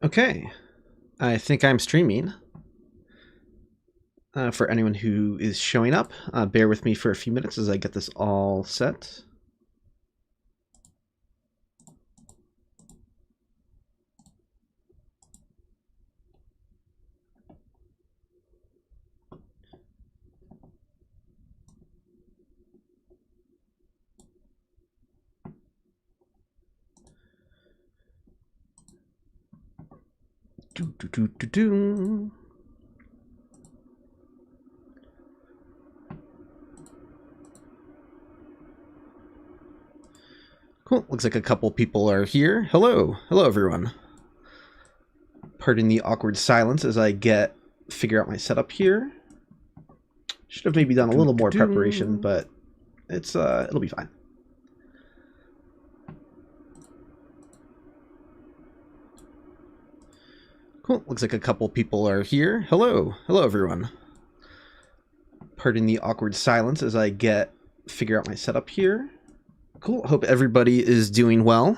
Okay, I think I'm streaming. For anyone who is showing up, bear with me for a few minutes as I get this all set. Do. Cool. Looks like a couple people are here. Hello. Hello, everyone. Pardon the awkward silence as I figure out my setup here. Should have maybe done a little more preparation, but it'll be fine. Cool. Looks like a couple people are here. Hello. Hello, everyone. Pardon the awkward silence as I figure out my setup here. Cool. Hope everybody is doing well.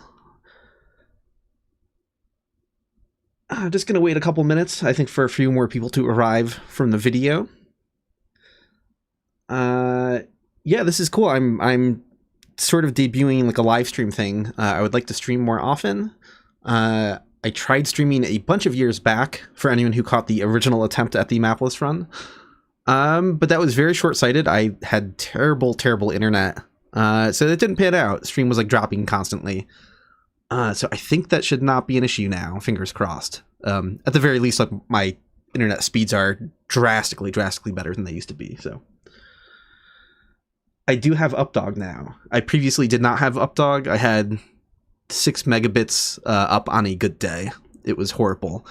Just gonna wait a couple minutes, I think, for a few more people to arrive from the video. Yeah, this is cool. I'm sort of debuting like a live stream thing. I would like to stream more often. I tried streaming a bunch of years back for anyone who caught the original attempt at the Mapless run. But that was very short-sighted. I had terrible internet. So it didn't pan out. Stream was like dropping constantly. So I think that should not be an issue now. Fingers crossed. At the very least, like my internet speeds are drastically better than they used to be. So I do have Updog now. I previously did not have Updog. I had 6 megabits up on a good day. It was horrible.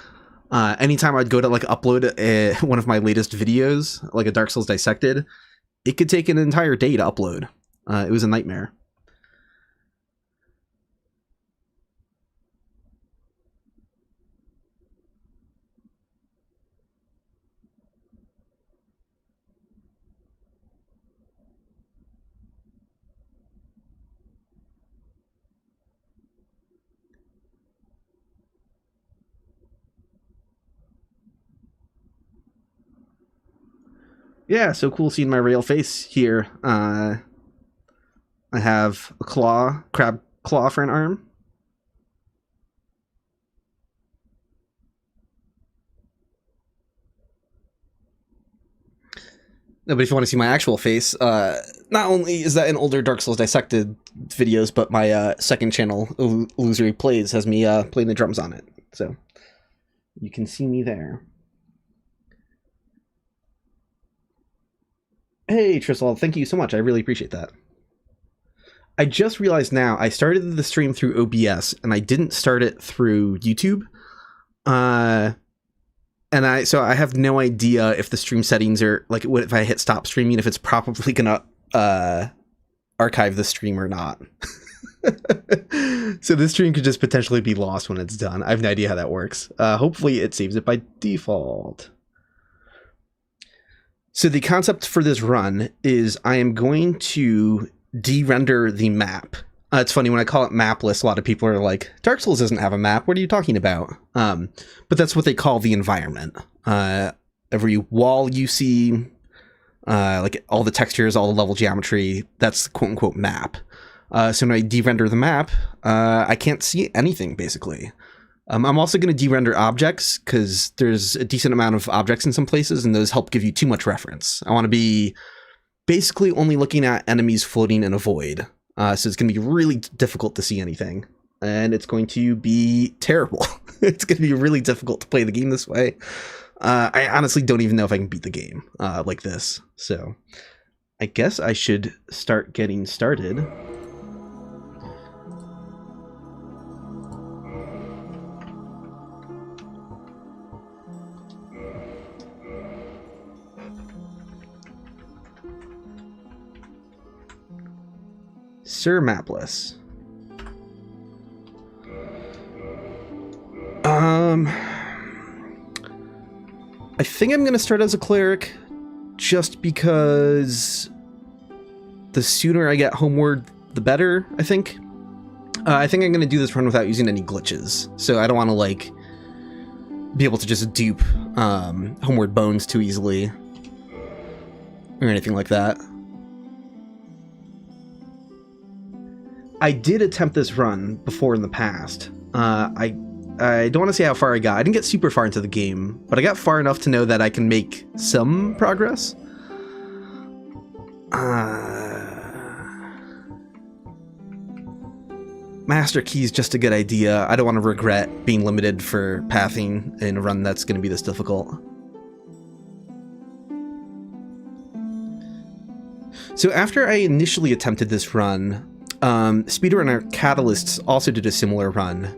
Anytime I'd go to like upload one of my latest videos, like a Dark Souls Dissected, it could take an entire day to upload. It was a nightmare. Yeah, so cool seeing my real face here. I have a crab claw for an arm. No, but if you want to see my actual face, not only is that in older Dark Souls Dissected videos, but my second channel, Illusory Plays, has me playing the drums on it. So you can see me there. Hey, Tristle, thank you so much. I really appreciate that. I just realized now, I started the stream through OBS, and I didn't start it through YouTube. So I have no idea if the stream settings are, like, what if I hit stop streaming, if it's probably gonna archive the stream or not. So this stream could just potentially be lost when it's done. I have no idea how that works. Hopefully it saves it by default. So the concept for this run is I am going to de-render the map. It's funny, when I call it mapless, a lot of people are like, Dark Souls doesn't have a map, what are you talking about? But that's what they call the environment. Every wall you see, like all the textures, all the level geometry, that's the quote-unquote map. So when I de-render the map, I can't see anything, basically. I'm also going to de-render objects, because there's a decent amount of objects in some places, and those help give you too much reference. I want to be basically only looking at enemies floating in a void. So it's going to be really difficult to see anything. And it's going to be terrible. It's going to be really difficult to play the game this way. I honestly don't even know if I can beat the game like this. So I guess I should start getting started. Sir Mapless. I think I'm gonna start as a cleric, just because the sooner I get homeward, the better, I think. I think I'm gonna do this run without using any glitches, so I don't want to, like, be able to just dupe Homeward Bones too easily or anything like that. I did attempt this run before in the past. I don't want to say how far I got. I didn't get super far into the game, but I got far enough to know that I can make some progress. Master Key is just a good idea. I don't want to regret being limited for pathing in a run that's going to be this difficult. So after I initially attempted this run, speedrunner Catalysts also did a similar run,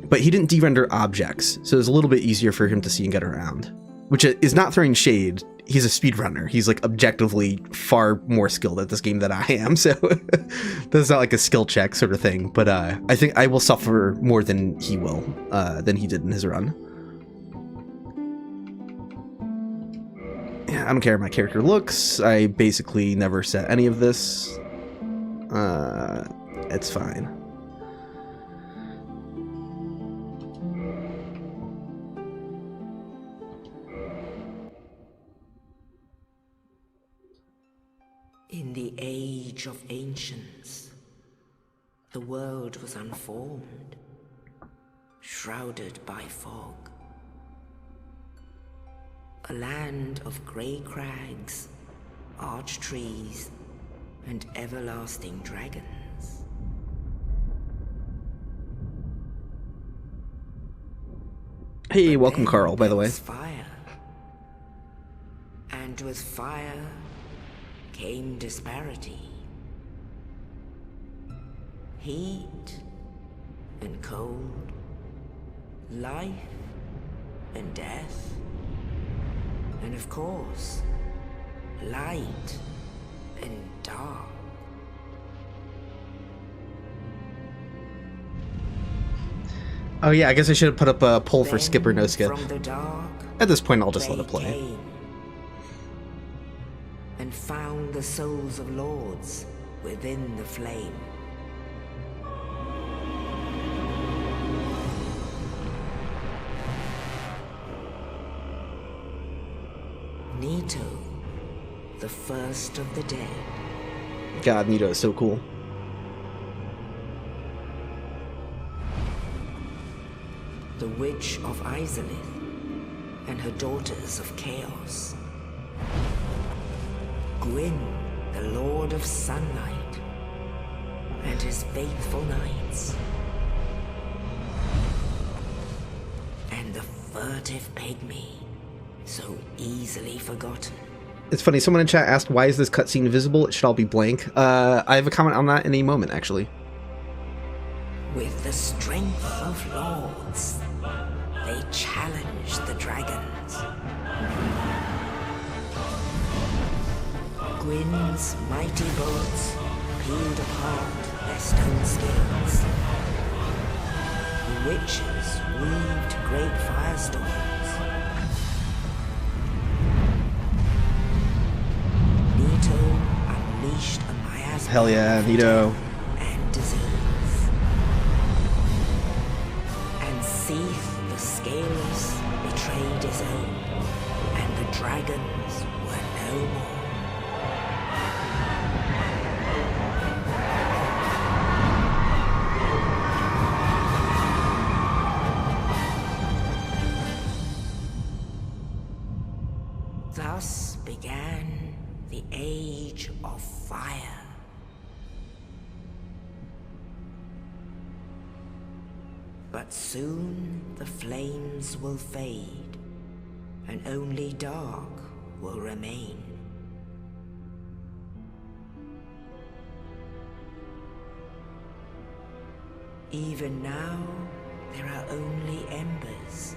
but he didn't de-render objects, so it was a little bit easier for him to see and get around, which is not throwing shade. He's a speedrunner. He's like objectively far more skilled at this game than I am, so that's not like a skill check sort of thing, but I think I will suffer more than he will, than he did in his run. Yeah, I don't care how my character looks. I basically never set any of this. It's fine. In the age of ancients, the world was unformed, shrouded by fog. A land of grey crags, arch trees, and everlasting dragons. Hey, welcome Carl, by the way. Fire. And with fire came disparity. Heat and cold, life and death, and of course, light and dark. Oh yeah, I guess I should have put up a poll for skip or no skip. From the dark, at this point, I'll just let it play. came and found the souls of lords within the flame. Nito, the first of the dead. God, Nito is so cool. The Witch of Izalith and her daughters of Chaos. Gwyn, the Lord of Sunlight, and his faithful knights. And the furtive pygmy, so easily forgotten. It's funny, someone in chat asked, why is this cutscene visible? It should all be blank. I have a comment on that in a moment, actually. With the strength of lords, they challenge the dragons. Gwyn's mighty bolts peeled apart their stone scales. The witches weaved great firestorms. Nito unleashed a miasma. Hell yeah, Nito. And disease. And Seath the Scaleless betrayed his own, and the dragons were no more. Thus began the Age of Fire. But soon the flames will fade, and only dark will remain. Even now, there are only embers.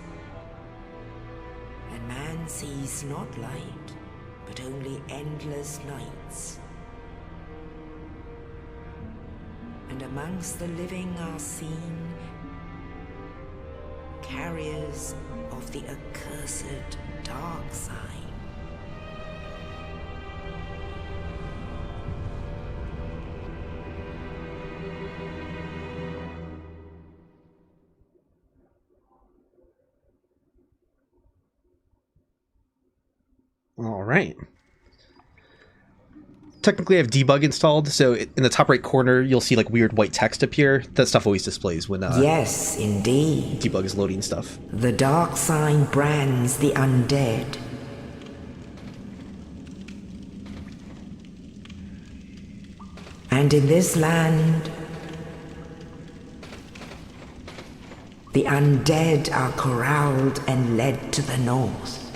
And man sees not light, but only endless nights. And amongst the living are seen carriers of the accursed dark sign. All right. Technically, I have debug installed, so in the top right corner, you'll see like weird white text appear. That stuff always displays when Yes, indeed. debug is loading stuff. The dark sign brands the undead. And in this land, the undead are corralled and led to the north.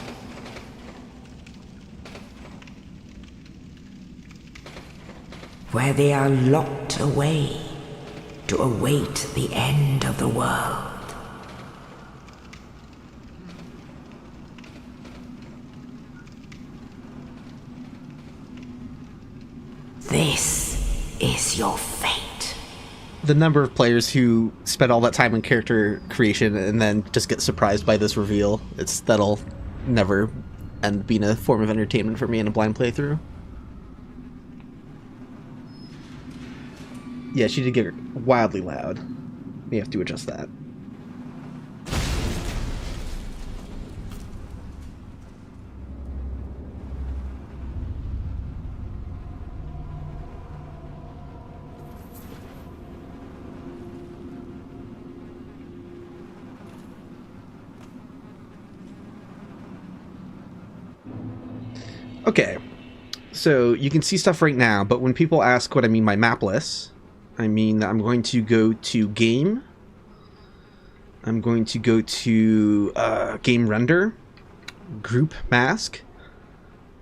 Where they are locked away to await the end of the world. This is your fate. The number of players who spend all that time in character creation and then just get surprised by this reveal, that'll never end being a form of entertainment for me in a blind playthrough. Yeah, she did get wildly loud. We have to adjust that. Okay, so you can see stuff right now, but when people ask what I mean by mapless, I mean that I'm going to go to Game. I'm going to go to Game Render, Group Mask,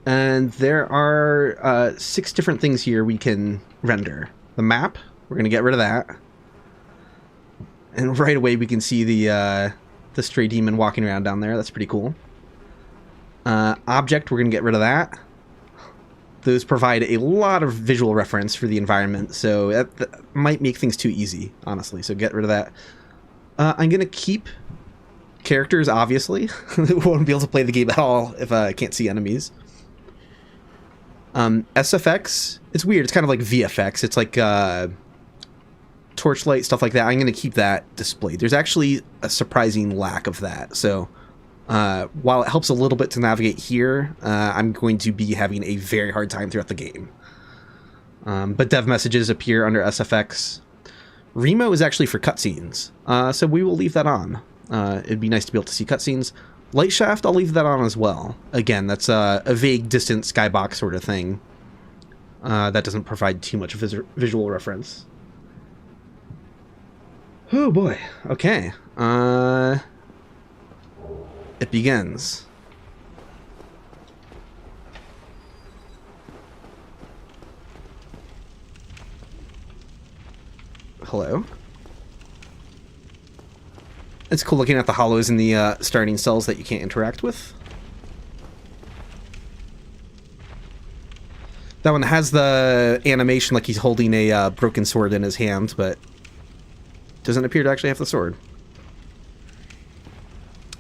and there are 6 different things here we can render. The map, we're going to get rid of that. And right away we can see the stray demon walking around down there. That's pretty cool. Object, we're going to get rid of that. Those provide a lot of visual reference for the environment, so that might make things too easy, honestly, so get rid of that. I'm going to keep characters, obviously. Won't be able to play the game at all if I can't see enemies. SFX, it's weird, it's kind of like VFX, it's like torchlight, stuff like that. I'm going to keep that displayed. There's actually a surprising lack of that, so while it helps a little bit to navigate here, I'm going to be having a very hard time throughout the game. But dev messages appear under SFX. Remo is actually for cutscenes, so we will leave that on. It'd be nice to be able to see cutscenes. Light Shaft, I'll leave that on as well. Again, that's a vague, distant skybox sort of thing. That doesn't provide too much visual reference. Oh boy, okay. It begins. Hello? It's cool looking at the hollows in the starting cells that you can't interact with. That one has the animation like he's holding a broken sword in his hand, but doesn't appear to actually have the sword.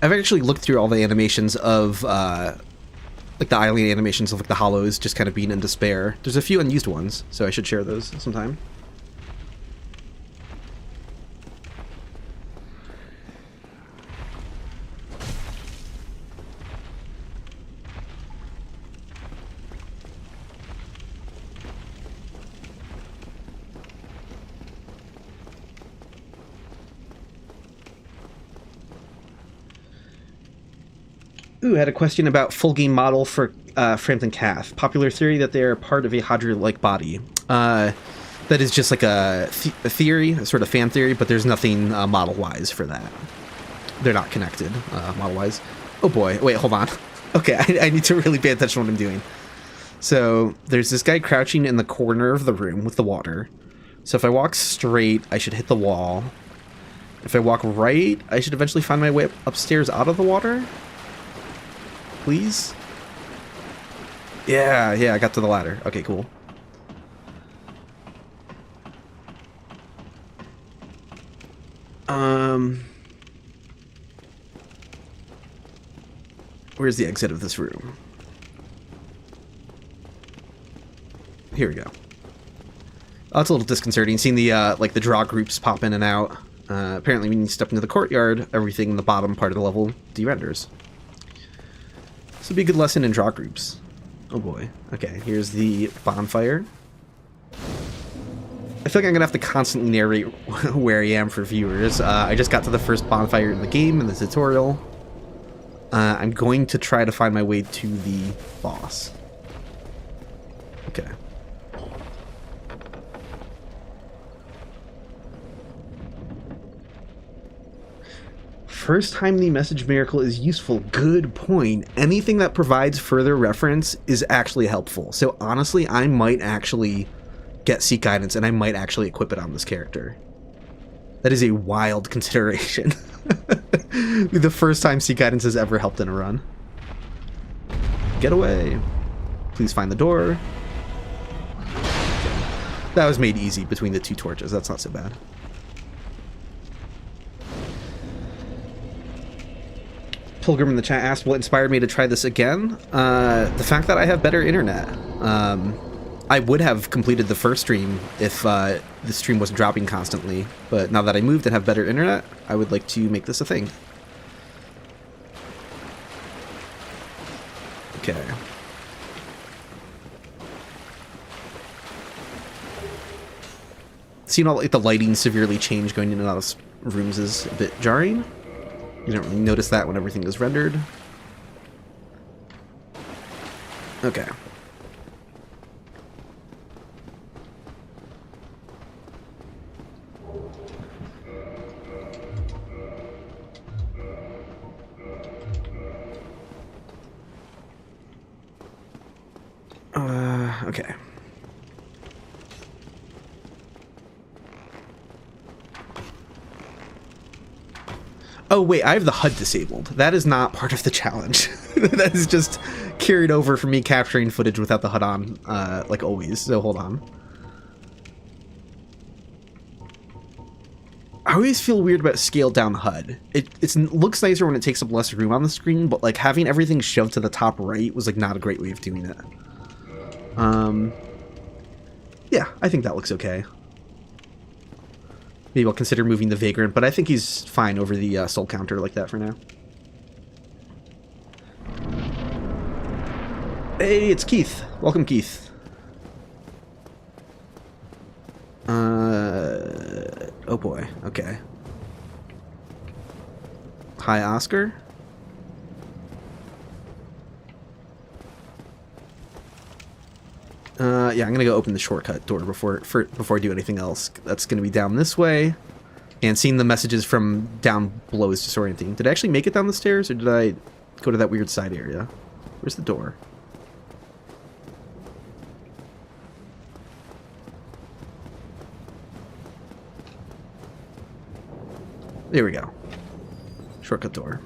I've actually looked through all the animations of, like the island animations of like the hollows just kind of being in despair. There's a few unused ones, so I should share those sometime. Ooh, I had a question about full game model for Frampton Cath. Popular theory that they are part of a Hydra-like body. That is just like a theory, a sort of fan theory, but there's nothing model-wise for that. They're not connected model-wise. Oh boy, wait, hold on. Okay, I need to really pay attention to what I'm doing. So there's this guy crouching in the corner of the room with the water. So if I walk straight, I should hit the wall. If I walk right, I should eventually find my way upstairs out of the water. Please? Yeah, I got to the ladder. Okay, cool. Where's the exit of this room? Here we go. Oh, it's a little disconcerting seeing the like the draw groups pop in and out. Apparently when you step into the courtyard, everything in the bottom part of the level de-renders. will be a good lesson in draw groups. Oh boy. Okay, here's the bonfire. I feel like I'm gonna have to constantly narrate where I am for viewers. I just got to the first bonfire in the game in the tutorial. I'm going to try to find my way to the boss. Okay. First time the message miracle is useful. Good point. Anything that provides further reference is actually helpful. So honestly, I might actually get Seek Guidance and I might actually equip it on this character. That is a wild consideration. The first time Seek Guidance has ever helped in a run. Get away. Please find the door. That was made easy between the two torches. That's not so bad. Pilgrim in the chat asked what inspired me to try this again. The fact that I have better internet. I would have completed the first stream if the stream wasn't dropping constantly, but now that I moved and have better internet, I would like to make this a thing. Okay. Seeing all like the lighting severely change going in and out of rooms is a bit jarring. You don't really notice that when everything is rendered. Okay. Okay. Oh wait, I have the HUD disabled. That is not part of the challenge. That is just carried over from me capturing footage without the HUD on, like always. So hold on. I always feel weird about scaled down HUD. It looks nicer when it takes up less room on the screen, but like having everything shoved to the top right was like not a great way of doing it. Yeah, I think that looks okay. Maybe I'll consider moving the Vagrant, but I think he's fine over the soul counter like that for now. Hey, it's Keith. Welcome, Keith. Oh boy, okay. Hi, Oscar. Yeah, I'm gonna go open the shortcut door before I do anything else. That's gonna be down this way. And seeing the messages from down below is disorienting. Did I actually make it down the stairs, or did I go to that weird side area? Where's the door? There we go. Shortcut door.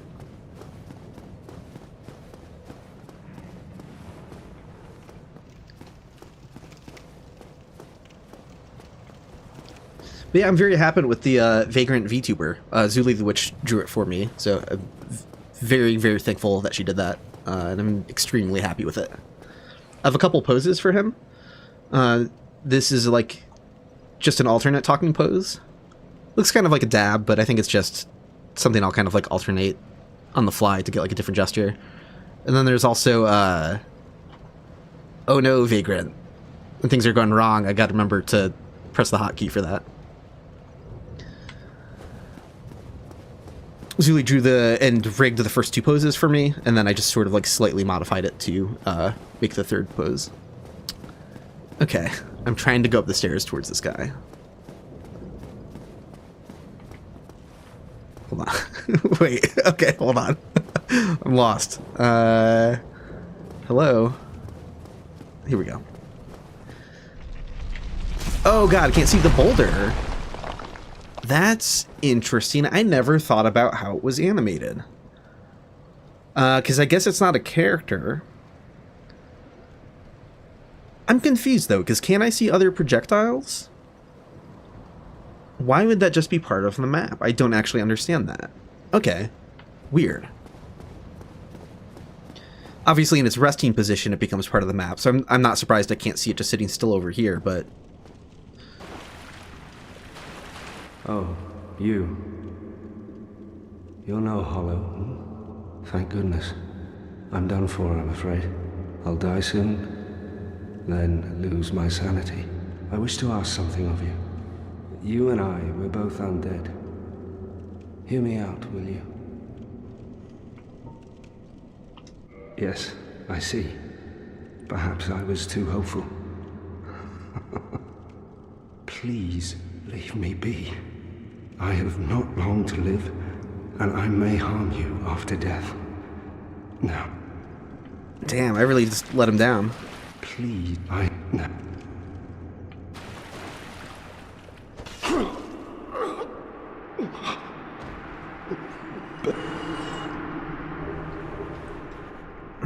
But yeah, I'm very happy with the Vagrant VTuber. Zuli the Witch drew it for me, so I'm very, very thankful that she did that, and I'm extremely happy with it. I have a couple poses for him. This is like just an alternate talking pose. Looks kind of like a dab, but I think it's just something I'll kind of like alternate on the fly to get like a different gesture. And then there's also, oh no, Vagrant. When things are going wrong, I gotta remember to press the hotkey for that. Zuli drew and rigged the first two poses for me, and then I just sort of like slightly modified it to make the third pose. Okay, I'm trying to go up the stairs towards this guy. Hold on. Wait, okay, hold on. I'm lost. Hello? Here we go. Oh god, I can't see the boulder. That's interesting. I never thought about how it was animated. Because I guess it's not a character. I'm confused, though, because can I see other projectiles? Why would that just be part of the map? I don't actually understand that. Okay. Weird. Obviously, in its resting position, it becomes part of the map, so I'm not surprised I can't see it just sitting still over here, but... Oh, you. You're no hollow. Thank goodness. I'm done for, I'm afraid. I'll die soon, then lose my sanity. I wish to ask something of you. You and I, we're both undead. Hear me out, will you? Yes, I see. Perhaps I was too hopeful. Please, leave me be. I have not long to live, and I may harm you after death. Now. Damn, I really just let him down. Please, no.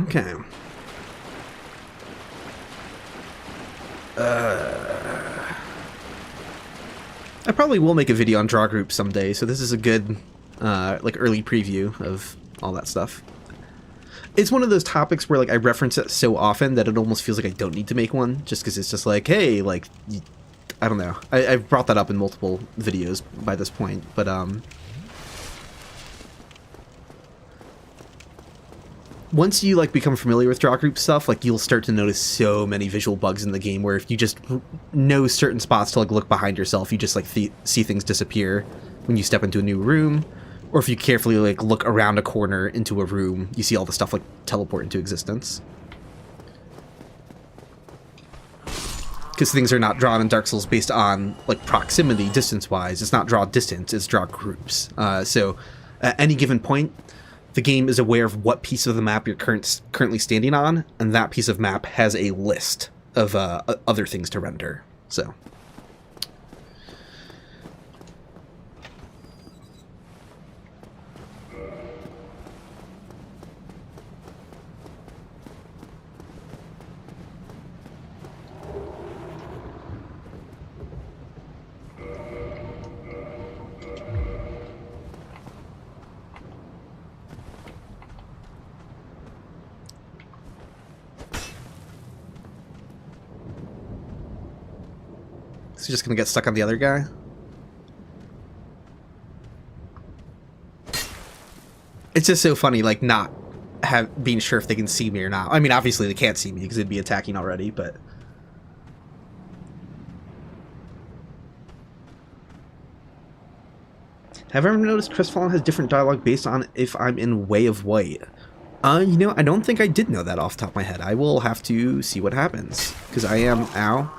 Okay. I probably will make a video on draw groups someday, so this is a good, like, early preview of all that stuff. It's one of those topics where, like, I reference it so often that it almost feels like I don't need to make one, just because it's just like, hey, like, I don't know. I've brought that up in multiple videos by this point, but, once you, like, become familiar with draw group stuff, like, you'll start to notice so many visual bugs in the game where if you just know certain spots to, like, look behind yourself, you just, like, see things disappear when you step into a new room, or if you carefully, like, look around a corner into a room, you see all the stuff, like, teleport into existence. Because things are not drawn in Dark Souls based on, like, proximity, distance-wise. It's not draw distance, it's draw groups. So, at any given point, the game is aware of what piece of the map you're currently standing on, and that piece of map has a list of other things to render. So, is he just gonna get stuck on the other guy? It's just so funny, like, not being sure if they can see me or not. I mean, obviously they can't see me because they'd be attacking already, but... Have I ever noticed Crestfallen has different dialogue based on if I'm in Way of White? You know, I don't think I did know that off the top of my head. I will have to see what happens, because I am... Ow.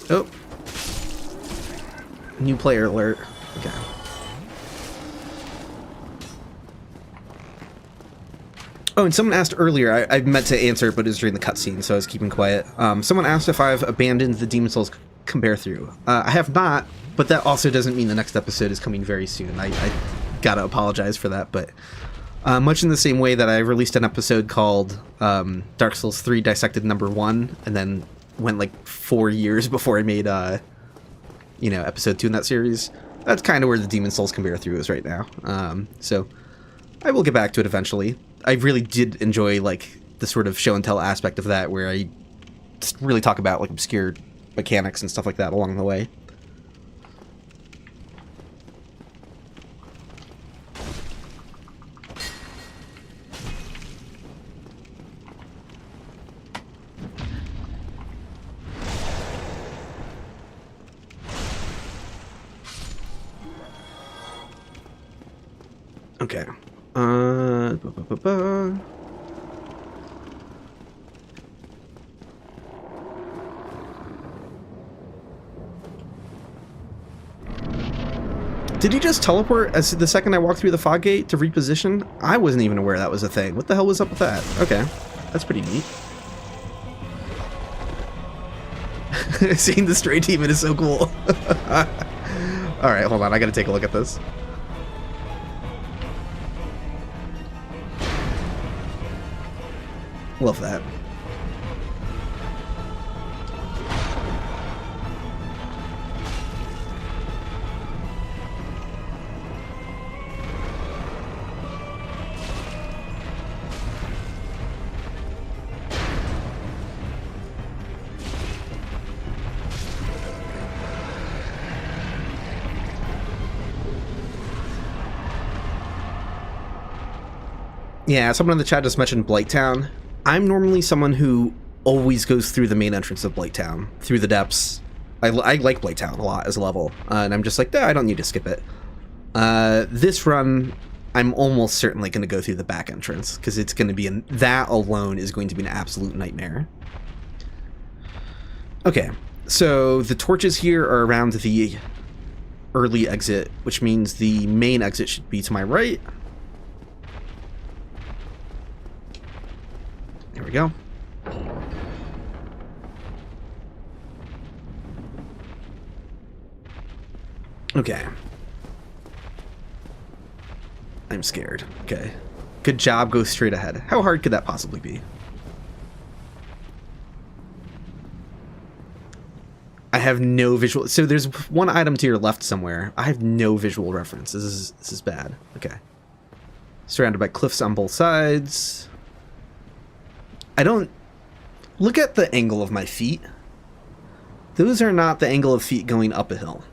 Oh. New player alert. Okay. Oh, and someone asked earlier, I meant to answer, but it was during the cutscene, so I was keeping quiet. Someone asked if I've abandoned the Demon Souls compare through. I have not, but that also doesn't mean the next episode is coming very soon. I gotta apologize for that, but much in the same way that I released an episode called Dark Souls 3 Dissected Number 1, and then went like 4 years before I made, you know, episode 2 in that series. That's kind of where the Demon Souls compare through is right now. So I will get back to it eventually. I really did enjoy, like, the sort of show and tell aspect of that, where I just really talk about, like, obscure mechanics and stuff like that along the way. Okay. Did he just teleport as the second I walked through the fog gate to reposition? I wasn't even aware that was a thing. What the hell was up with that? Okay. That's pretty neat. Seeing the Stray Demon is so cool. Alright, hold on. I gotta take a look at this. Love that. Yeah, someone in the chat just mentioned Blighttown. I'm normally someone who always goes through the main entrance of Blighttown, through the depths. I like Blighttown a lot as a level, and I'm just like, I don't need to skip it. This run, I'm almost certainly going to go through the back entrance, because it's going to be, that alone is going to be an absolute nightmare. Okay, so the torches here are around the early exit, which means the main exit should be to my right. There we go. Okay. I'm scared. Okay. Good job, go straight ahead. How hard could that possibly be? I have no visual... So there's one item to your left somewhere. I have no visual reference. This is bad. Okay. Surrounded by cliffs on both sides. I don't... Look at the angle of my feet. Those are not the angle of feet going up a hill.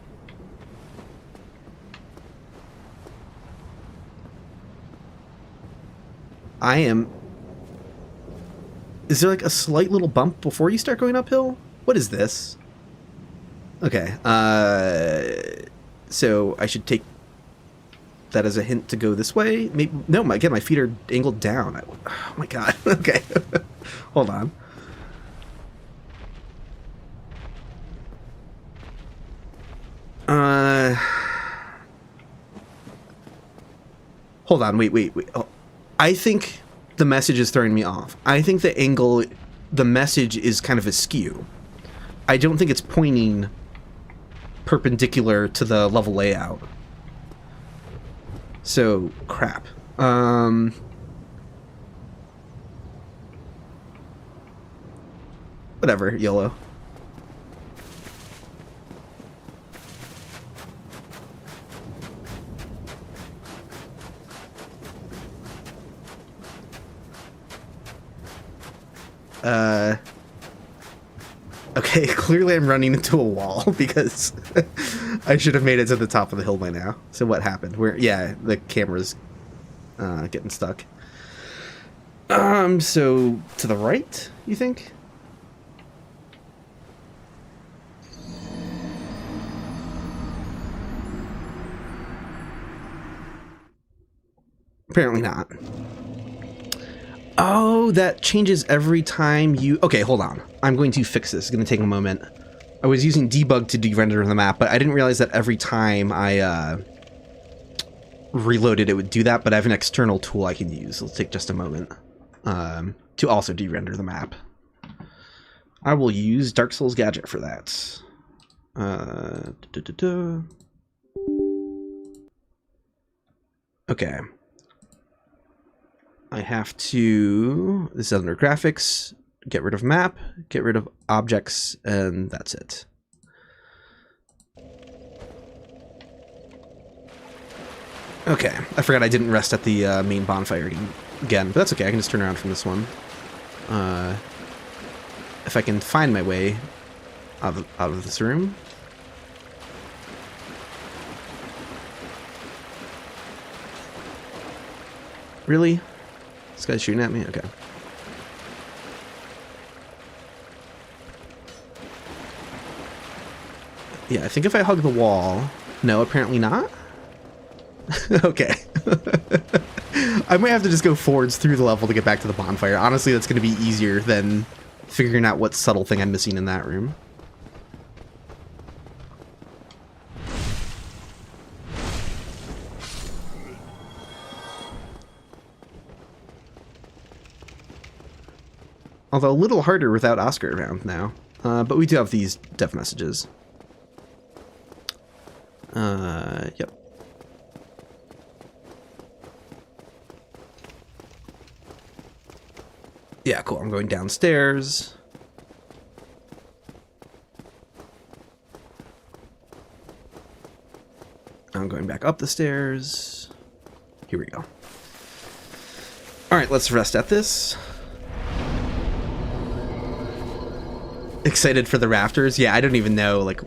I am... Is there like a slight little bump before you start going uphill? What is this? Okay, so I should take that as a hint to go this way? Maybe, no, again, my feet are angled down. Oh my god, okay. Hold on. Hold on, wait. Oh, I think the message is throwing me off. I think the angle, the message is kind of askew. I don't think it's pointing perpendicular to the level layout. So, crap. Whatever, YOLO. Okay, clearly I'm running into a wall because I should have made it to the top of the hill by now. So what happened? Yeah, the camera's getting stuck. So to the right, you think? Apparently not. Oh, that changes every time you... Okay, hold on. I'm going to fix this. It's going to take a moment. I was using debug to de-render the map, but I didn't realize that every time I reloaded it would do that, but I have an external tool I can use. It'll take just a moment to also de-render the map. I will use Dark Souls Gadget for that. Okay. I have to, this is under graphics, get rid of map, get rid of objects, and that's it. Okay, I forgot I didn't rest at the main bonfire again, but that's okay, I can just turn around from this one. If I can find my way out of this room. Really? This guy's shooting at me? Okay. Yeah, I think if I hug the wall... No, apparently not? Okay. I might have to just go forwards through the level to get back to the bonfire. Honestly, that's going to be easier than figuring out what subtle thing I'm missing in that room. Although a little harder without Oscar around now. But we do have these dev messages. Yep. Yeah, cool. I'm going downstairs. I'm going back up the stairs. Here we go. All right, let's rest at this. Excited for the rafters? Yeah, I don't even know, like...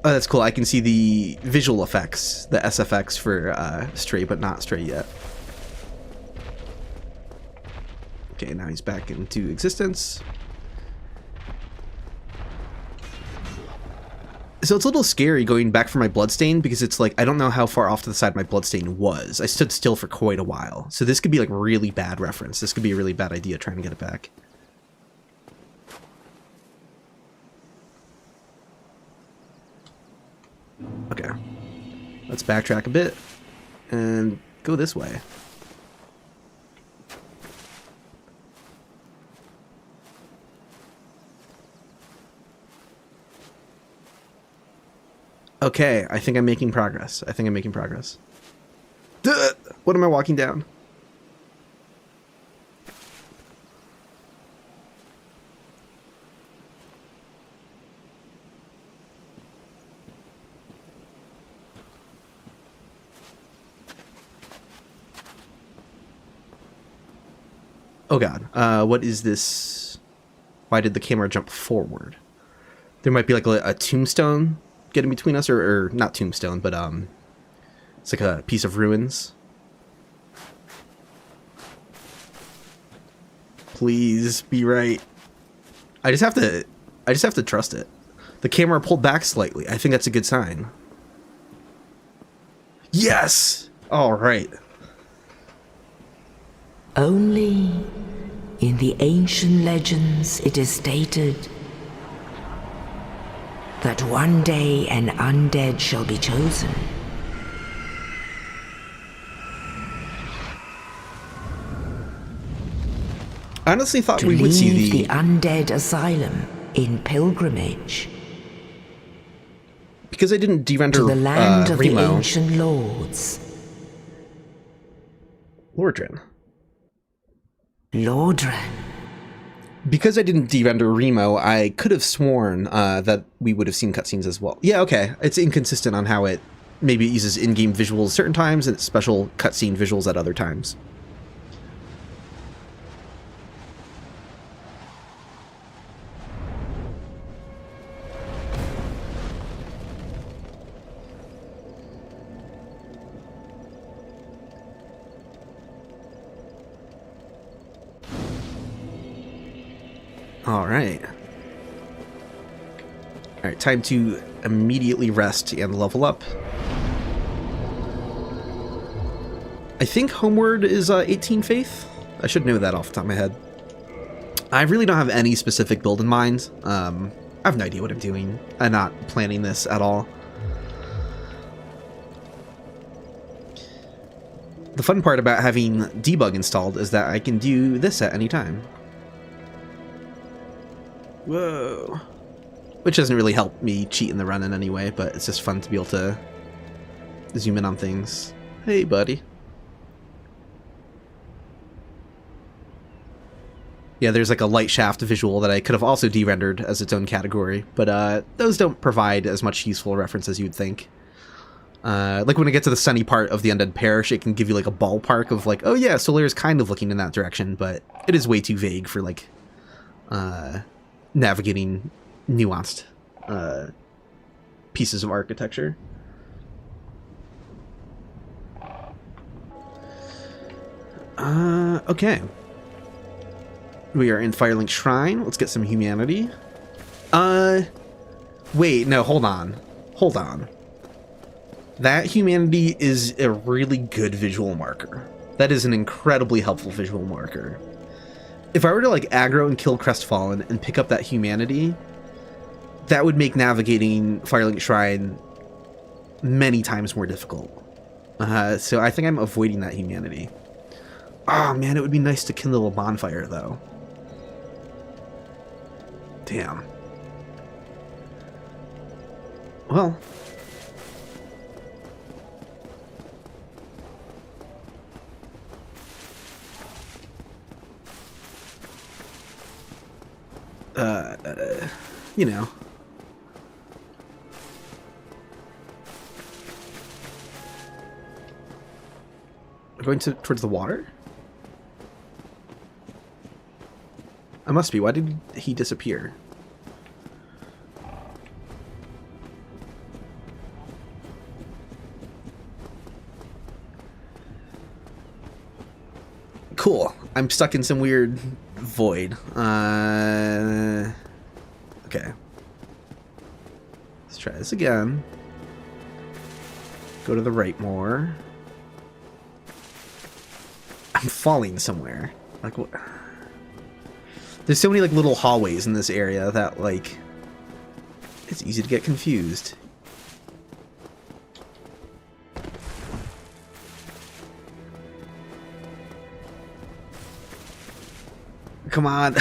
Oh, that's cool. I can see the visual effects, the SFX for Stray, but not Stray yet. Okay, now he's back into existence. So it's a little scary going back for my bloodstain because it's like, I don't know how far off to the side my bloodstain was. I stood still for quite a while. So this could be like really bad reference. This could be a really bad idea trying to get it back. Okay. Let's backtrack a bit and go this way. Okay, I think I'm making progress. Duh! What am I walking down? Oh god, what is this? Why did the camera jump forward? There might be like a tombstone getting between us, or not tombstone, but it's like a piece of ruins. Please be right. I just have to trust it. The camera pulled back slightly. I think that's a good sign. Yes! All right. Only in the ancient legends it is stated that one day an undead shall be chosen. I honestly thought To we would see leave the Undead Asylum in pilgrimage because I didn't de-render to the land of the Remo. ancient lords. Lordran. Lordran. Because I didn't de-render Remo, I could have sworn that we would have seen cutscenes as well. Yeah, okay. It's inconsistent on how it maybe it uses in-game visuals certain times and special cutscene visuals at other times. Alright. Alright, time to immediately rest and level up. I think Homeward is 18 Faith. I should know that off the top of my head. I really don't have any specific build in mind. I have no idea what I'm doing. I'm not planning this at all. The fun part about having debug installed is that I can do this at any time. Whoa. Which doesn't really help me cheat in the run in any way, but it's just fun to be able to zoom in on things. Hey, buddy. Yeah, there's like a light shaft visual that I could have also de-rendered as its own category, but those don't provide as much useful reference as you'd think. Like when I get to the sunny part of the Undead Parish, it can give you like a ballpark of like, oh yeah, Solaire's kind of looking in that direction, but it is way too vague for like navigating nuanced pieces of architecture. Okay. We are in Firelink Shrine. Let's get some humanity. Wait, no, hold on. Hold on. That humanity is a really good visual marker. That is an incredibly helpful visual marker. If I were to like aggro and kill Crestfallen and pick up that humanity, that would make navigating Firelink Shrine many times more difficult. So I think I'm avoiding that humanity. Oh man, it would be nice to kindle a bonfire though. Damn. Well. You know. We're going towards the water? I must be. Why did he disappear? Cool. I'm stuck in some weird void. Okay. Let's try this again. Go to the right more. I'm falling somewhere. Like what? There's so many like little hallways in this area that like it's easy to get confused. Come on.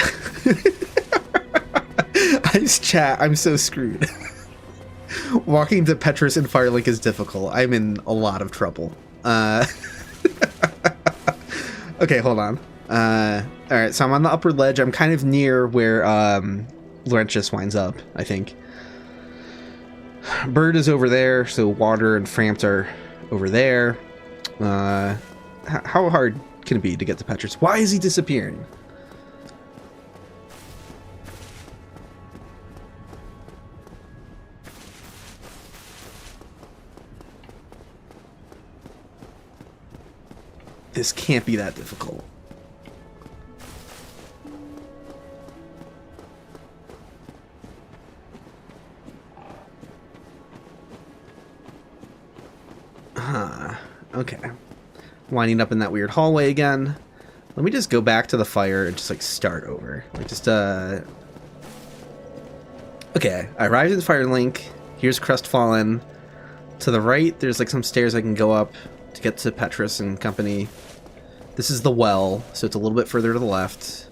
Chat, I'm so screwed. Walking to Petrus and Firelink is difficult. I'm in a lot of trouble. Okay, hold on. Alright, so I'm on the upper ledge. I'm kind of near where Laurentius winds up, I think. Bird is over there, so Water and Frampt are over there. How hard can it be to get to Petrus? Why is he disappearing? This can't be that difficult. Okay. Winding up in that weird hallway again. Let me just go back to the fire and just like start over. Like just Okay, I arrived at the Firelink. Here's Crestfallen. To the right, there's like some stairs I can go up to get to Petrus and company. This is the well, so it's a little bit further to the left.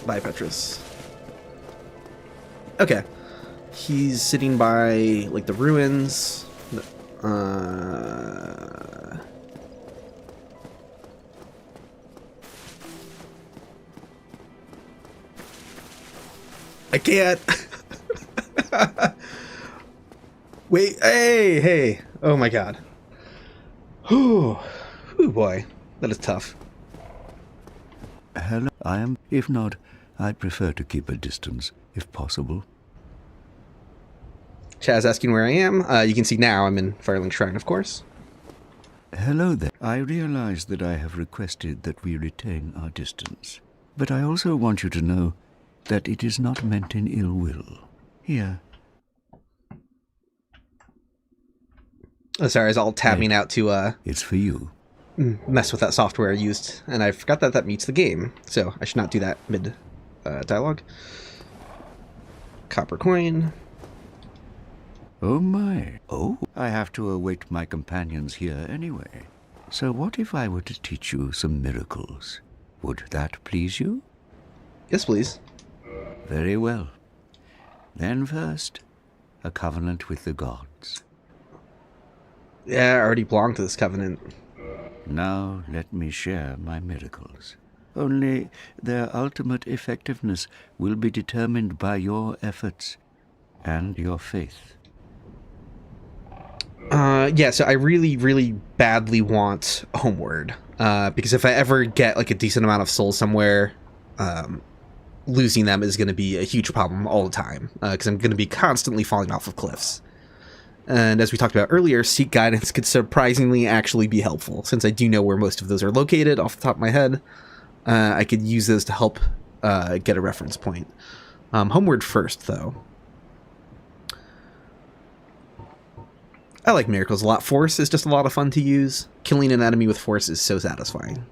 Bye, Petrus. Okay. He's sitting by, like, the ruins. I can't. Wait, hey. Oh my god. Whew, boy. That is tough. Hello, I am. If not, I'd prefer to keep a distance, if possible. Chaz asking where I am. You can see now I'm in Firelink Shrine, of course. Hello there. I realize that I have requested that we retain our distance. But I also want you to know that it is not meant in ill will. Here. Oh, sorry, I was all tapping out to, It's for you. mess with that software I used, and I forgot that that meets the game, so I should not do that mid dialogue. Copper coin. Oh my. Oh, I have to await my companions here anyway. So what if I were to teach you some miracles? Would that please you? Yes, please. Very well. Then first, a covenant with the gods. Yeah, I already belong to this covenant. Now let me share my miracles. Only their ultimate effectiveness will be determined by your efforts and your faith. Yeah, so I really, really badly want Homeward. Because if I ever get like a decent amount of souls somewhere, losing them is going to be a huge problem all the time. Because I'm going to be constantly falling off of cliffs. And as we talked about earlier, Seek Guidance could surprisingly actually be helpful. Since I do know where most of those are located off the top of my head, I could use those to help get a reference point. Homeward first, though. I like miracles a lot. Force is just a lot of fun to use. Killing an enemy with force is so satisfying.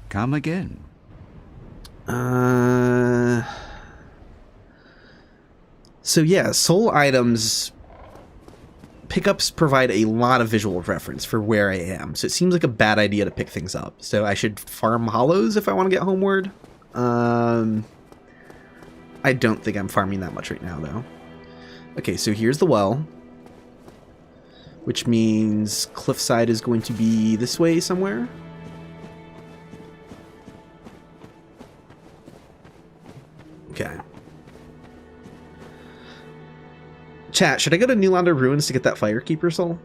Come again. So yeah, soul items pickups provide a lot of visual reference for where I am. So it seems like a bad idea to pick things up. So I should farm hollows if I want to get Homeward. I don't think I'm farming that much right now, though. Okay, so here's the well, which means Cliffside is going to be this way somewhere. Okay. Chat, should I go to New Londo Ruins to get that Firekeeper soul?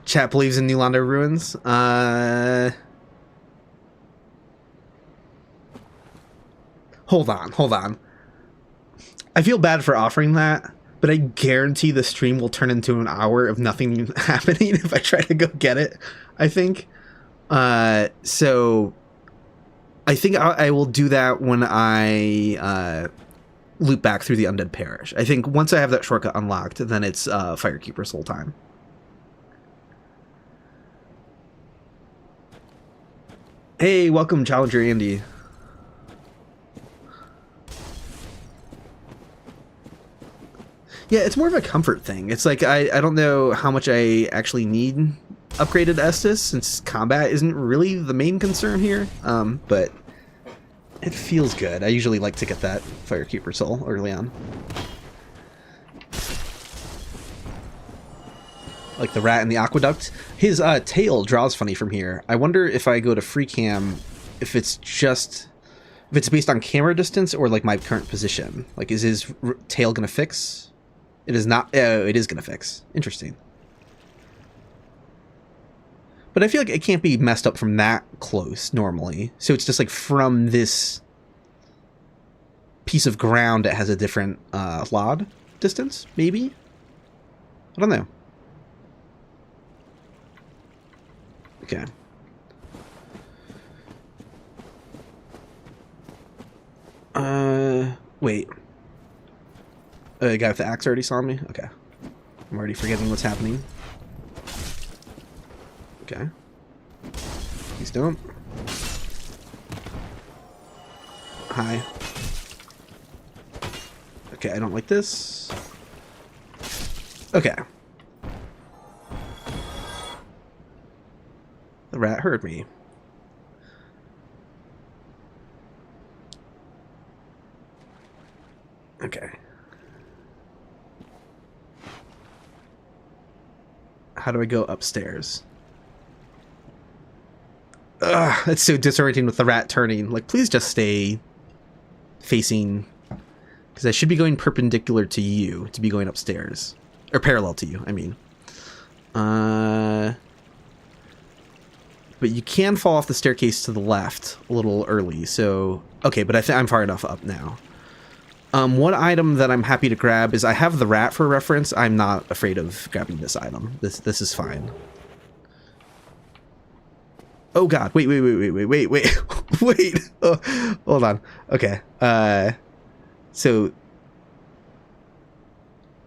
Chat believes in New Londo ruins. Hold on. I feel bad for offering that, but I guarantee the stream will turn into an hour of nothing happening if I try to go get it, I think. So I think I will do that when I loop back through the Undead Parish. I think once I have that shortcut unlocked, then it's Firekeeper's whole time. Hey, welcome, Challenger Andy. Yeah, it's more of a comfort thing. It's like, I don't know how much I actually need upgraded Estus, since combat isn't really the main concern here, but it feels good. I usually like to get that Firekeeper soul early on. Like the rat in the aqueduct. His tail draws funny from here. I wonder if I go to free cam, if it's based on camera distance or like my current position. Like, is his tail gonna fix? It is not. Oh, it is gonna fix. Interesting. But I feel like it can't be messed up from that close normally. So it's just like from this piece of ground that has a different LOD distance, maybe? I don't know. Okay. Wait. The guy with the axe already saw me? Okay. I'm already forgetting what's happening. Okay. Please don't. Hi. Okay, I don't like this. Okay. The rat heard me. Okay. How do I go upstairs? Ugh, it's so disorienting with the rat turning. Like, please just stay facing... Because I should be going perpendicular to you to be going upstairs. Or parallel to you, I mean. But you can fall off the staircase to the left a little early, so... Okay, but I think I'm far enough up now. One item that I'm happy to grab is I have the rat for reference. I'm not afraid of grabbing this item. This is fine. Oh god, wait. Wait. Oh, hold on. Okay. So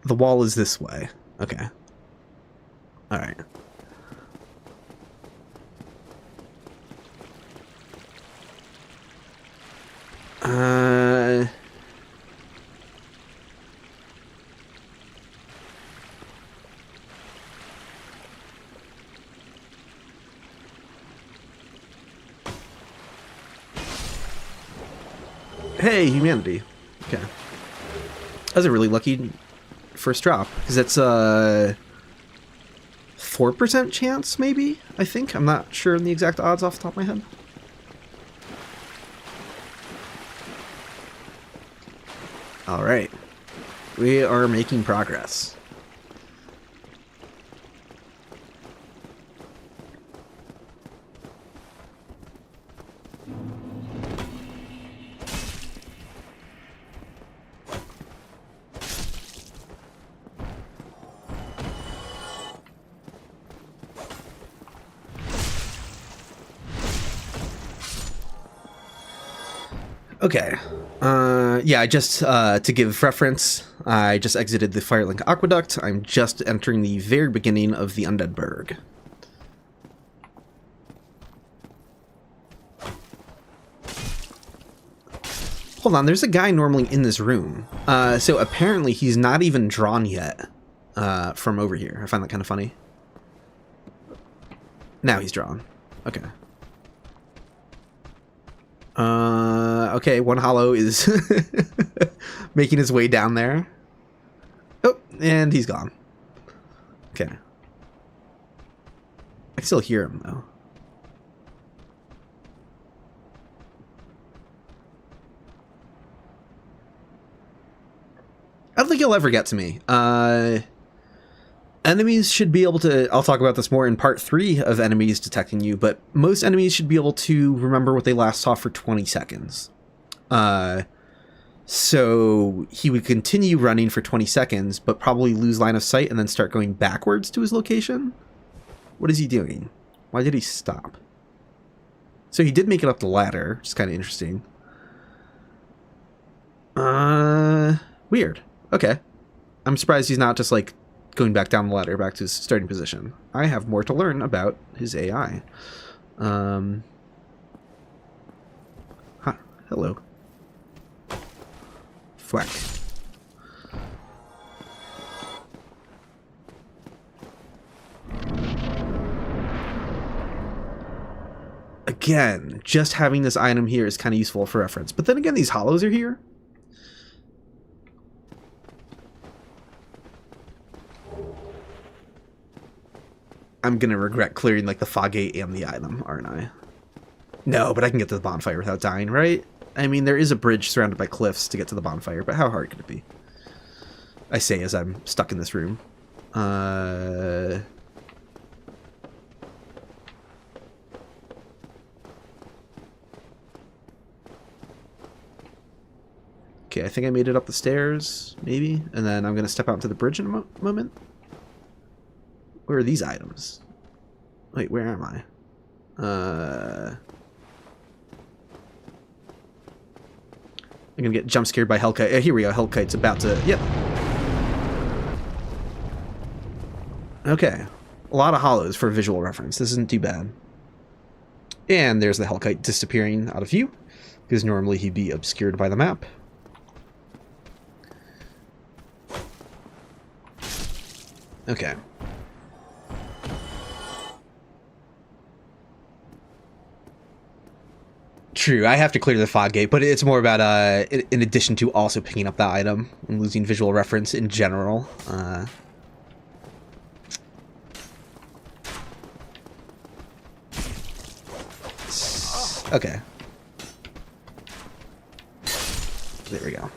the wall is this way. Okay. All right. Hey, humanity. Okay. That was a really lucky first drop, because that's a 4% chance, maybe? I think. I'm not sure on the exact odds off the top of my head. Alright. We are making progress. Okay. Yeah, I just, to give reference, I just exited the Firelink Aqueduct. I'm just entering the very beginning of the Undead Burg. Hold on, there's a guy normally in this room. So apparently he's not even drawn yet, from over here. I find that kind of funny. Now he's drawn. Okay. Okay, one hollow is making his way down there. Oh, and he's gone. Okay. I can still hear him, though. I don't think he'll ever get to me. Enemies should be able to, I'll talk about this more in part 3 of enemies detecting you, but most enemies should be able to remember what they last saw for 20 seconds. So he would continue running for 20 seconds, but probably lose line of sight and then start going backwards to his location. What is he doing? Why did he stop? So he did make it up the ladder, which is kind of interesting. Weird. Okay. I'm surprised he's not just like going back down the ladder back to his starting position. I have more to learn about his AI. Hello. Thwack. Again, just having this item here is kind of useful for reference. But then again, these hollows are here. I'm going to regret clearing like the fog gate and the item, aren't I? No, but I can get to the bonfire without dying, right? I mean, there is a bridge surrounded by cliffs to get to the bonfire, but how hard could it be? I say as I'm stuck in this room. Okay, I think I made it up the stairs, maybe. And then I'm going to step out into the bridge in a moment. Where are these items? Wait, where am I? I'm going to get jump scared by Hellkite. Here we go. Hellkite's about to... Yep. Okay. A lot of hollows for visual reference. This isn't too bad. And there's the Hellkite disappearing out of view, because normally he'd be obscured by the map. Okay. True, I have to clear the fog gate, but it's more about, in addition to also picking up the item and losing visual reference in general. Okay. There we go.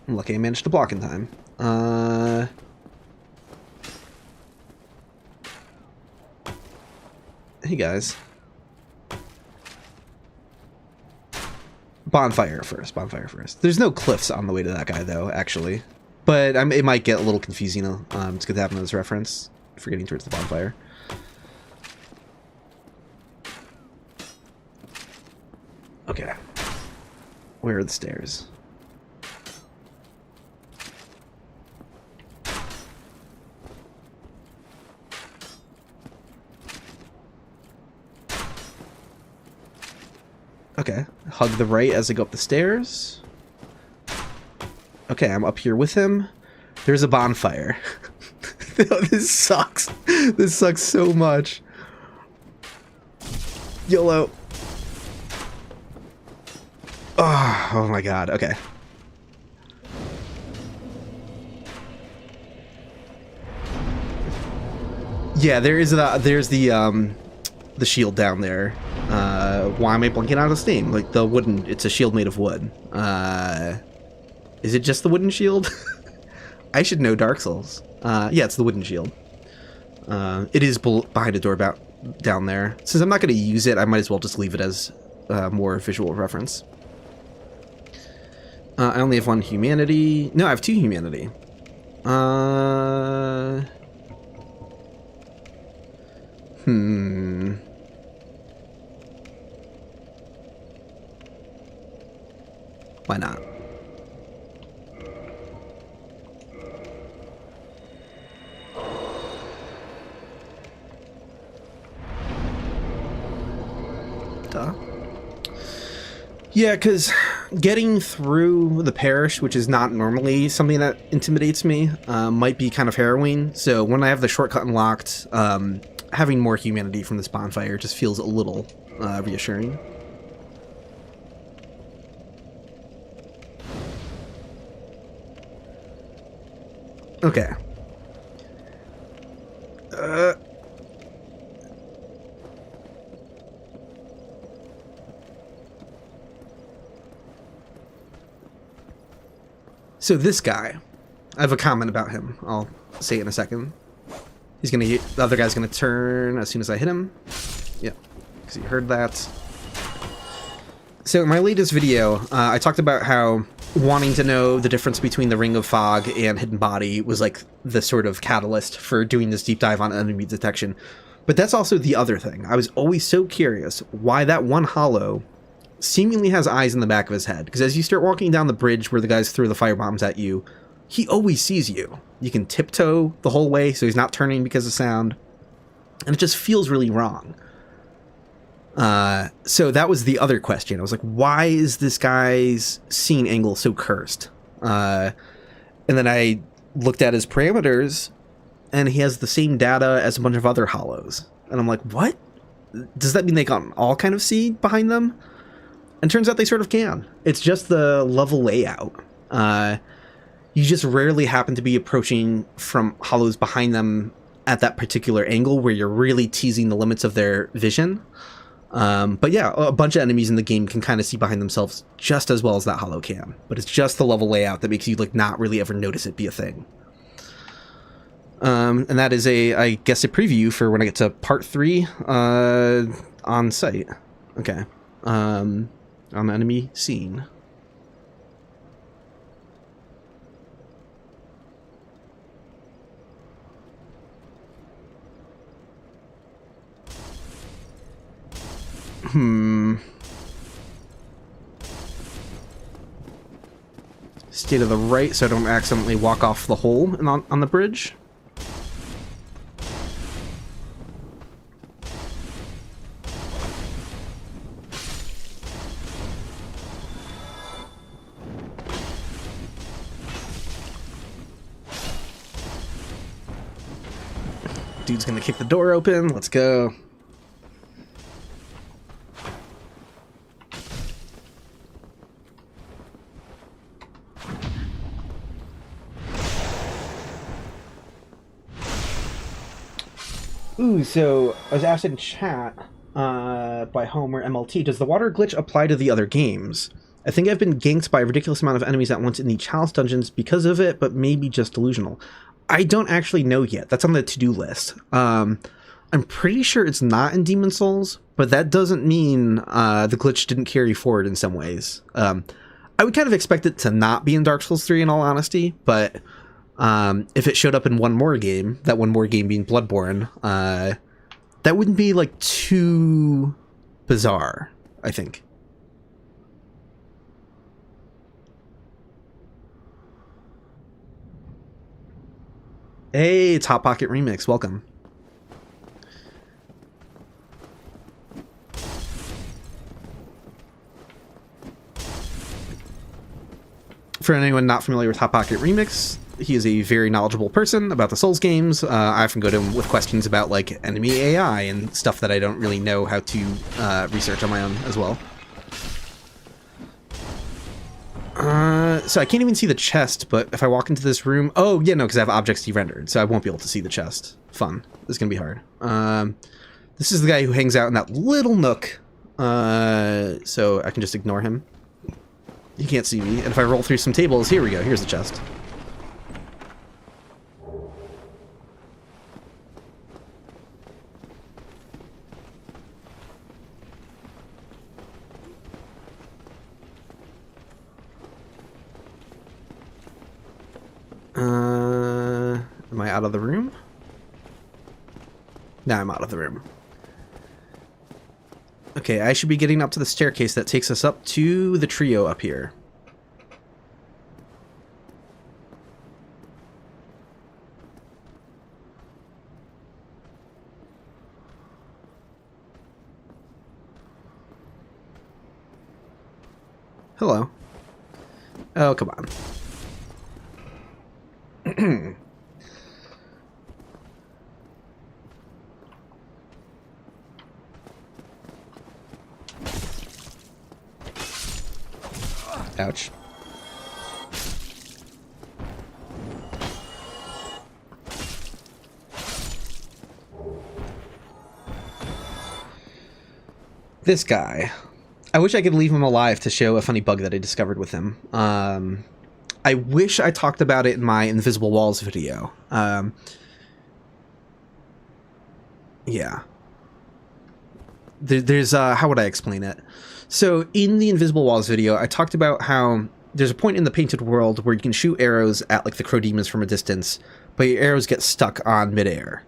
I'm lucky I managed to block in time. Hey guys. Bonfire first. There's no cliffs on the way to that guy though, actually. But it might get a little confusing. It's good to have him as reference for getting towards the bonfire. Okay. Where are the stairs? Okay, hug the right as I go up the stairs. Okay, I'm up here with him. There's a bonfire. This sucks. This sucks so much. YOLO. Oh my god, okay. Yeah, there's the shield down there. Why am I blanking out of steam? Like the wooden, it's a shield made of wood. Is it just the wooden shield? I should know Dark Souls. Yeah, it's the wooden shield. It is behind a door down there. Since I'm not going to use it, I might as well just leave it as more visual reference. I only have one humanity. No, I have 2 humanity. Why not? Duh. Yeah, because getting through the parish, which is not normally something that intimidates me, might be kind of harrowing. So when I have the shortcut unlocked, having more humanity from this bonfire just feels a little reassuring. Okay. So this guy, I have a comment about him. I'll say it in a second. He's gonna get, the other guy's gonna turn as soon as I hit him. Yep, because you heard that. So in my latest video, I talked about how wanting to know the difference between the Ring of Fog and Hidden Body was like the sort of catalyst for doing this deep dive on enemy detection. But that's also the other thing. I was always so curious why that one hollow seemingly has eyes in the back of his head. Because as you start walking down the bridge where the guys throw the firebombs at you, he always sees you. You can tiptoe the whole way so he's not turning because of sound. And it just feels really wrong. So that was the other question. I was like, why is this guy's scene angle so cursed? And then I looked at his parameters, and he has the same data as a bunch of other hollows. And I'm like, what? Does that mean they can all kind of see behind them? And turns out they sort of can. It's just the level layout. You just rarely happen to be approaching from hollows behind them at that particular angle where you're really teasing the limits of their vision. But yeah, a bunch of enemies in the game can kind of see behind themselves just as well as that hollow can. But it's just the level layout that makes you like not really ever notice it be a thing. And that is I guess a preview for when I get to part 3 on site. Okay. On the enemy scene. Stay to the right so I don't accidentally walk off the hole on the bridge. Dude's gonna kick the door open. Let's go. Ooh, so I was asked in chat by Homer MLT, does the water glitch apply to the other games? I think I've been ganked by a ridiculous amount of enemies at once in the chalice dungeons because of it, but maybe just delusional. I don't actually know yet. That's on the to-do list. I'm pretty sure it's not in Demon Souls, but that doesn't mean the glitch didn't carry forward in some ways. I would kind of expect it to not be in Dark Souls 3 in all honesty, but if it showed up in one more game, that one more game being Bloodborne, that wouldn't be like too bizarre, I think. Hey, it's Hot Pocket Remix, welcome. For anyone not familiar with Hot Pocket Remix, he is a very knowledgeable person about the Souls games. I often go to him with questions about like enemy AI and stuff that I don't really know how to research on my own as well. So I can't even see the chest, but if I walk into this room... Oh, yeah, no, because I have objects de-rendered, so I won't be able to see the chest. Fun. This is going to be hard. This is the guy who hangs out in that little nook, so I can just ignore him. He can't see me, and if I roll through some tables... Here we go, here's the chest. Am I out of the room? Now I'm out of the room. Okay, I should be getting up to the staircase that takes us up to the trio up here. Hello. Oh, come on. Ouch. This guy. I wish I could leave him alive to show a funny bug that I discovered with him. I wish I talked about it in my Invisible Walls video. Yeah. There's how would I explain it? So in the Invisible Walls video, I talked about how there's a point in the painted world where you can shoot arrows at like the crow demons from a distance, but your arrows get stuck on midair.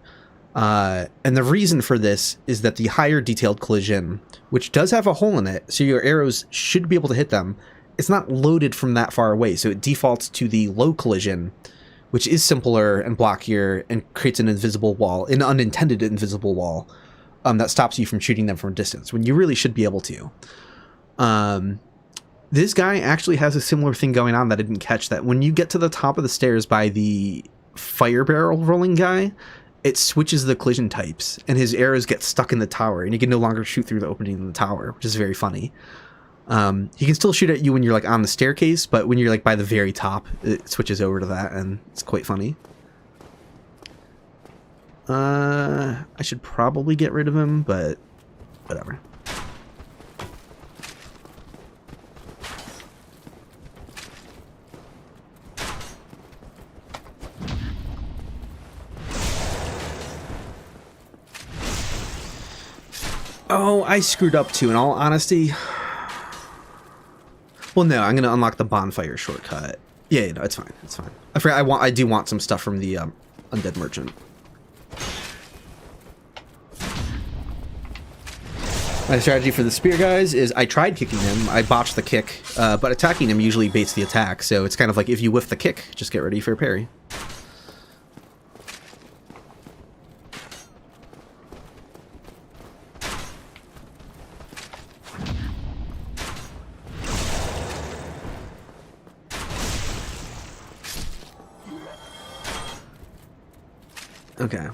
And the reason for this is that the higher detailed collision, which does have a hole in it, so your arrows should be able to hit them, it's not loaded from that far away, so it defaults to the low collision, which is simpler and blockier and creates an invisible wall, an unintended invisible wall, that stops you from shooting them from a distance, when you really should be able to. This guy actually has a similar thing going on that I didn't catch, that when you get to the top of the stairs by the fire barrel rolling guy, it switches the collision types, and his arrows get stuck in the tower, and he can no longer shoot through the opening in the tower, which is very funny. He can still shoot at you when you're like on the staircase, but when you're like by the very top, it switches over to that, and it's quite funny. I should probably get rid of him, but whatever. Oh, I screwed up too, in all honesty. Well, no, I'm gonna unlock the Bonfire shortcut. Yeah, no, it's fine. It's fine. I forgot. I do want some stuff from the Undead Merchant. My strategy for the spear guys is I tried kicking him. I botched the kick, but attacking him usually baits the attack. So it's kind of like if you whiff the kick, just get ready for a parry. Okay.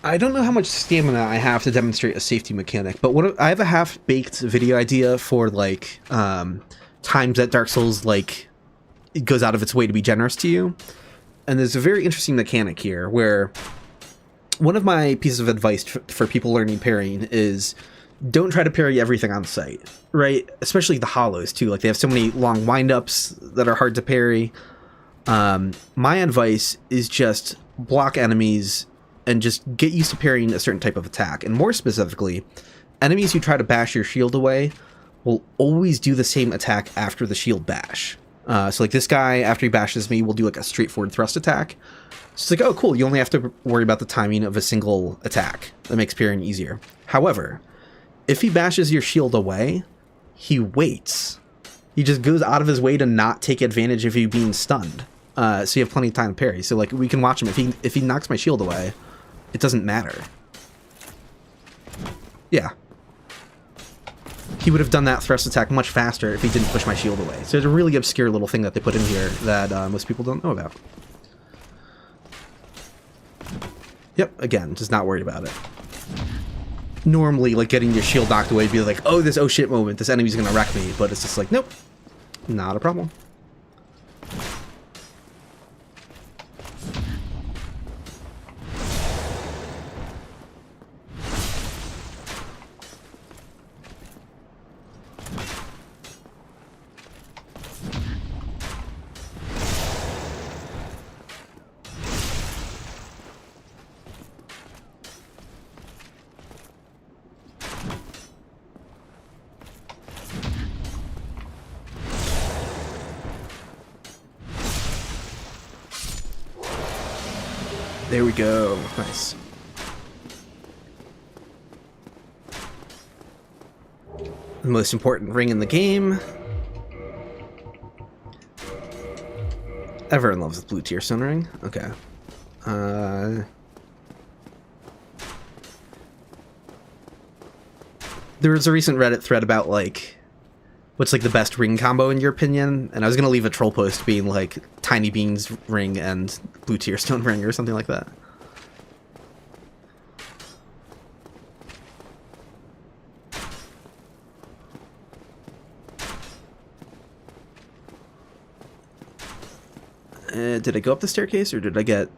I don't know how much stamina I have to demonstrate a safety mechanic, but I have a half-baked video idea for like times that Dark Souls like it goes out of its way to be generous to you. And there's a very interesting mechanic here where one of my pieces of advice for people learning parrying is don't try to parry everything on site, right? Especially the hollows too. Like they have so many long windups that are hard to parry. My advice is just block enemies and just get used to parrying a certain type of attack. And more specifically, enemies who try to bash your shield away will always do the same attack after the shield bash. So like this guy, after he bashes me, will do like a straightforward thrust attack. So it's like, oh cool, you only have to worry about the timing of a single attack. That makes parrying easier. However, if he bashes your shield away, he waits. He just goes out of his way to not take advantage of you being stunned. So you have plenty of time to parry. So like we can watch him. If he knocks my shield away, it doesn't matter. Yeah. He would have done that thrust attack much faster if he didn't push my shield away. So it's a really obscure little thing that they put in here that most people don't know about. Yep, again, just not worried about it. Normally, like, getting your shield knocked away would be like, oh, this oh shit moment, this enemy's gonna wreck me. But it's just like, nope, not a problem. There we go. Nice. The most important ring in the game. Everyone loves the blue tier stone ring. Okay. There was a recent Reddit thread about like what's like the best ring combo in your opinion, and I was gonna leave a troll post being like Tiny Beans ring and blue tier stone ring or something like that. Did I go up the staircase or did I get...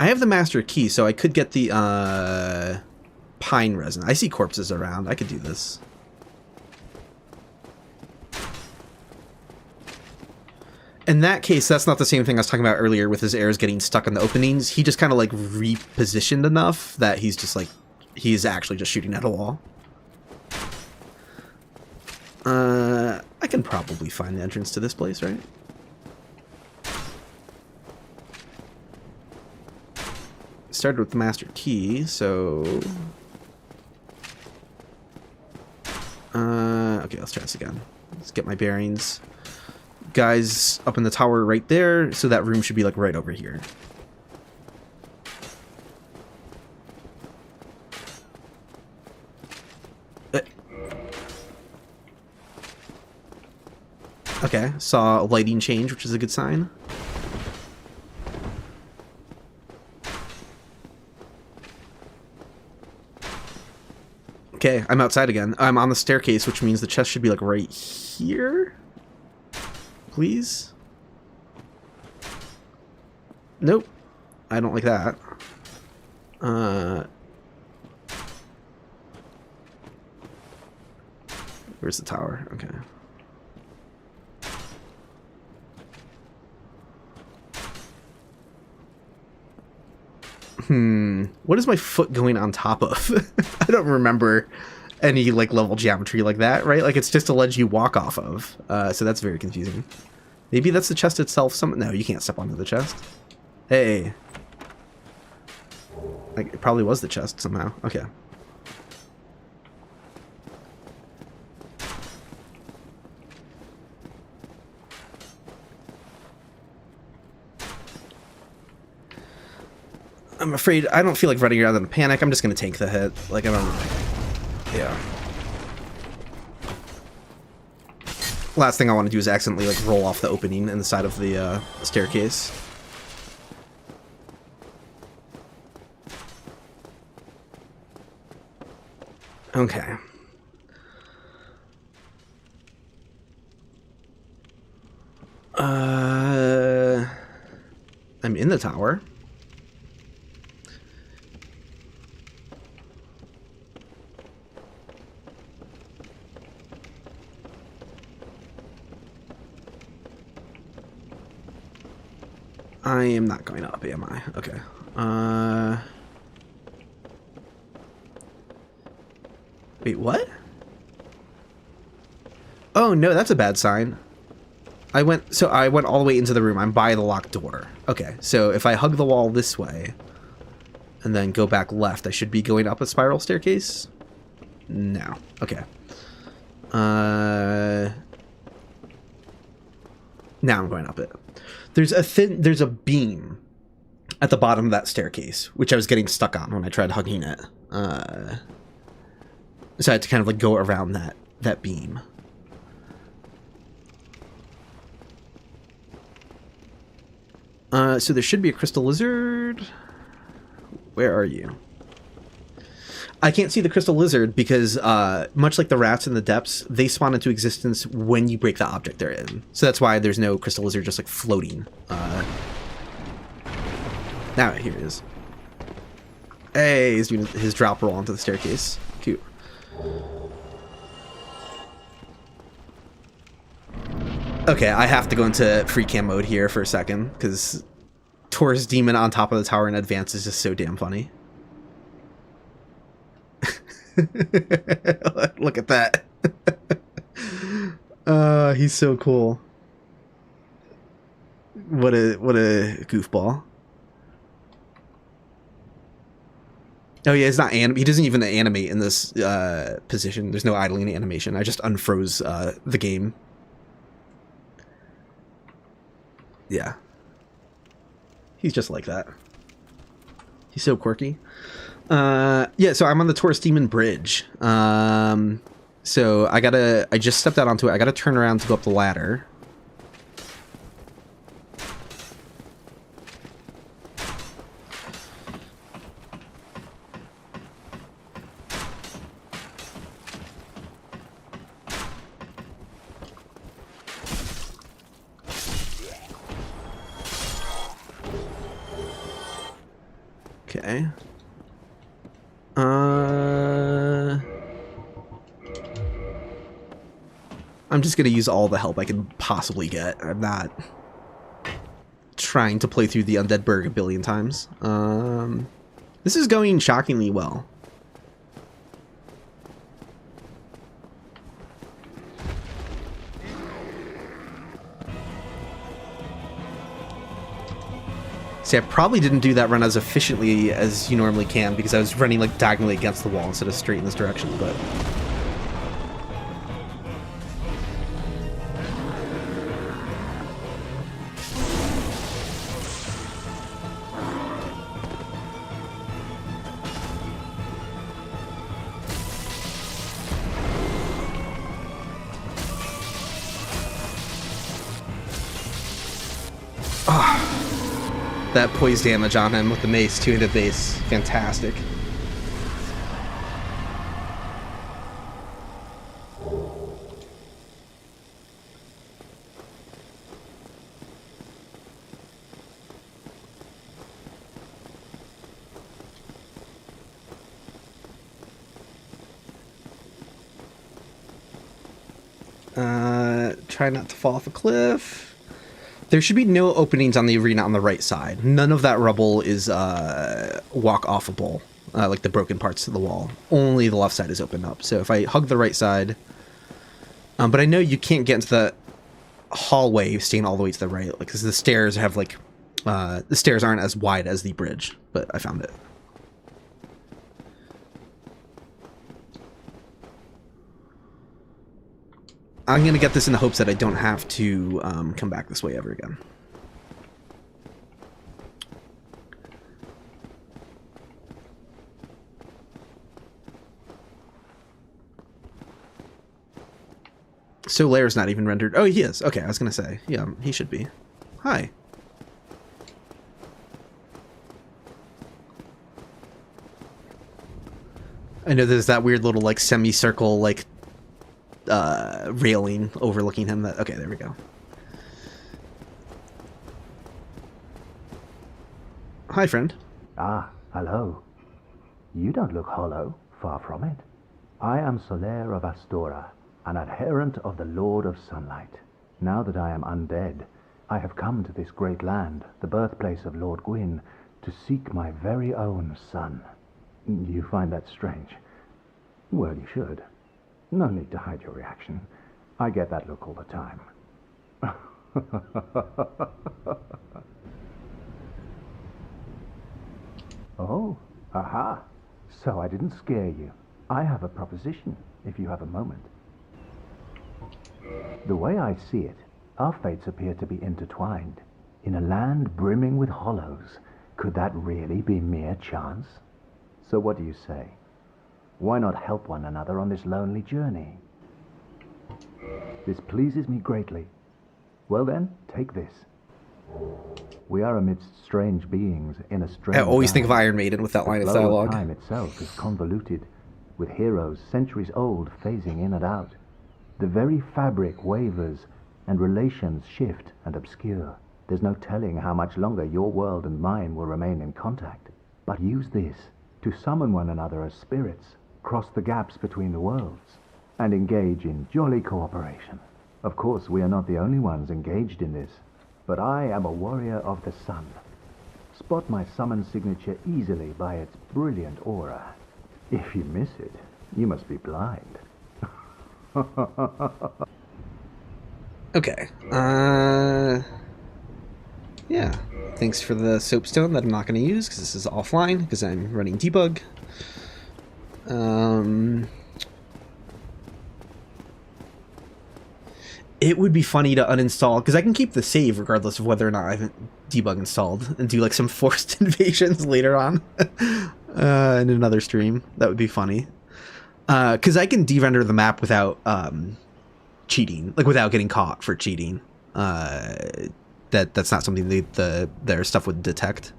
I have the master key, so I could get the pine resin. I see corpses around. I could do this. In that case, that's not the same thing I was talking about earlier with his arrows getting stuck in the openings. He just kind of like repositioned enough that he's just like, he's actually just shooting at a wall. I can probably find the entrance to this place, right? Started with the master key, so... okay, let's try this again. Let's get my bearings. Guys up in the tower right there, so that room should be like right over here. Okay, saw a lighting change, which is a good sign. Okay, I'm outside again. I'm on the staircase, which means the chest should be like right here. Please? Nope. I don't like that. Where's the tower? Okay. What is my foot going on top of? I don't remember any like level geometry like that, right? Like it's just a ledge you walk off of. So that's very confusing. Maybe that's the chest itself. No, you can't step onto the chest. Hey. Like it probably was the chest somehow. Okay. I'm afraid I don't feel like running around in a panic. I'm just gonna tank the hit. Like I don't. Yeah. Last thing I want to do is accidentally like roll off the opening in the side of the staircase. Okay. I'm in the tower. I am not going up, am I? Okay. Wait, what? Oh, no, that's a bad sign. I went all the way into the room. I'm by the locked door. Okay, so if I hug the wall this way and then go back left, I should be going up a spiral staircase? No. Okay. Now I'm going up it. There's a beam at the bottom of that staircase, which I was getting stuck on when I tried hugging it. So I had to kind of like go around that beam. So there should be a crystal lizard. Where are you? I can't see the crystal lizard because, much like the rats in the depths, they spawn into existence when you break the object they're in. So that's why there's no crystal lizard just like floating. Now here it is. Hey, he's doing his drop roll onto the staircase. Cute. Okay, I have to go into free cam mode here for a second because Taurus Demon on top of the tower in advance is just so damn funny. Look at that. He's so cool. What a goofball. Oh yeah, it's not he doesn't even animate in this position. There's no idling animation. I just unfroze the game. Yeah. He's just like that. He's so quirky. Yeah, so I'm on the Taurus Demon bridge. So I just stepped out onto it. I gotta turn around to go up the ladder. Okay. I'm just gonna use all the help I can possibly get. I'm not trying to play through the Undead Burg a billion times. This is going shockingly well. See, I probably didn't do that run as efficiently as you normally can because I was running like diagonally against the wall instead of straight in this direction, but... That poise damage on him with the mace, 2-handed mace, fantastic. Try not to fall off a cliff. There should be no openings on the arena on the right side. None of that rubble is walk-offable, like the broken parts of the wall. Only the left side is opened up. So if I hug the right side... but I know you can't get into the hallway staying all the way to the right, like, because the stairs have, like... the stairs aren't as wide as the bridge, but I found it. I'm going to get this in the hopes that I don't have to come back this way ever again. So Lair's not even rendered. Oh, he is. Okay, I was going to say. Yeah, he should be. Hi. I know there's that weird little, like, semicircle, like, railing overlooking him. That okay, there we go. Hi, friend. Ah, hello. You don't look hollow, far from it. I am Solaire of Astora, an adherent of the Lord of Sunlight. Now that I am undead, I have come to this great land, the birthplace of Lord Gwyn, to seek my very own son. You find that strange? Well, you should. No need to hide your reaction. I get that look all the time. Oh, aha. So I didn't scare you. I have a proposition, if you have a moment. The way I see it, our fates appear to be intertwined. In a land brimming with hollows, could that really be mere chance? So what do you say? Why not help one another on this lonely journey? This pleases me greatly. Well then, take this. We are amidst strange beings in a strange I always land. think of Iron Maiden with that line of The flow dialogue. Time itself is convoluted, with heroes centuries old phasing in and out. The very fabric wavers, and relations shift and obscure. There's no telling how much longer your world and mine will remain in contact. But use this to summon one another as spirits, cross the gaps between the worlds, and engage in jolly cooperation. Of course, we are not the only ones engaged in this, but I am a warrior of the sun. Spot my summon signature easily by its brilliant aura. If you miss it, you must be blind. Okay. Yeah. Thanks for the soapstone that I'm not going to use because this is offline because I'm running debug. It would be funny to uninstall because I can keep the save regardless of whether or not I have debug installed and do like some forced invasions later on in another stream. That would be funny. Because I can de-render the map without cheating, like without getting caught for cheating. That's not something their stuff would detect.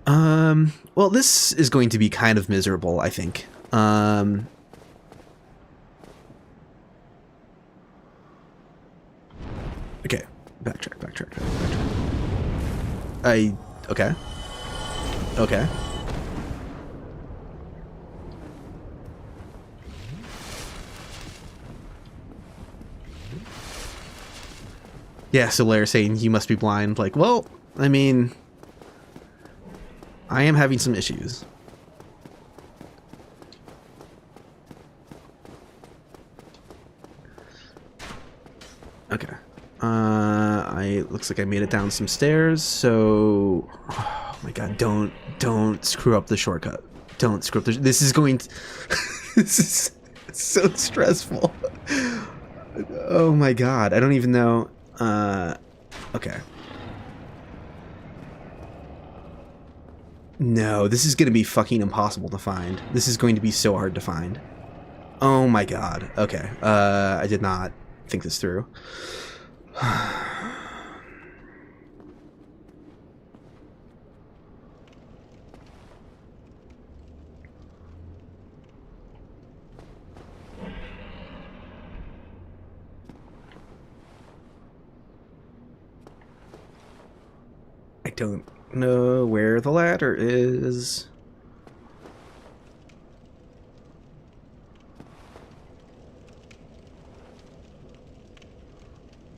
Well, this is going to be kind of miserable, I think. Okay, backtrack. Okay. Okay. Yeah, so Lair saying you must be blind. Like, well, I mean, I am having some issues. Okay. Looks like I made it down some stairs, so... Oh my god, don't screw up the shortcut. Don't screw up the... This is going to... This is so stressful. Oh my god, I don't even know... Okay. No, this is going to be fucking impossible to find. This is going to be so hard to find. Oh my god. Okay. I did not think this through. I don't know where the ladder is.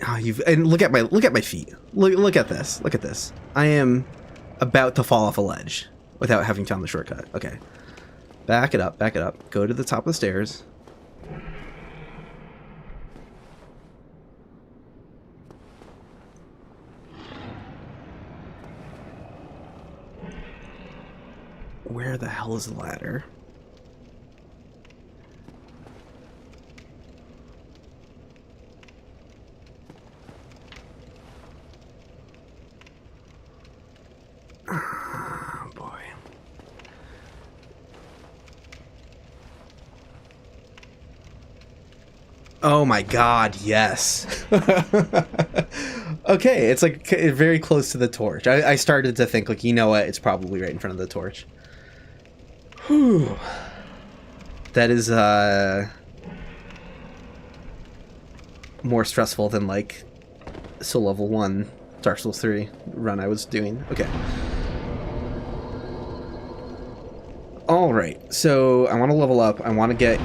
Oh, and look at my feet. Look at this. Look at this. I am about to fall off a ledge without having found the shortcut. Okay. Back it up, back it up. Go to the top of the stairs. Where the hell is the ladder? Oh, boy. Oh my god, yes. Okay, it's like very close to the torch. I started to think, like, you know what, it's probably right in front of the torch. Whew. That is more stressful than like Soul Level 1 Dark Souls 3 run I was doing. Okay. Alright, so I want to level up. I want to get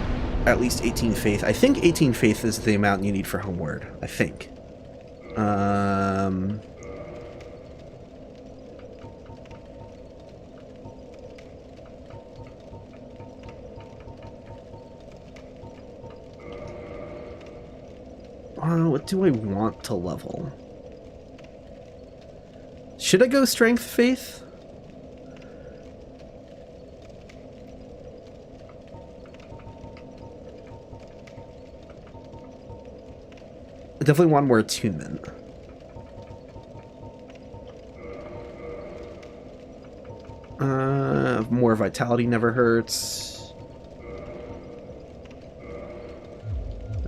at least 18 faith. I think 18 faith is the amount you need for Homeward. I think. What do I want to level? Should I go Strength Faith? I definitely want more attunement. More vitality never hurts.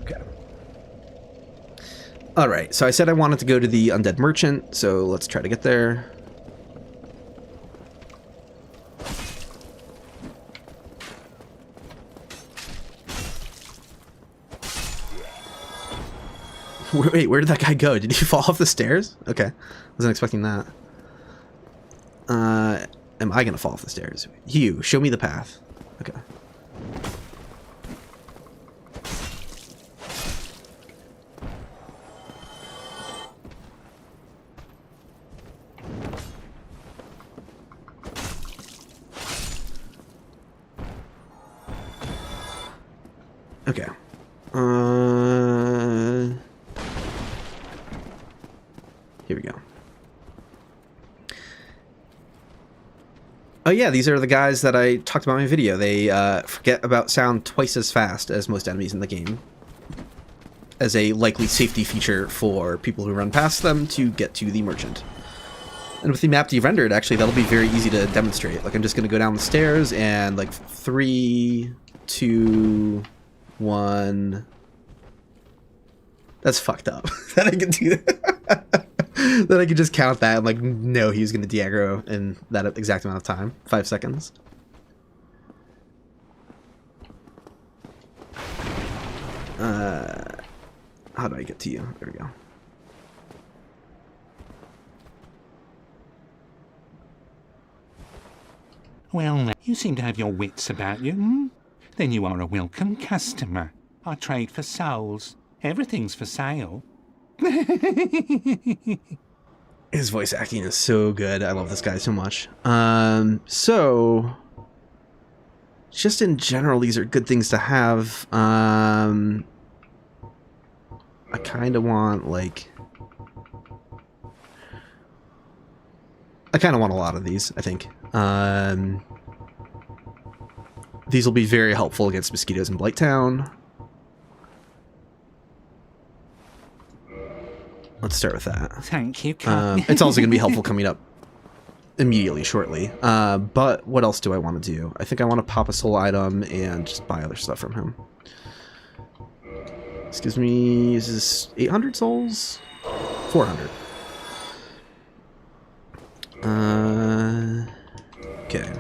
Okay. Alright, so I said I wanted to go to the Undead Merchant, so let's try to get there. Wait, where did that guy go? Did he fall off the stairs? Okay, wasn't expecting that. Am I gonna fall off the stairs? You, show me the path. Okay. Okay. Here we go. Oh yeah, these are the guys that I talked about in my video. They forget about sound twice as fast as most enemies in the game, as a likely safety feature for people who run past them to get to the merchant. And with the map de-rendered, actually, that'll be very easy to demonstrate. Like, I'm just going to go down the stairs and, like, 3, 2, 1... That's fucked up. That I can do that. That I could just count that and, like, know he was going to de-aggro in that exact amount of time. 5 seconds. How do I get to you? There we go. Well, you seem to have your wits about you, hmm? Then you are a welcome customer. I trade for souls. Everything's for sale. His voice acting is so good. I love this guy so much. So just in general, these are good things to have. I kind of want, like... I kind of want a lot of these, I think. These will be very helpful against mosquitoes in Blighttown. Let's start with that. Thank you, it's also going to be helpful coming up immediately, shortly. But what else do I want to do? I think I want to pop a soul item and just buy other stuff from him. Excuse me, is this 800 souls? 400. Okay.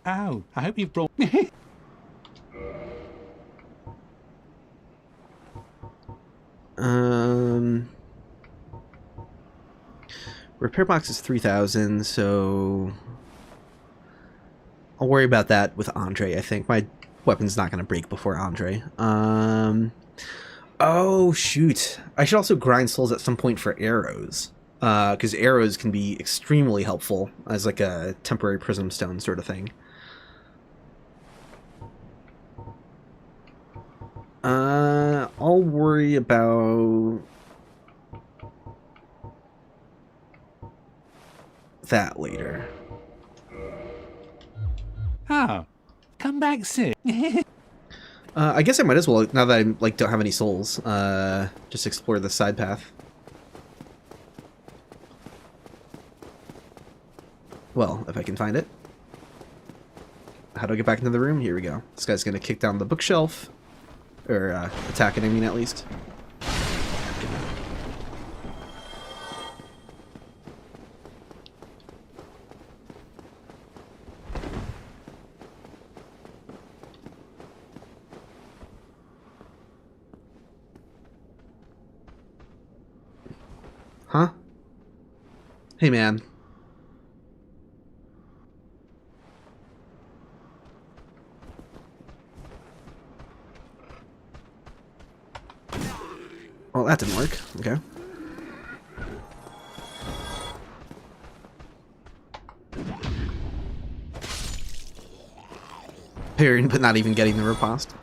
Oh, I hope you've brought... Repair box is 3,000, so I'll worry about that with Andre. I think my weapon's not going to break before Andre. Oh shoot! I should also grind souls at some point for arrows, because arrows can be extremely helpful as like a temporary prism stone sort of thing. I'll worry about that later. Oh, come back soon. I guess I might as well, now that I like don't have any souls, just explore the side path. Well, if I can find it. How do I get back into the room? Here we go. This guy's gonna kick down the bookshelf. Or, attack it, I mean, at least. Huh? Hey, man. Well, that didn't work. Okay. Parrying, but not even getting the riposte.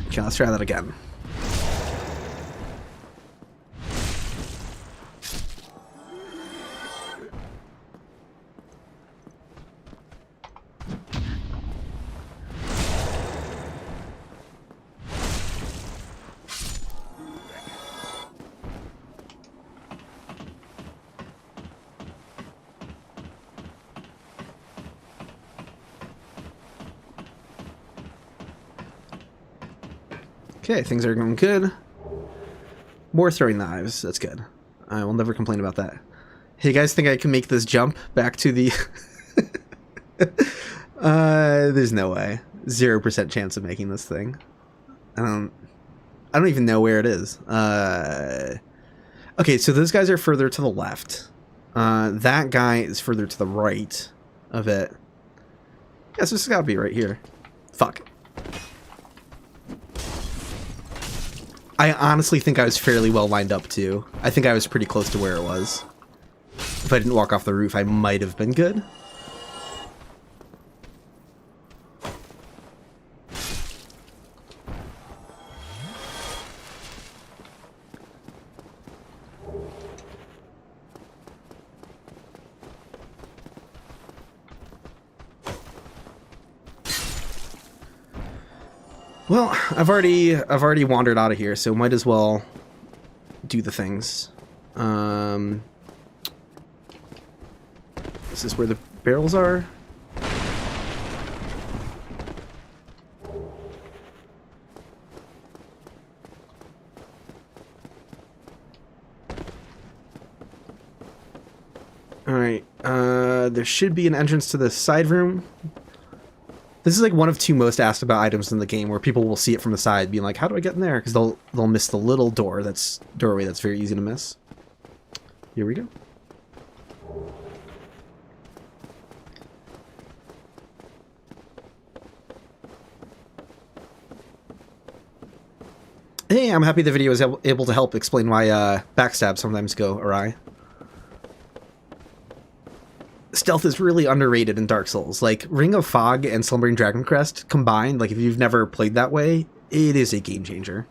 Okay, let's try that again. Okay, things are going good. More throwing knives. That's good. I will never complain about that. Hey, you guys think I can make this jump back to the... there's no way. 0% chance of making this thing. I don't even know where it is. Okay, so those guys are further to the left. That guy is further to the right of it. Yeah, so it's gotta be right here. Fuck. I honestly think I was fairly well lined up, too. I think I was pretty close to where it was. If I didn't walk off the roof, I might have been good. Well, I've already wandered out of here, so might as well do the things. Is this where the barrels are? Alright, there should be an entrance to the side room. This is like one of two most asked about items in the game, where people will see it from the side, being like, "How do I get in there?" Because they'll miss the little doorway that's very easy to miss. Here we go. Hey, I'm happy the video is able to help explain why backstabs sometimes go awry. Stealth is really underrated in Dark Souls. Like, Ring of Fog and Slumbering Dragon Crest combined, like if you've never played that way, it is a game changer.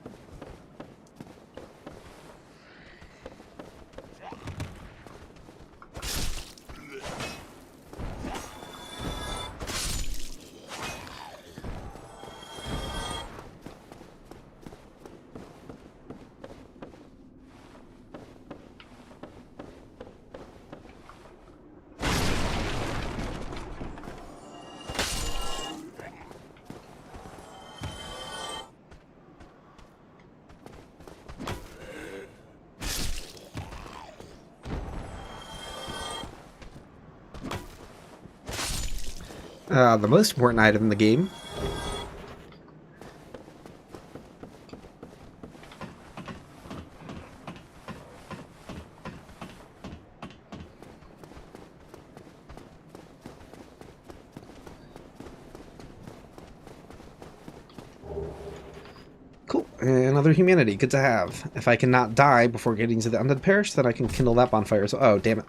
The most important item in the game. Cool. Another humanity. Good to have. If I cannot die before getting to the Undead Parish, then I can kindle that bonfire. So, oh, damn it.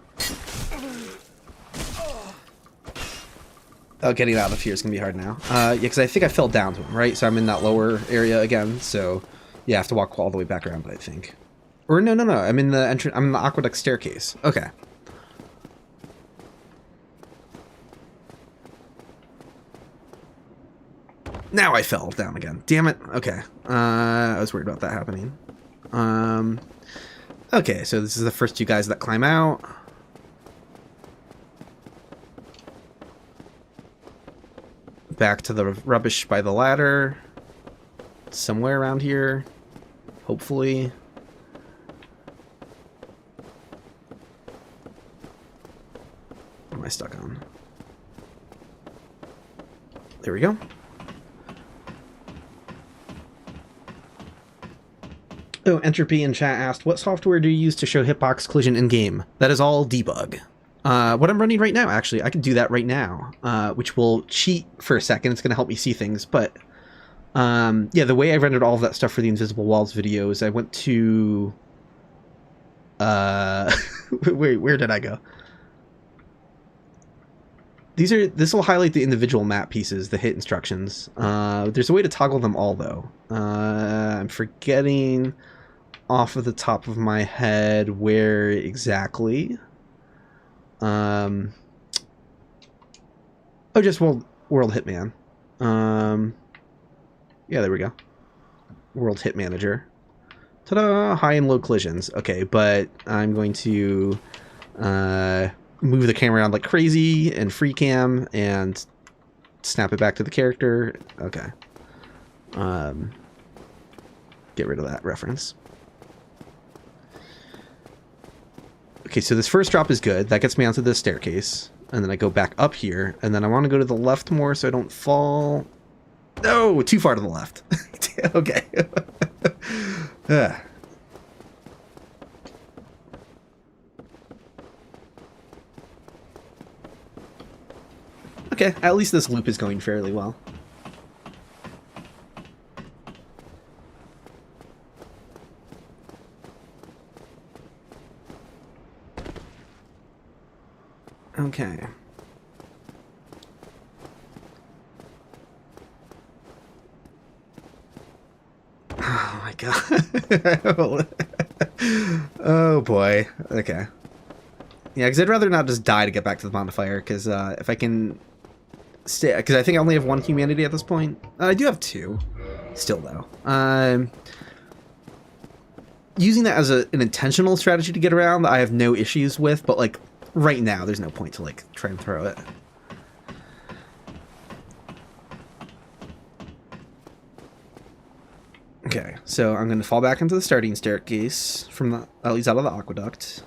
Oh, getting out of here is going to be hard now. Yeah, because I think I fell down to him, right? So I'm in that lower area again. So, yeah, I have to walk all the way back around, I think. Or, no. I'm in the entrance. I'm in the aqueduct staircase. Okay. Now I fell down again. Damn it. Okay. I was worried about that happening. Okay, so this is the first two guys that climb out. Back to the rubbish by the ladder. Somewhere around here. Hopefully. What am I stuck on? There we go. Oh, Entropy in chat asked, what software do you use to show hitbox collision in-game? That is all debug. What I'm running right now, actually, I can do that right now, which will cheat for a second. It's going to help me see things, but yeah, the way I rendered all of that stuff for the Invisible Walls videos, I went to where did I go? This will highlight the individual map pieces, the hit instructions. There's a way to toggle them all, though. I'm forgetting off of the top of my head where exactly. Oh, just World Hitman. Yeah, there we go. World Hit Manager. Ta-da! High and low collisions. Okay, but I'm going to move the camera around like crazy and free cam and snap it back to the character. Okay. Get rid of that reference. Okay, so this first drop is good. That gets me onto the staircase. And then I go back up here. And then I want to go to the left more so I don't fall. No, too far to the left. Okay. Okay, at least this loop is going fairly well. Okay. Oh my god. Oh boy. Okay. Yeah, because I'd rather not just die to get back to the bonfire, because if I can stay, because I think I only have one humanity at this point. I do have two, still though. Using that as an intentional strategy to get around, I have no issues with, but like right now, there's no point to like try and throw it. Okay, so I'm going to fall back into the starting staircase from the, at least out of the aqueduct.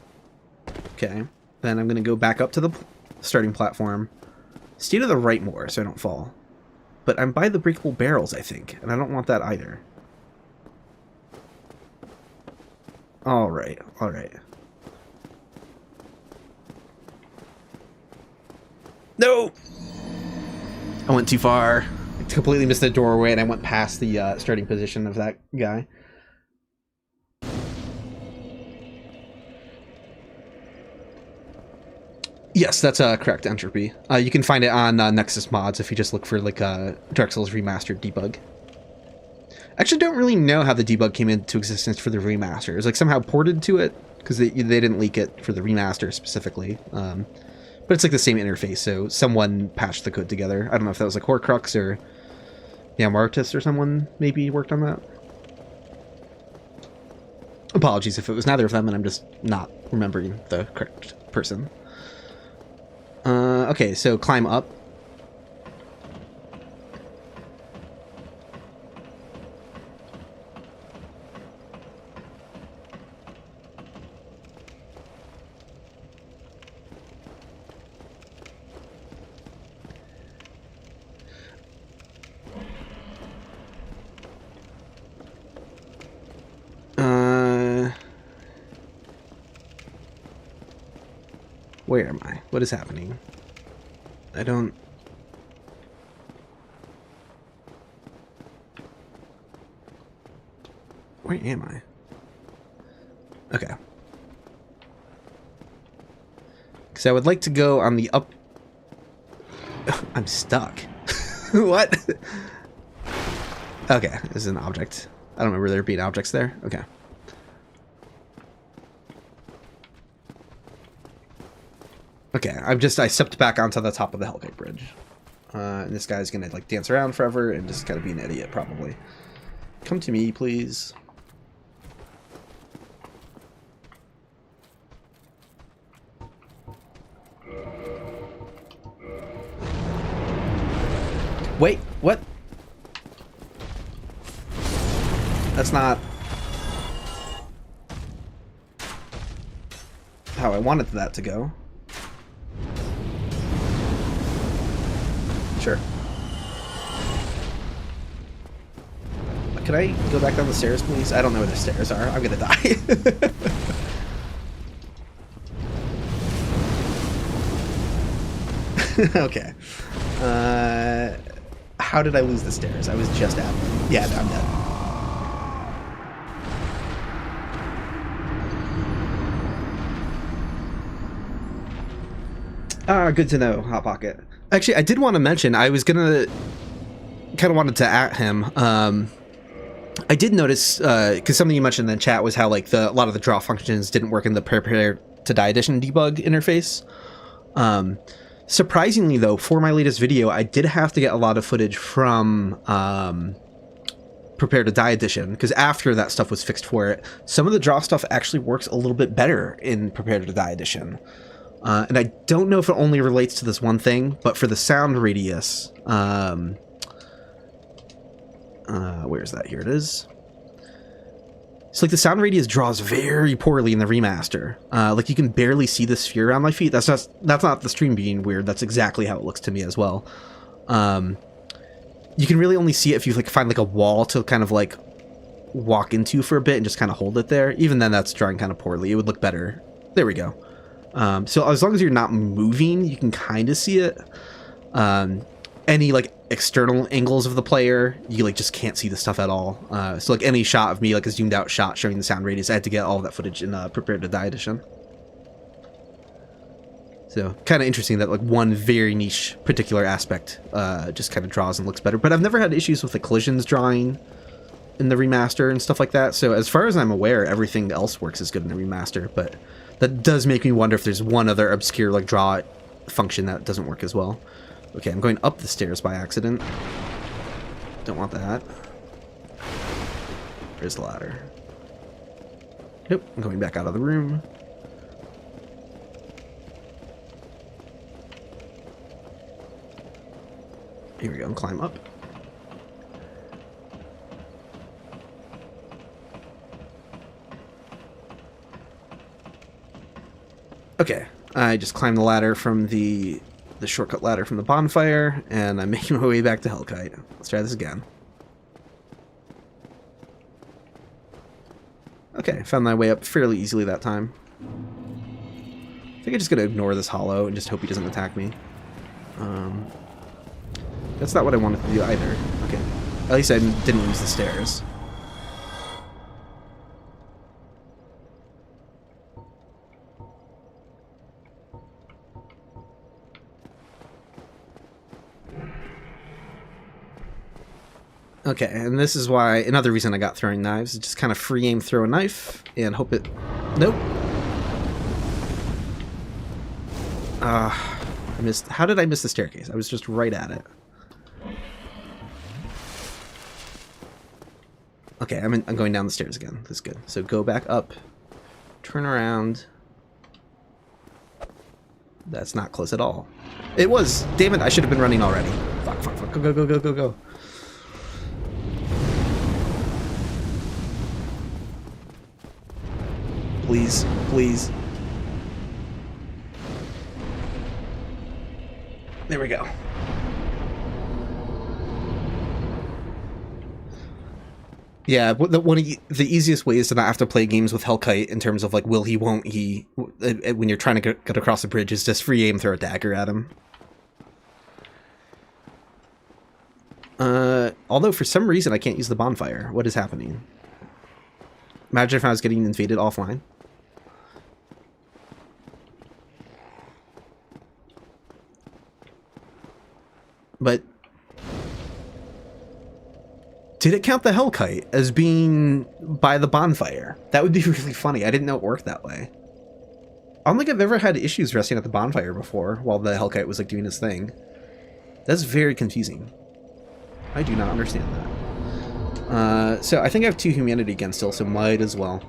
Okay, then I'm going to go back up to the starting platform. Stay to the right more so I don't fall. but I'm by the breakable barrels, I think, and I don't want that either. Alright, alright. No! I went too far. I completely missed the doorway, and I went past the starting position of that guy. Yes, that's correct, Entropy. You can find it on Nexus Mods if you just look for like Dark Souls Remastered debug. I actually don't really know how the debug came into existence for the remaster. It was like somehow ported to it, because they didn't leak it for the remaster specifically. But it's like the same interface, so someone patched the code together. I don't know if that was like Horcrux or Martis or someone maybe worked on that. Apologies if it was neither of them and I'm just not remembering the correct person. Okay, so climb up. Where am I? What is happening? I don't... Where am I? Okay. Because I would like to go on the up... I'm stuck. What? Okay, this is an object. I don't remember there being objects there. Okay. Okay, I stepped back onto the top of the Hellkite bridge. And this guy's gonna like dance around forever and just kind of be an idiot, probably. Come to me, please. Wait, what? That's not how I wanted that to go. Sure. Can I go back down the stairs, please? I don't know where the stairs are. I'm gonna die. Okay. How did I lose the stairs? I was just at them. Yeah, I'm dead. Good to know, Hot Pocket. Actually, I did want to mention, I was gonna... kind of wanted to at him. I did notice, because something you mentioned in the chat was how like a lot of the draw functions didn't work in the Prepare to Die Edition debug interface. Surprisingly, though, for my latest video, I did have to get a lot of footage from Prepare to Die Edition, because after that stuff was fixed for it, some of the draw stuff actually works a little bit better in Prepare to Die Edition. And I don't know if it only relates to this one thing, but for the sound radius, where is that? Here it is. So like the sound radius draws very poorly in the remaster. Like you can barely see the sphere around my feet. That's not the stream being weird. That's exactly how it looks to me as well. You can really only see it if you like find like a wall to kind of like walk into for a bit and just kind of hold it there. Even then, that's drawing kind of poorly. It would look better. There we go. So as long as you're not moving, you can kind of see it. Any like external angles of the player, you like just can't see the stuff at all. So like any shot of me, like a zoomed out shot showing the sound radius, I had to get all of that footage in Prepare to Die Edition. So kind of interesting that like one very niche particular aspect just kind of draws and looks better. But I've never had issues with the collisions drawing in the remaster and stuff like that. So as far as I'm aware, everything else works as good in the remaster. But that does make me wonder if there's one other obscure like draw function that doesn't work as well. Okay, I'm going up the stairs by accident. Don't want that. Where's the ladder? Nope, I'm going back out of the room. Here we go, and climb up. Okay, I just climbed the ladder from the the shortcut ladder from the bonfire, and I'm making my way back to Hellkite. Let's try this again. Okay, found my way up fairly easily that time. I think I'm just going to ignore this hollow and just hope he doesn't attack me. That's not what I wanted to do either. Okay, at least I didn't lose the stairs. Okay, and this is why, another reason I got throwing knives, is just kind of free aim throw a knife, and hope it... Nope. I missed... How did I miss the staircase? I was just right at it. Okay, I'm going down the stairs again. That's good. So go back up, turn around. That's not close at all. It was! Damn it, I should have been running already. Fuck, fuck, fuck. Go, go, go, go, go, go. Please, please. There we go. Yeah, one of the easiest ways to not have to play games with Hellkite in terms of like will he, won't he, when you're trying to get across the bridge is just free aim, throw a dagger at him. Although for some reason I can't use the bonfire. What is happening? Imagine if I was getting invaded offline. But did it count the Hellkite as being by the bonfire? That would be really funny. I didn't know it worked that way. I don't think I've ever had issues resting at the bonfire before while the Hellkite was like doing his thing. That's very confusing. I do not understand that. So I think I have 2 humanity again still, so might as well.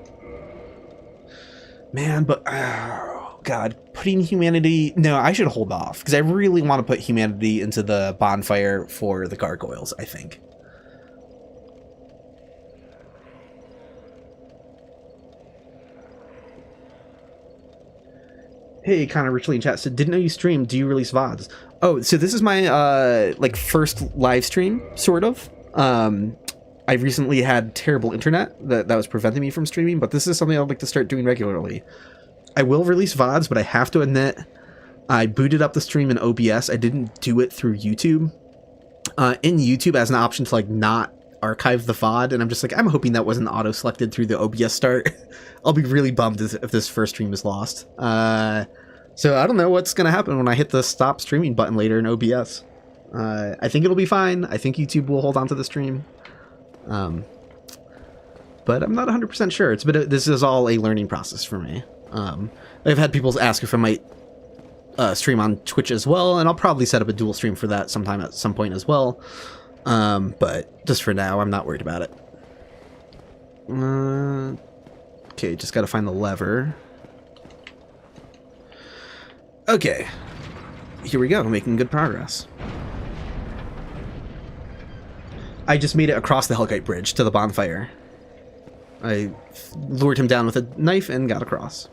Man, but... Oh, God. Putting humanity... No, I should hold off, because I really want to put humanity into the bonfire for the gargoyles, I think. Hey, Connor Richley in chat said, didn't know you stream. Do you release VODs? Oh, so this is my, like, first live stream, sort of. I recently had terrible internet that was preventing me from streaming, but this is something I'd like to start doing regularly. I will release VODs, but I have to admit, I booted up the stream in OBS. I didn't do it through YouTube. In YouTube, as an option to, like, not archive the VOD, and I'm just like, I'm hoping that wasn't auto-selected through the OBS start. I'll be really bummed if this first stream is lost. So I don't know what's going to happen when I hit the stop streaming button later in OBS. I think it'll be fine. I think YouTube will hold on to the stream. But I'm not 100% sure. This is all a learning process for me. I've had people ask if I might stream on Twitch as well, and I'll probably set up a dual stream for that sometime at some point as well. But just for now, I'm not worried about it. Okay, just gotta find the lever. Okay. Here we go, making good progress. I just made it across the Hellkite Bridge to the bonfire. I lured him down with a knife and got across.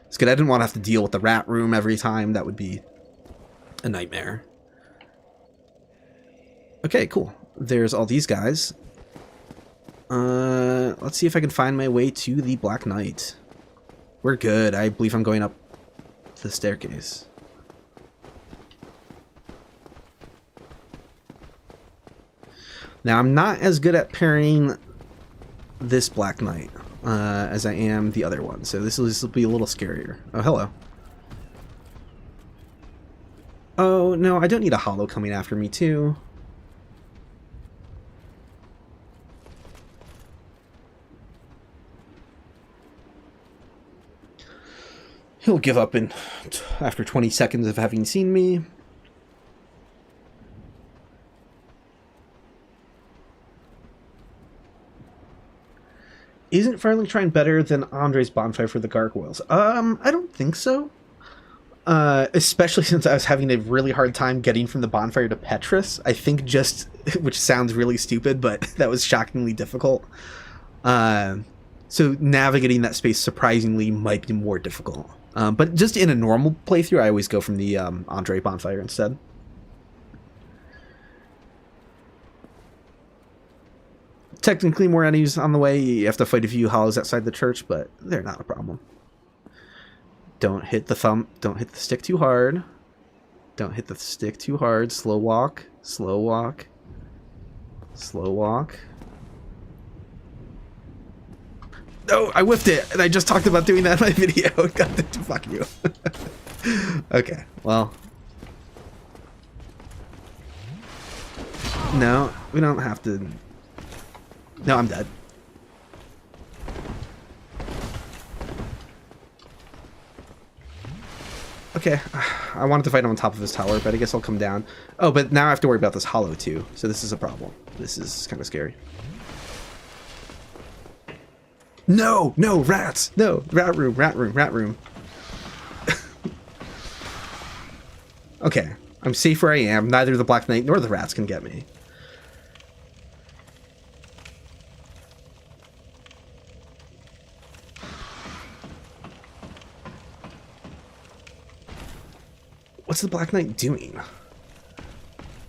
It's good, I didn't want to have to deal with the rat room every time. That would be a nightmare. Okay, cool. There's all these guys. Let's see if I can find my way to the Black Knight. We're good. I believe I'm going up the staircase. Now, I'm not as good at parrying this Black Knight as I am the other one, so this will be a little scarier. Oh, hello. Oh, no, I don't need a hollow coming after me, too. He'll give up after 20 seconds of having seen me. Isn't Firelink trying better than Andre's Bonfire for the Gargoyles? I don't think so. Especially since I was having a really hard time getting from the bonfire to Petrus. I think which sounds really stupid, but that was shockingly difficult. So navigating that space surprisingly might be more difficult. But just in a normal playthrough, I always go from the Andre Bonfire instead. Technically more enemies on the way. You have to fight a few hollows outside the church, but they're not a problem. Don't hit the thumb. Don't hit the stick too hard. Don't hit the stick too hard. Slow walk. Slow walk. Slow walk. No, I whiffed it, and I just talked about doing that in my video. God, fuck you. Okay, well. No, we don't have to. No, I'm dead. Okay, I wanted to fight him on top of his tower, but I guess I'll come down. Oh, but now I have to worry about this hollow too, so this is a problem. This is kind of scary. No, no, rats! No, rat room, rat room, rat room. Okay, I'm safe where I am. Neither the Black Knight nor the rats can get me. What's the Black Knight doing?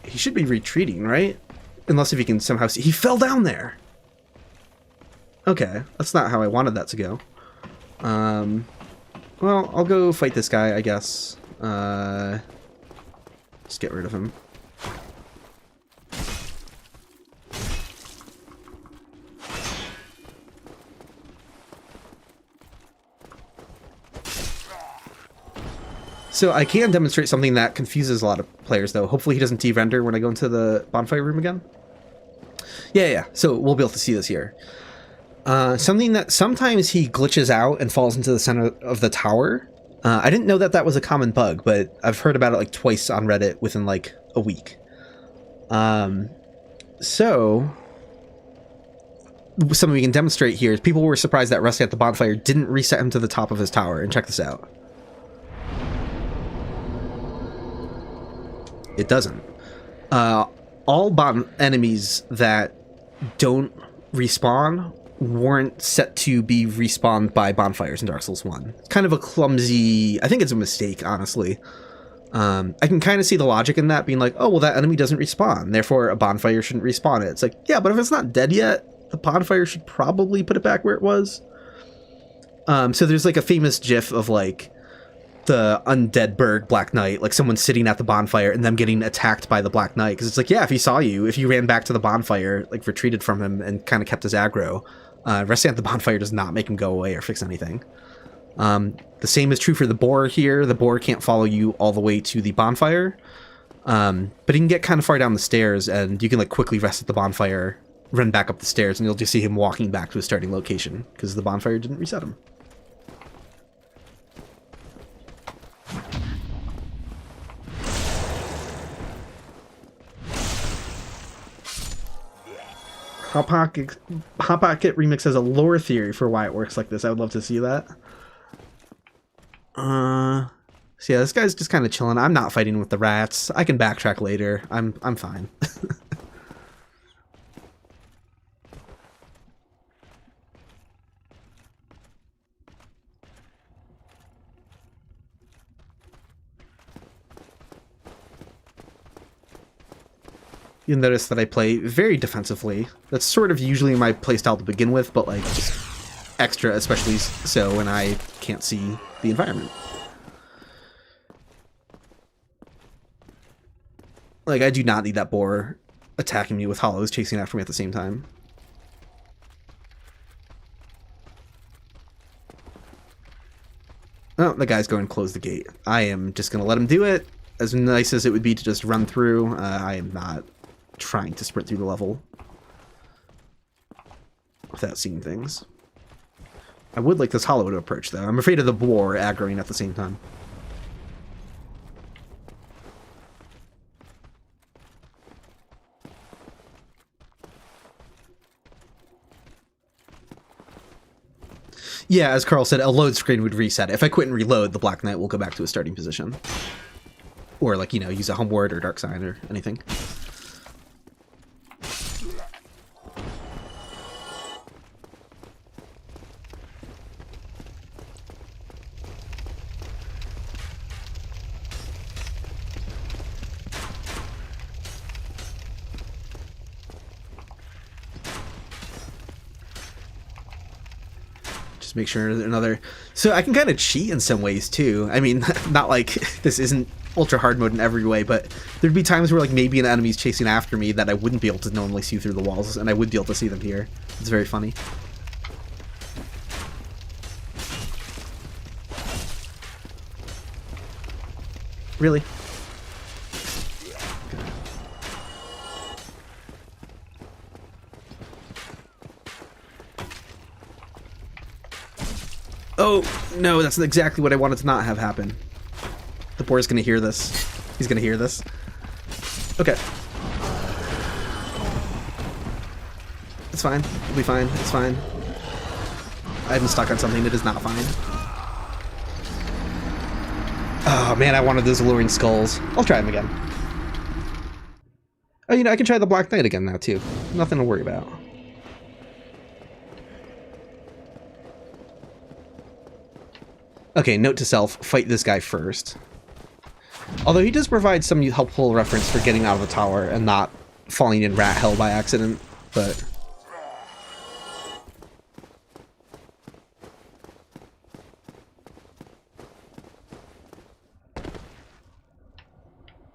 He should be retreating, right? Unless if he can somehow see... He fell down there! Okay, that's not how I wanted that to go. Well, I'll go fight this guy, I guess. Just get rid of him. So I can demonstrate something that confuses a lot of players, though. Hopefully he doesn't de-render when I go into the bonfire room again. Yeah. So we'll be able to see this here. Something that sometimes he glitches out and falls into the center of the tower. I didn't know that that was a common bug, but I've heard about it like twice on Reddit within like a week. So something we can demonstrate here is people were surprised that Rusty at the bonfire didn't reset him to the top of his tower. And check this out. It doesn't. All enemies that don't respawn weren't set to be respawned by bonfires in Dark Souls 1. It's kind of a clumsy... I think it's a mistake, honestly. I can kind of see the logic in that, being like, oh, well, that enemy doesn't respawn, therefore a bonfire shouldn't respawn it. It's like, yeah, but if it's not dead yet, the bonfire should probably put it back where it was. So there's like a famous gif of like the undead Burg Black Knight, like someone sitting at the bonfire and them getting attacked by the Black Knight. Because it's like, yeah, if he saw you, if you ran back to the bonfire, like retreated from him and kind of kept his aggro, resting at the bonfire does not make him go away or fix anything. The same is true for the boar here. The boar can't follow you all the way to the bonfire, but he can get kind of far down the stairs, and you can like quickly rest at the bonfire, run back up the stairs, and you'll just see him walking back to his starting location because the bonfire didn't reset him. Hot Pocket Remix has a lore theory for why it works like this. I would love to see that. So yeah, this guy's just kind of chilling. I'm not fighting with the rats. I can backtrack later. I'm fine. You'll notice that I play very defensively. That's sort of usually my playstyle to begin with, but like just extra, especially so when I can't see the environment. Like, I do not need that boar attacking me with hollows chasing after me at the same time. Oh, the guy's going to close the gate. I am just going to let him do it. As nice as it would be to just run through, I am not trying to sprint through the level without seeing things. I would like this hollow to approach, though. I'm afraid of the boar aggroing at the same time. Yeah, as Carl said, a load screen would reset. If I quit and reload, the Black Knight will go back to his starting position. Or, like, you know, use a home ward or dark sign or anything. Just make sure another... So I can kind of cheat in some ways, too. I mean, not like this isn't ultra hard mode in every way, but there'd be times where like maybe an enemy's chasing after me that I wouldn't be able to normally see through the walls, and I would be able to see them here. It's very funny. Really? Oh, no, that's exactly what I wanted to not have happen. The boar's gonna hear this. He's gonna hear this. Okay. It's fine. It'll be fine. It's fine. I'm stuck on something that is not fine. Oh, man, I wanted those alluring skulls. I'll try them again. Oh, you know, I can try the Black Knight again now, too. Nothing to worry about. Okay, note to self, fight this guy first. Although he does provide some helpful reference for getting out of the tower and not falling in rat hell by accident, but...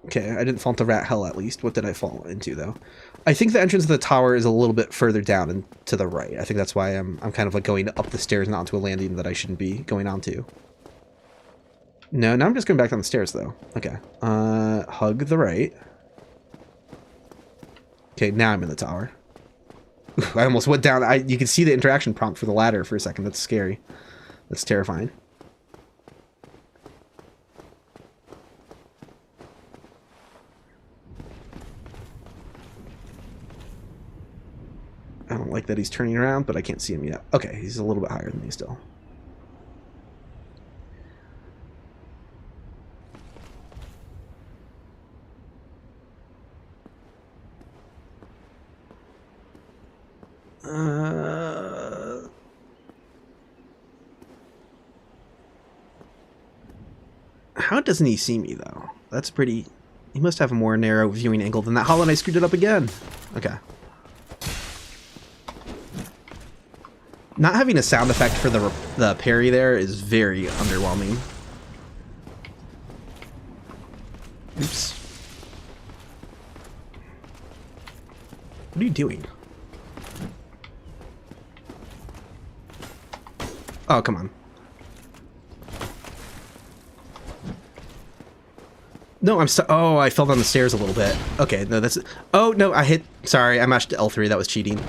Okay, I didn't fall into rat hell at least. What did I fall into, though? I think the entrance to the tower is a little bit further down and to the right. I think that's why I'm kind of like going up the stairs and onto a landing that I shouldn't be going onto. No, now I'm just going back down the stairs, though. Okay. Hug the right. Okay, now I'm in the tower. Oof, I almost went down. You can see the interaction prompt for the ladder for a second. That's scary. That's terrifying. I don't like that he's turning around, but I can't see him yet. Okay, he's a little bit higher than me still. How doesn't he see me, though? That's pretty... He must have a more narrow viewing angle than that. Hollow Knight screwed it up again. Okay. Not having a sound effect for the parry there is very underwhelming. Oops. What are you doing? Oh, come on. No, I'm oh, I fell down the stairs a little bit. Okay, no, that's... Oh, no, I hit... Sorry, I mashed L3. That was cheating.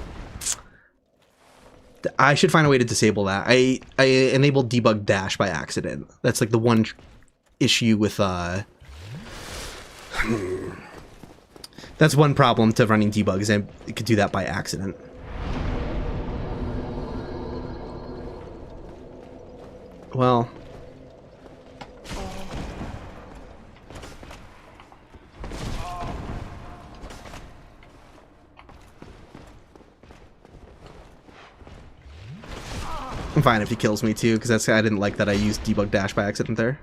I should find a way to disable that. I enabled debug dash by accident. That's like the one issue with that's one problem to running debugs. I could do that by accident. Well, I'm fine if he kills me too, because I didn't like that I used debug dash by accident there.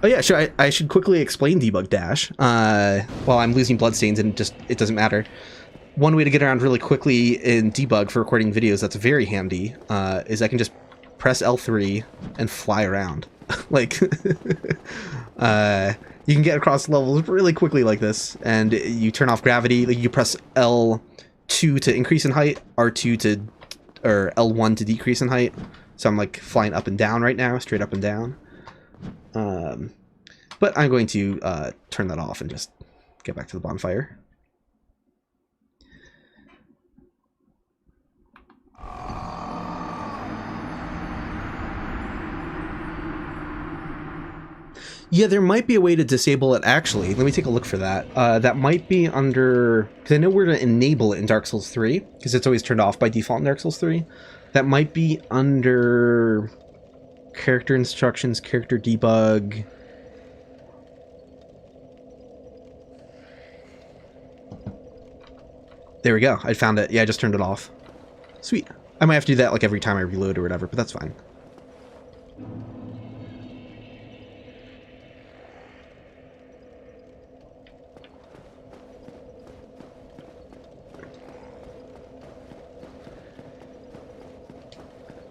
Oh yeah, sure. I should quickly explain debug dash while I'm losing bloodstains and just it doesn't matter. One way to get around really quickly in debug for recording videos that's very handy is I can just press L3 and fly around. Like, you can get across levels really quickly like this, and you turn off gravity. Like you press L2 to increase in height, R2 to, or L1 to decrease in height. So I'm like flying up and down right now, straight up and down. But I'm going to turn that off and just get back to the bonfire. Yeah, there might be a way to disable it, actually. Let me take a look for that. That might be under... Because I know where to enable it in Dark Souls 3, because it's always turned off by default in Dark Souls 3. That might be under... Character instructions, character debug... There we go. I found it. Yeah, I just turned it off. Sweet. I might have to do that like every time I reload or whatever, but that's fine.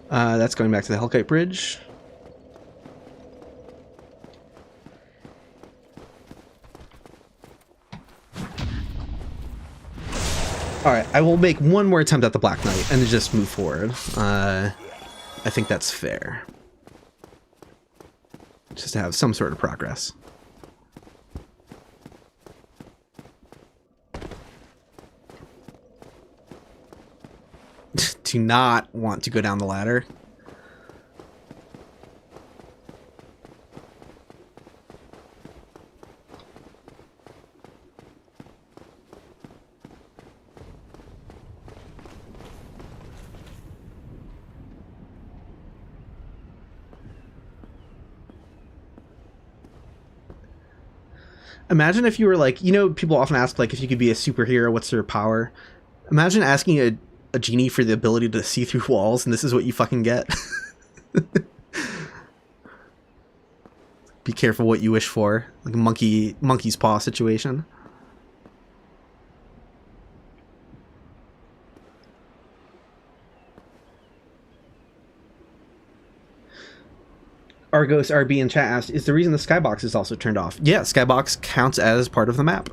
That's going back to the Hellkite Bridge. Alright, I will make one more attempt at the Black Knight and then just move forward. I think that's fair. Just to have some sort of progress. Do not want to go down the ladder. Imagine if you were like, you know, people often ask, like, if you could be a superhero, what's your power? Imagine asking a genie for the ability to see through walls, and this is what you fucking get. Be careful what you wish for. Like a monkey's paw situation. Argos RB in chat asked, is the reason the skybox is also turned off? Yeah, skybox counts as part of the map.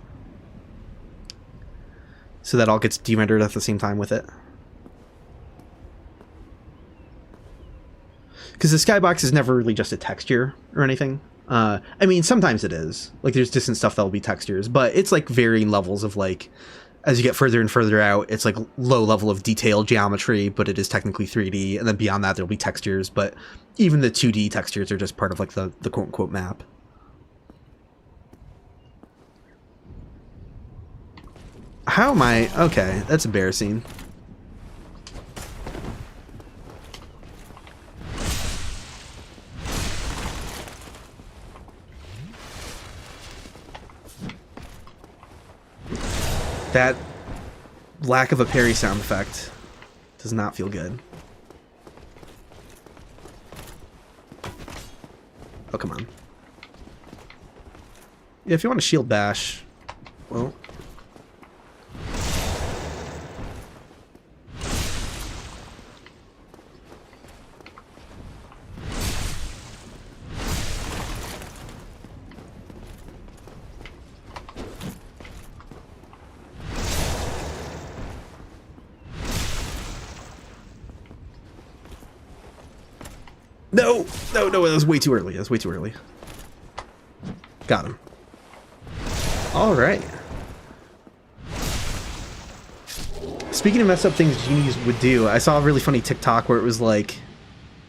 So that all gets de-rendered at the same time with it. Because the skybox is never really just a texture or anything. I mean, sometimes it is. Like, there's distant stuff that will be textures, but it's like varying levels of, like, as you get further and further out, it's like low level of detail geometry, but it is technically 3D, and then beyond that there'll be textures, but even the 2D textures are just part of like the quote-unquote map. How am I? Okay, that's embarrassing. That lack of a parry sound effect does not feel good. Oh, come on. Yeah, if you want to shield bash, well... No! No, no, that was way too early. That was way too early. Got him. Alright. Speaking of messed up things genies would do, I saw a really funny TikTok where it was like,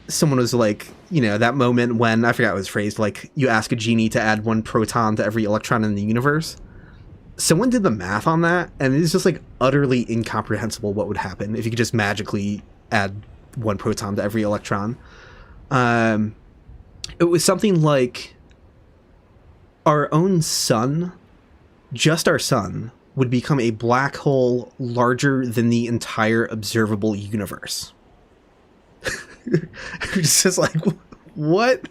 someone was like, you know, that moment when, I forgot what it was phrased, like, you ask a genie to add 1 proton to every electron in the universe. Someone did the math on that, and it's just, like, utterly incomprehensible what would happen if you could just magically add 1 proton to every electron. It was something like our own sun, just our sun, would become a black hole larger than the entire observable universe. It's just like, what?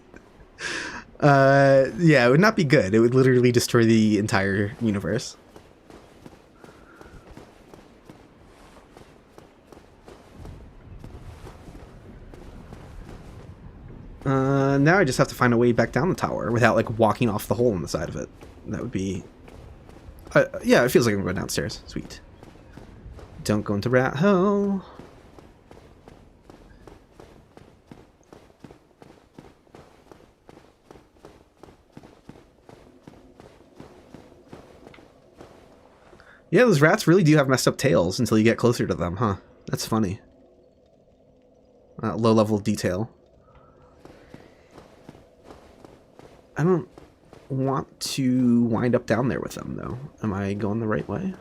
Yeah, it would not be good. It would literally destroy the entire universe. Now I just have to find a way back down the tower without, like, walking off the hole in the side of it. That would be... yeah, it feels like I'm going downstairs. Sweet. Don't go into rat hole. Yeah, those rats really do have messed up tails until you get closer to them, huh? That's funny. Low level of detail. I don't want to wind up down there with them, though. Am I going the right way?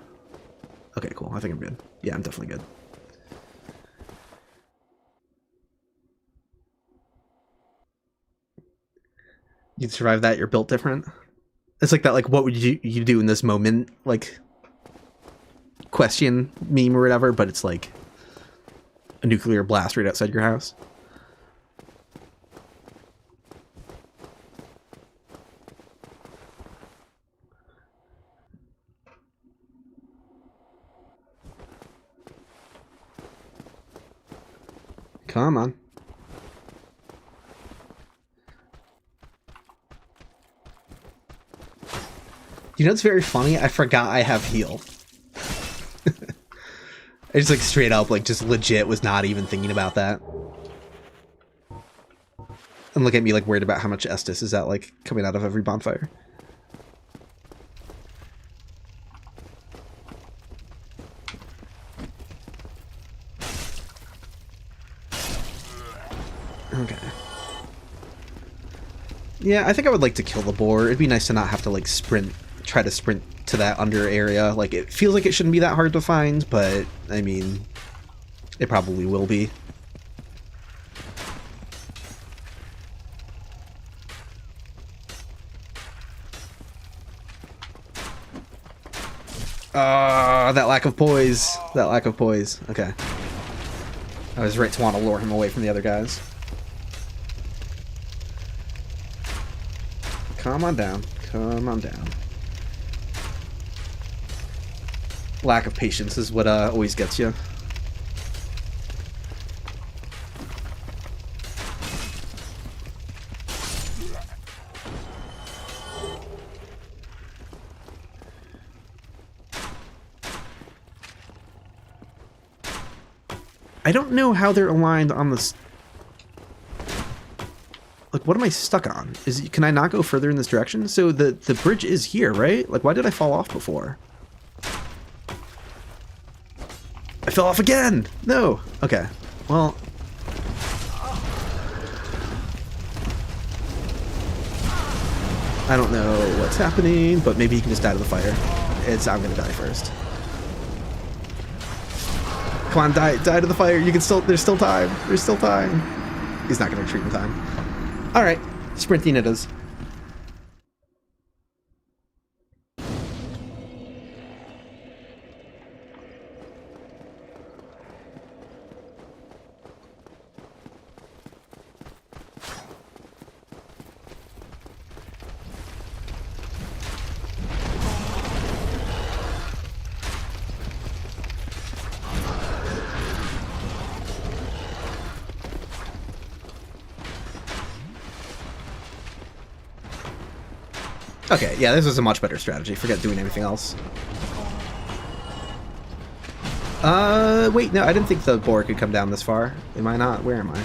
Okay, cool. I think I'm good. Yeah, I'm definitely good. You'd survive that, you're built different. It's like that, like, what would you do in this moment, like, question meme or whatever, but it's like a nuclear blast right outside your house. Come on. You know, it's very funny. I forgot I have heal. I just like straight up, like just legit was not even thinking about that. And look at me like worried about how much Estus is that like coming out of every bonfire. Okay. Yeah, I think I would like to kill the boar. It'd be nice to not have to like try to sprint to that under area. Like, it feels like it shouldn't be that hard to find, but I mean, it probably will be. That lack of poise. That lack of poise. Okay. I was right to want to lure him away from the other guys. Come on down. Come on down. Lack of patience is what always gets you. I don't know how they're aligned on this. Like, what am I stuck on? Can I not go further in this direction? So the bridge is here, right? Like, why did I fall off before? I fell off again! No! Okay. Well... I don't know what's happening, but maybe he can just die to the fire. I'm gonna die first. Come on, die to the fire. You can still... There's still time. There's still time. He's not gonna retreat in time. Alright. Sprinting it is. Okay, yeah, this is a much better strategy. Forget doing anything else. Wait, no, I didn't think the boar could come down this far. Am I not? Where am I?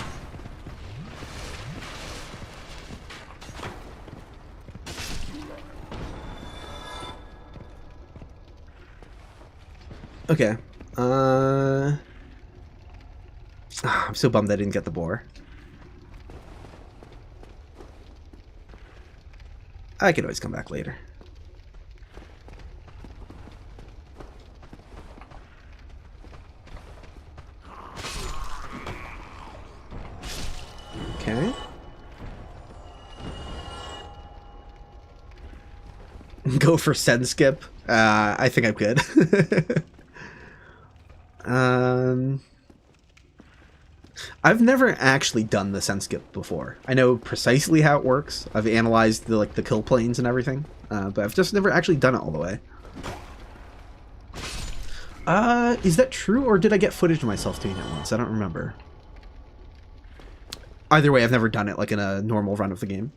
Okay. I'm so bummed I didn't get the boar. I can always come back later. Okay. Go for send skip. I think I'm good. I've never actually done the send skip before. I know precisely how it works. I've analyzed the kill planes and everything, but I've just never actually done it all the way. Is that true, or did I get footage of myself doing it once? I don't remember. Either way, I've never done it like in a normal run of the game.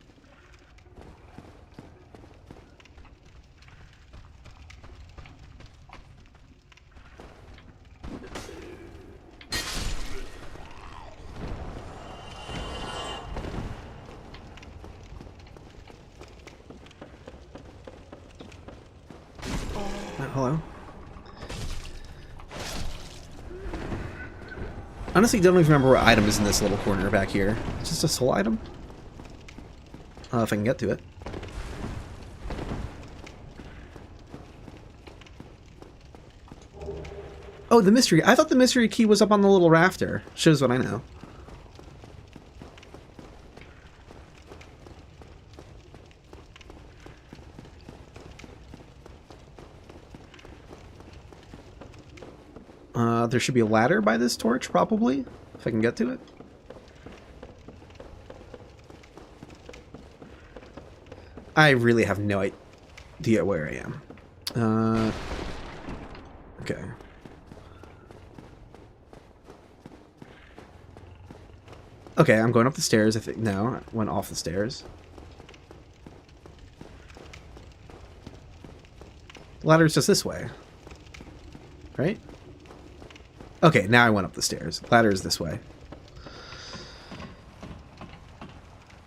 Hello? Honestly, don't even remember what item is in this little corner back here. It's just a soul item? If I can get to it. Oh, the mystery. I thought the mystery key was up on the little rafter. Shows what I know. There should be a ladder by this torch, probably, if I can get to it. I really have no idea where I am. Okay. Okay, I'm going up the stairs. I think no, I went off the stairs. The ladder's just this way. Right? Okay, now I went up the stairs. Ladder is this way.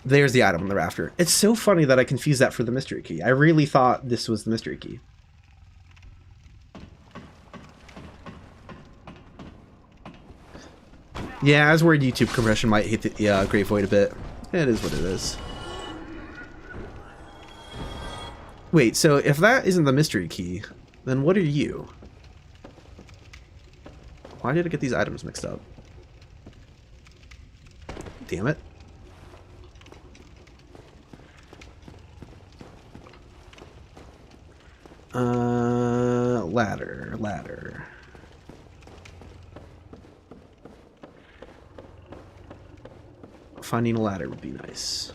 There's the item on the rafter. It's so funny that I confused that for the mystery key. I really thought this was the mystery key. Yeah, I was worried YouTube compression might hit the Great Void a bit. It is what it is. Wait, so if that isn't the mystery key, then what are you? Why did I get these items mixed up? Damn it. Ladder. Finding a ladder would be nice.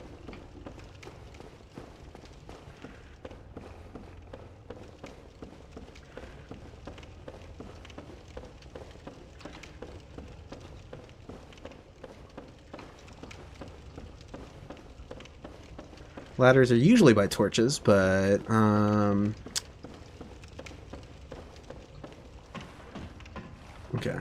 Ladders are usually by torches, but okay.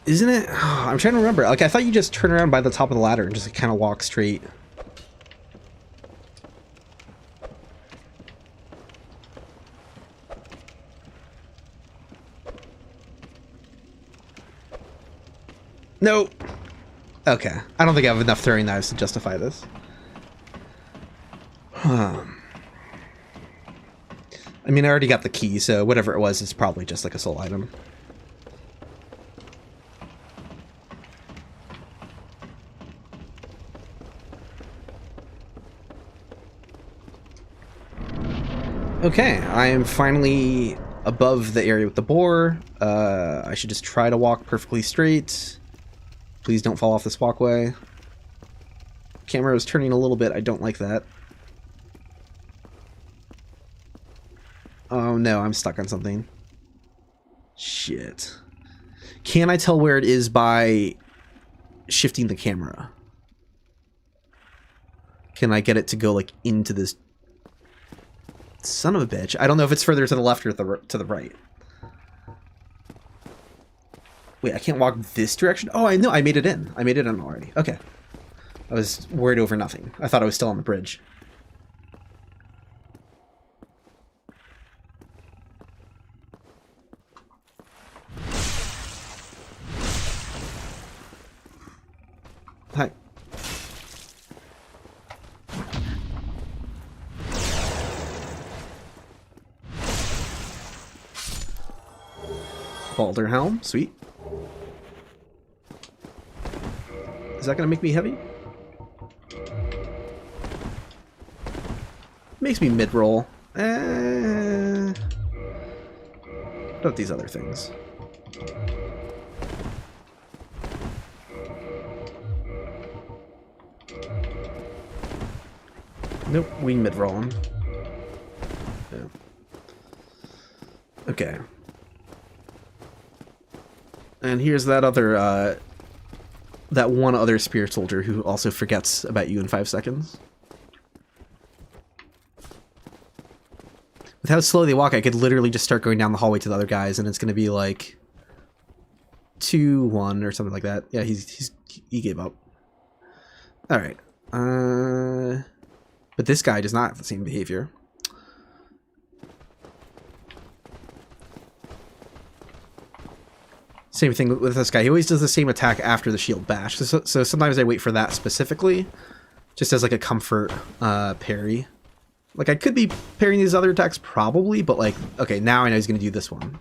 Isn't it? Oh, I'm trying to remember. Like, I thought you just turn around by the top of the ladder and just like, kind of walk straight. No. Okay. I don't think I have enough throwing knives to justify this. I mean, I already got the key, so whatever it was, it's probably just like a soul item. Okay, I am finally above the area with the boar. I should just try to walk perfectly straight. Please don't fall off this walkway. Camera is turning a little bit. I don't like that. Oh no, I'm stuck on something. Shit. Can I tell where it is by shifting the camera? Can I get it to go like into this? Son of a bitch. I don't know if it's further to the left or to the right. Wait, I can't walk this direction? Oh, I know. I made it in. I made it in already. Okay. I was worried over nothing. I thought I was still on the bridge. Hi. Balder Helm, sweet. Is that gonna make me heavy? Makes me mid-roll. What about these other things? Nope, we mid-roll them. Yeah. Okay. And here's that other, that one other spirit soldier who also forgets about you in 5 seconds. With how slow they walk, I could literally just start going down the hallway to the other guys, and it's going to be like 2-1 or something like that. Yeah, he gave up. All right. But this guy does not have the same behavior. Same thing with this guy. He always does the same attack after the shield bash. So sometimes I wait for that specifically, just as like a comfort parry. Like, I could be parrying these other attacks probably, but like, okay, now I know he's going to do this one.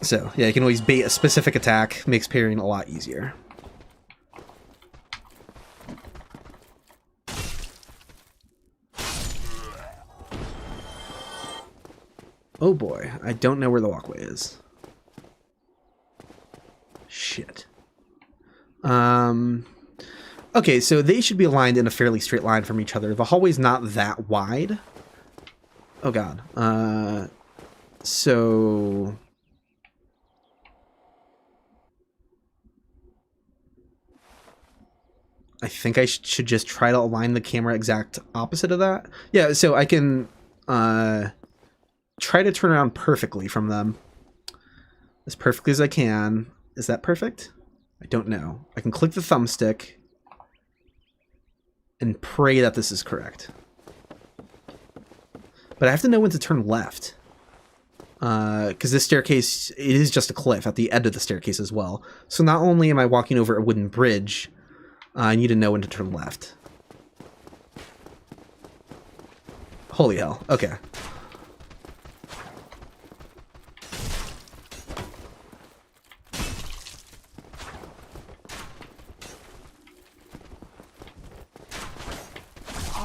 So, yeah, you can always bait a specific attack, makes parrying a lot easier. Oh boy, I don't know where the walkway is. Shit. Okay, so they should be aligned in a fairly straight line from each other. The hallway's not that wide. Oh god. So I think I should just try to align the camera exact opposite of that. Yeah, so I can try to turn around perfectly from them. As perfectly as I can. Is that perfect? I don't know. I can click the thumbstick and pray that this is correct. But I have to know when to turn left. Because this staircase, it is just a cliff at the end of the staircase as well. So not only am I walking over a wooden bridge, I need to know when to turn left. Holy hell. Okay.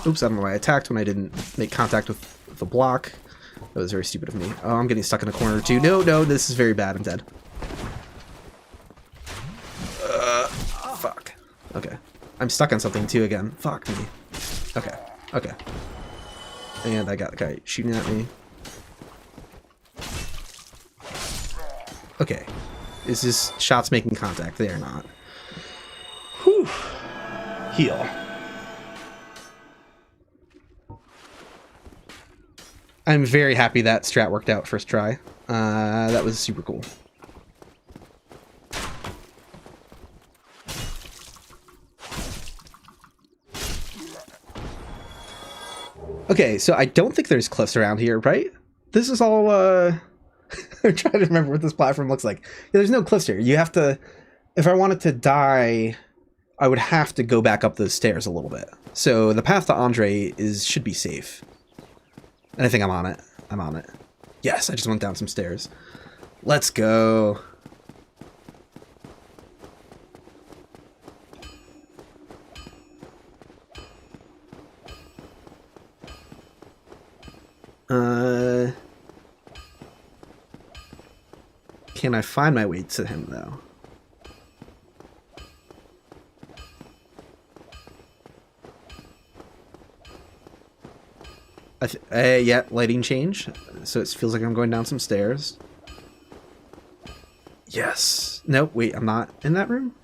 Oops, I don't know why I attacked when I didn't make contact with the block. That was very stupid of me. Oh, I'm getting stuck in a corner too. No, no, this is very bad. I'm dead. Fuck. Okay. I'm stuck on something too again. Fuck me. Okay. Okay. And I got the guy shooting at me. Okay. Is this shots making contact? They are not. Whew. Heal. I'm very happy that strat worked out first try. That was super cool. Okay, so I don't think there's cliffs around here, right? This is all, I'm trying to remember what this platform looks like. Yeah, there's no cliffs here. You have to, if I wanted to die, I would have to go back up those stairs a little bit. So the path to Andre should be safe. And I think I'm on it. I'm on it. Yes, I just went down some stairs. Let's go. Can I find my way to him, though? Yeah, lighting change. So it feels like I'm going down some stairs. Yes. Nope, wait, I'm not in that room?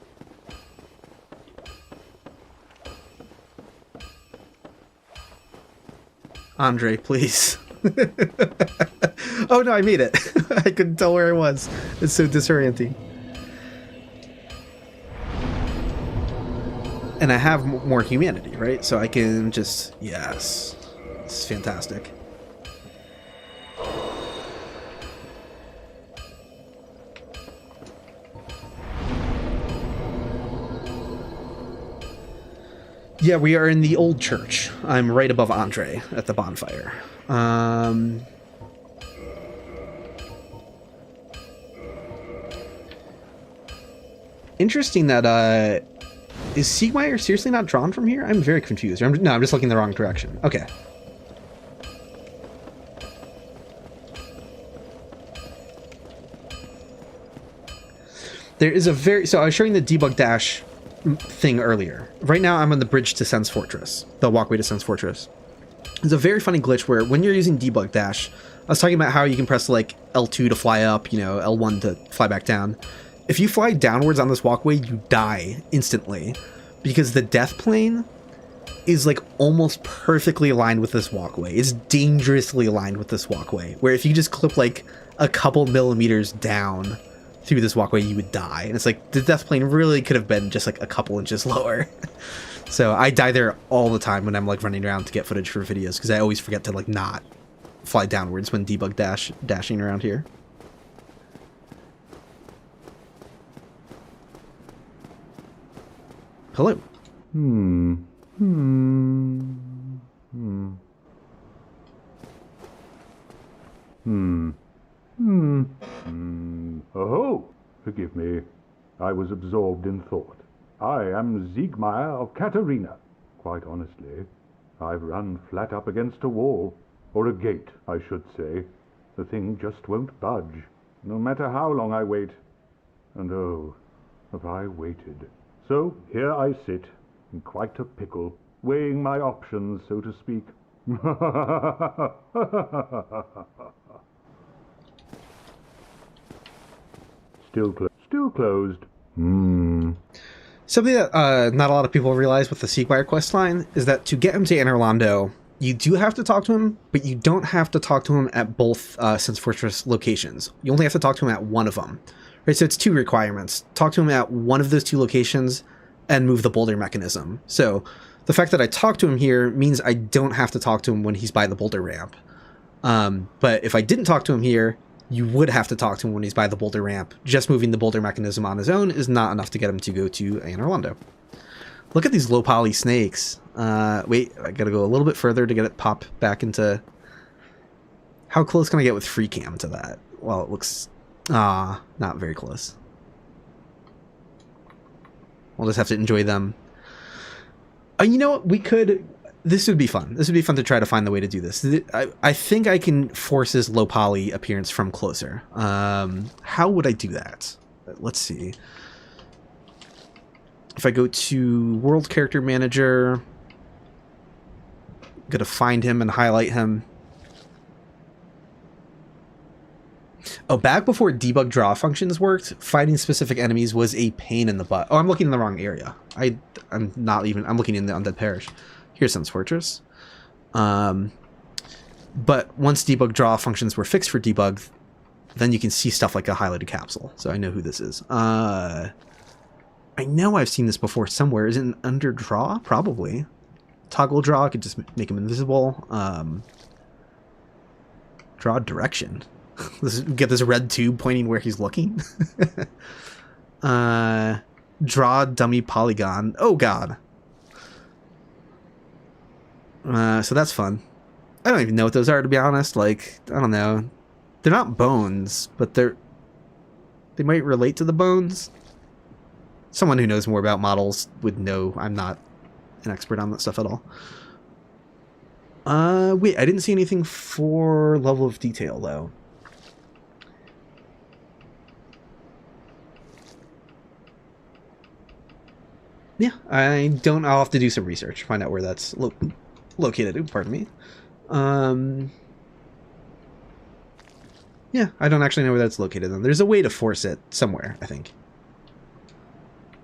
Andre, please. Oh no, I made it. I couldn't tell where I was. It's so disorienting. And I have more humanity, right? So I can just... Yes. It's fantastic. Yeah, we are in the old church. I'm right above Andre at the bonfire. Interesting that, is Siegmeyer seriously not drawn from here? I'm very confused. No, I'm just looking the wrong direction. Okay. There is a very... So I was showing the debug dash thing earlier. Right now I'm on the bridge to Sen's Fortress. The walkway to Sen's Fortress. There's a very funny glitch where when you're using debug dash, I was talking about how you can press like L2 to fly up, you know, L1 to fly back down. If you fly downwards on this walkway, you die instantly because the death plane is like almost perfectly aligned with this walkway. It's dangerously aligned with this walkway, where if you just clip like a couple millimeters down through this walkway, you would die. And it's like the death plane really could have been just like a couple inches lower. So I die there all the time when I'm like running around to get footage for videos, because I always forget to like not fly downwards when debug dashing around here. Hello. Oh, forgive me. I was absorbed in thought. I am Siegmeyer of Katarina. Quite honestly, I've run flat up against a wall. Or a gate, I should say. The thing just won't budge, no matter how long I wait. And oh, have I waited. So here I sit, in quite a pickle, weighing my options, so to speak. Still closed. Something that not a lot of people realize with the Siegmeyer quest line is that to get him to enter Londo, you do have to talk to him, but you don't have to talk to him at both Sense Fortress locations. You only have to talk to him at one of them. Right, so it's 2 requirements. Talk to him at one of those 2 locations and move the boulder mechanism. So the fact that I talk to him here means I don't have to talk to him when he's by the boulder ramp. But if I didn't talk to him here, you would have to talk to him when he's by the boulder ramp. Just moving the boulder mechanism on his own is not enough to get him to go to Anor Londo. Look at these low poly snakes. Wait, I gotta go a little bit further to get it pop back into... How close can I get with free cam to that? Well, it looks... not very close. We'll just have to enjoy them. You know what? We could... This would be fun. This would be fun to try to find the way to do this. I think I can force his low poly appearance from closer. How would I do that? Let's see. If I go to World Character Manager, I'm gonna find him and highlight him. Oh, back before debug draw functions worked, fighting specific enemies was a pain in the butt. Oh, I'm looking in the wrong area. I'm looking in the Undead Parish. Here's Sense Fortress. But once debug draw functions were fixed for debug, then you can see stuff like a highlighted capsule. So I know who this is. I know I've seen this before somewhere. Is it under draw? Probably. Toggle draw, I could just make him invisible. Draw direction. Get this red tube pointing where he's looking. Draw dummy polygon. Oh god. So that's fun. I don't even know what those are, to be honest. Like, I don't know. They're not bones, but they might relate to the bones. Someone who knows more about models would know. I'm not an expert on that stuff at all. Wait, I didn't see anything for level of detail, though. Yeah, I'll have to do some research, find out where that's located. Ooh, pardon me. Yeah, I don't actually know where that's located then. There's a way to force it somewhere, I think.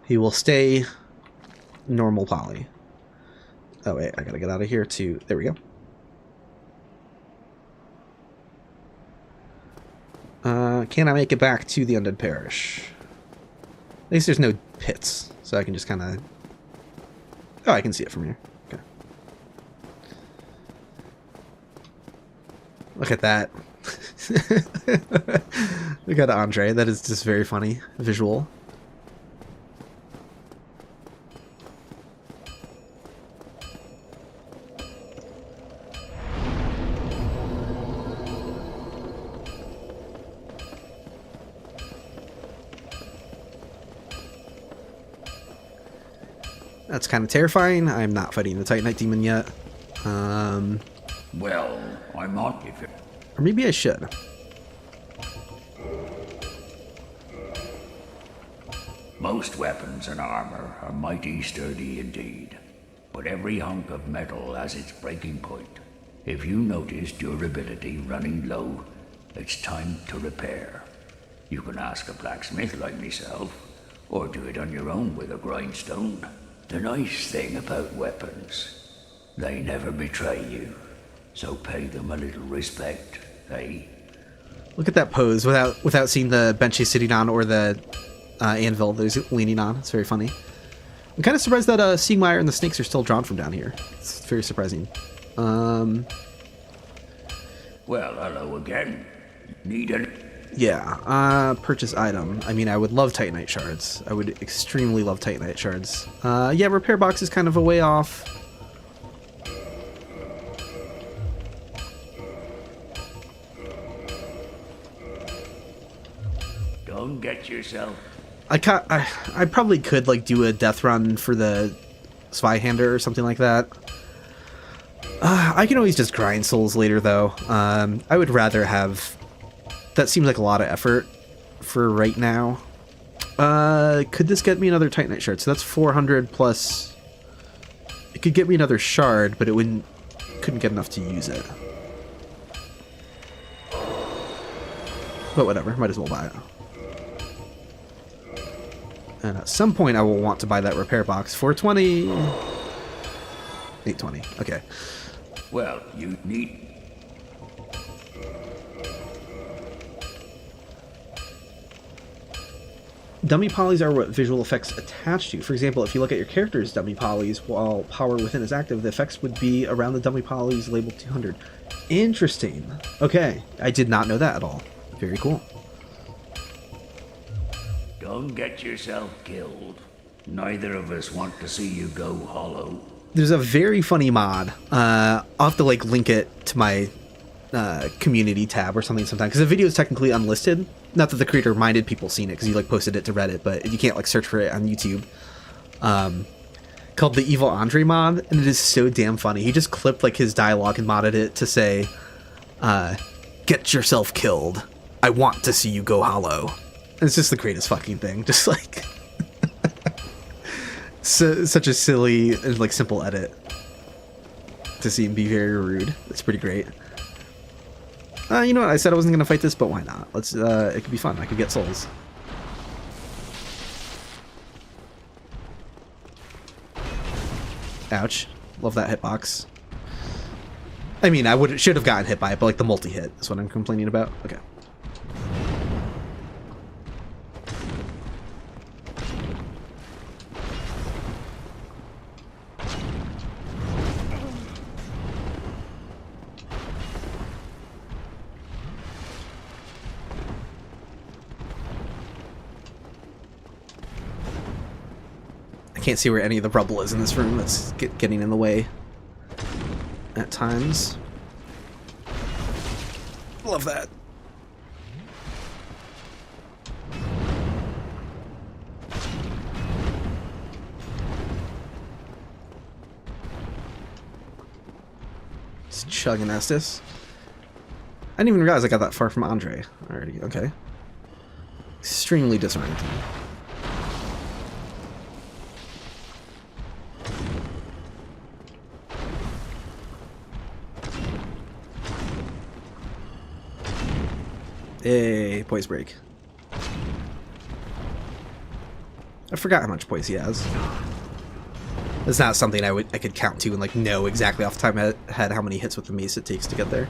He will stay normal poly. Oh wait, I gotta get out of here too. There we go. Can I make it back to the Undead Parish? At least there's no pits, so I can just kind of... Oh, I can see it from here. Okay. Look at that. Look at Andre. That is just very funny visual. That's kind of terrifying. I'm not fighting the Titanite Demon yet. Well, I might if it... Or maybe I should. Most weapons and armor are mighty sturdy indeed, but every hunk of metal has its breaking point. If you notice durability running low, it's time to repair. You can ask a blacksmith like myself, or do it on your own with a grindstone. The nice thing about weapons, they never betray you, so pay them a little respect, eh? Look at that pose without seeing the bench he's sitting on or the anvil that he's leaning on. It's very funny. I'm kind of surprised that Siegmeyer and the snakes are still drawn from down here. It's very surprising. Well, hello again. Need any... Yeah, purchase item. I mean, I would love Titanite shards. I would extremely love Titanite shards. Yeah, repair box is kind of a way off. Don't get yourself... I probably could, like, do a death run for the Zweihander or something like that. I can always just grind souls later, though. I would rather have... That seems like a lot of effort for right now. Could this get me another Titanite shard? So that's 400 plus... It could get me another shard, but it couldn't get enough to use it. But whatever, might as well buy it. And at some point I will want to buy that repair box. 420. 820. Okay. Well, you need... Dummy polys are what visual effects attach to. For example, if you look at your character's dummy polys while power within is active, the effects would be around the dummy polys labeled 200. Interesting. Okay, I did not know that at all. Very cool. Don't get yourself killed. Neither of us want to see you go hollow. There's a very funny mod. I'll have to like link it to my community tab or something sometime, because the video is technically unlisted. Not that the creator minded people seeing it, because he like posted it to Reddit, but you can't like search for it on YouTube. Called the Evil Andre mod, and it is so damn funny. He just clipped like his dialogue and modded it to say, "Get yourself killed. I want to see you go hollow." And it's just the greatest fucking thing. Just like such a silly and like simple edit to see him be very rude. It's pretty great. You know what? I said I wasn't gonna fight this, but why not? Let's. It could be fun. I could get souls. Ouch! Love that hitbox. I mean, I should have gotten hit by it, but like the multi-hit is what I'm complaining about. Okay. Can't see where any of the rubble is in this room. That's getting in the way at times. Love that. It's chugging Estus. I didn't even realize I got that far from Andre already. Okay. Extremely disorienting. Hey, poise break. I forgot how much poise he has. It's not something I could count to and like know exactly off the top of my head how many hits with the mace it takes to get there.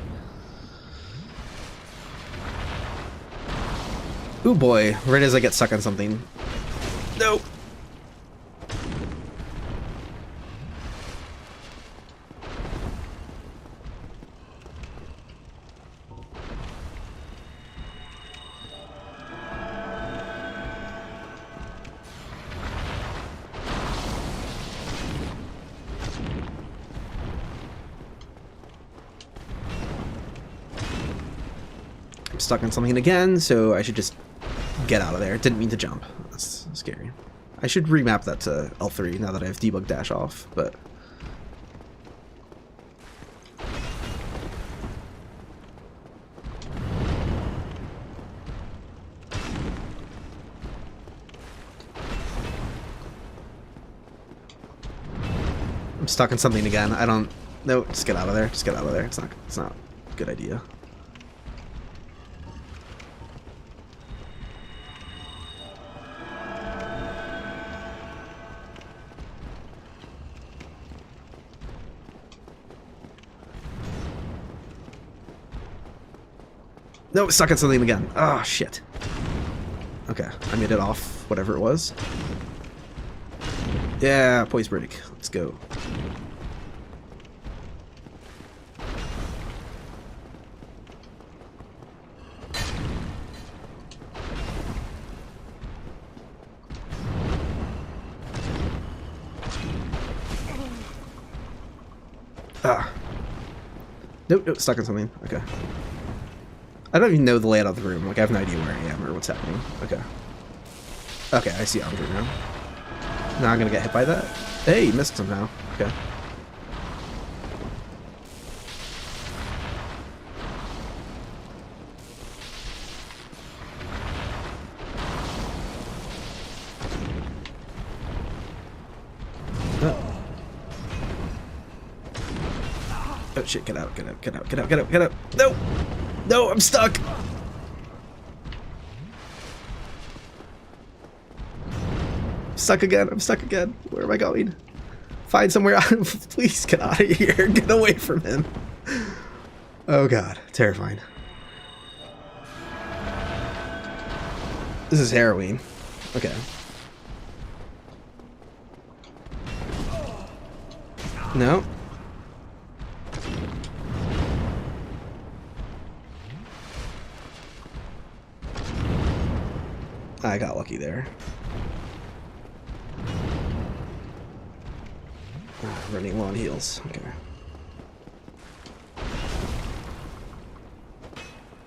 Ooh boy, right as I get stuck on something. Nope. Stuck on something again, so I should just get out of there. Didn't mean to jump. That's scary. I should remap that to L3 now that I have debug dash off, but I'm stuck on something again. I don't. No, just get out of there. Just get out of there. It's not a good idea. No, stuck on something again. Oh, shit. Okay, I made it off whatever it was. Yeah, poise break. Let's go. Ah. Nope, stuck on something. Okay. I don't even know the layout of the room. Like, I have no idea where I am or what's happening. Okay. Okay, I see Andre now. Now I'm gonna get hit by that. Hey, missed somehow. Okay. Oh shit, get out, get out, get out, get out, get out, get out. No! No, I'm stuck! stuck again. I'm stuck again. Where am I going? Find somewhere. Please get out of here. Get away from him. Oh god, terrifying. This is harrowing. Okay. No. I got lucky there. Running low on heals. Okay.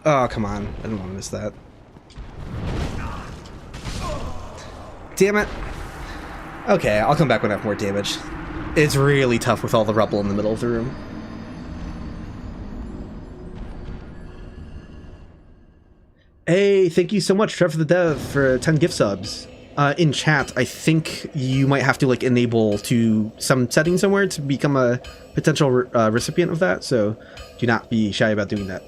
Oh, come on. I didn't want to miss that. Damn it. Okay, I'll come back when I have more damage. It's really tough with all the rubble in the middle of the room. Hey, thank you so much, Trevor the Dev, for 10 gift subs. In chat, I think you might have to like enable to some setting somewhere to become a potential recipient of that, so do not be shy about doing that.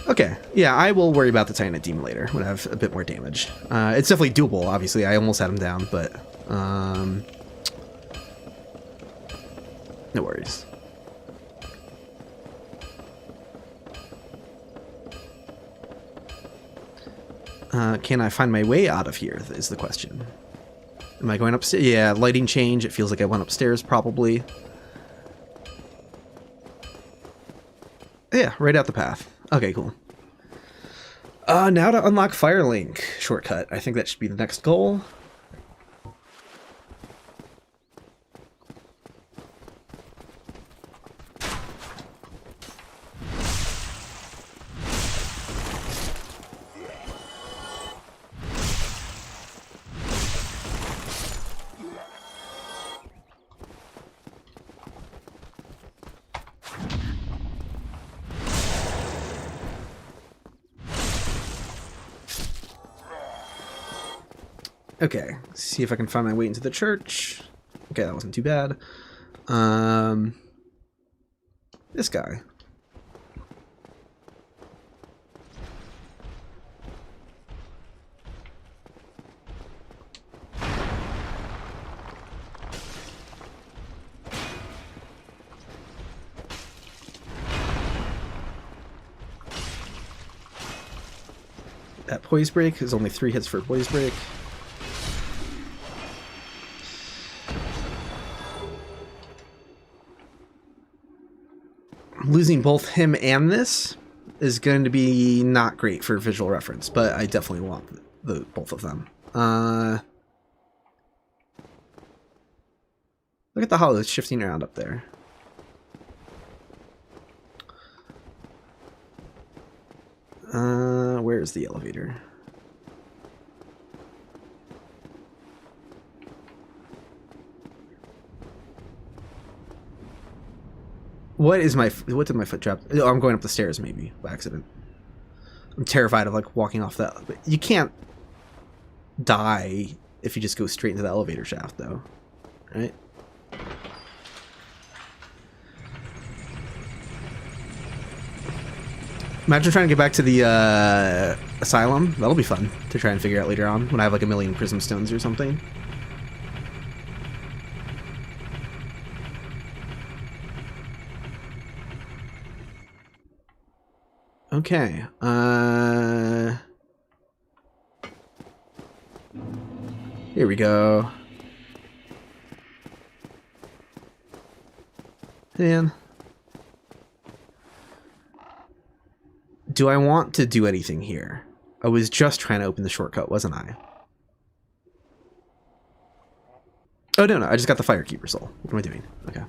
Okay, yeah, I will worry about the Titanite Demon later when I have a bit more damage. It's definitely doable, obviously. I almost had him down, but no worries. Can I find my way out of here, is the question. Am I going upstairs? Yeah, lighting change. It feels like I went upstairs, probably. Yeah, right out the path. Okay, cool. Now to unlock Firelink shortcut. I think that should be the next goal. Okay, see if I can find my way into the church. Okay, that wasn't too bad. This guy. That poise break is only 3 hits for poise break. Losing both him and this is going to be not great for visual reference, but I definitely want both of them. Look at the hollows shifting around up there. Where is the elevator? What did my foot drop? Oh, I'm going up the stairs maybe by accident. I'm terrified of like walking off that. But you can't die if you just go straight into the elevator shaft though, right? Imagine trying to get back to the asylum. That'll be fun to try and figure out later on when I have like a million prism stones or something. Okay, here we go. Man. Do I want to do anything here? I was just trying to open the shortcut, wasn't I? Oh, no, I just got the Firekeeper soul. What am I doing? Okay.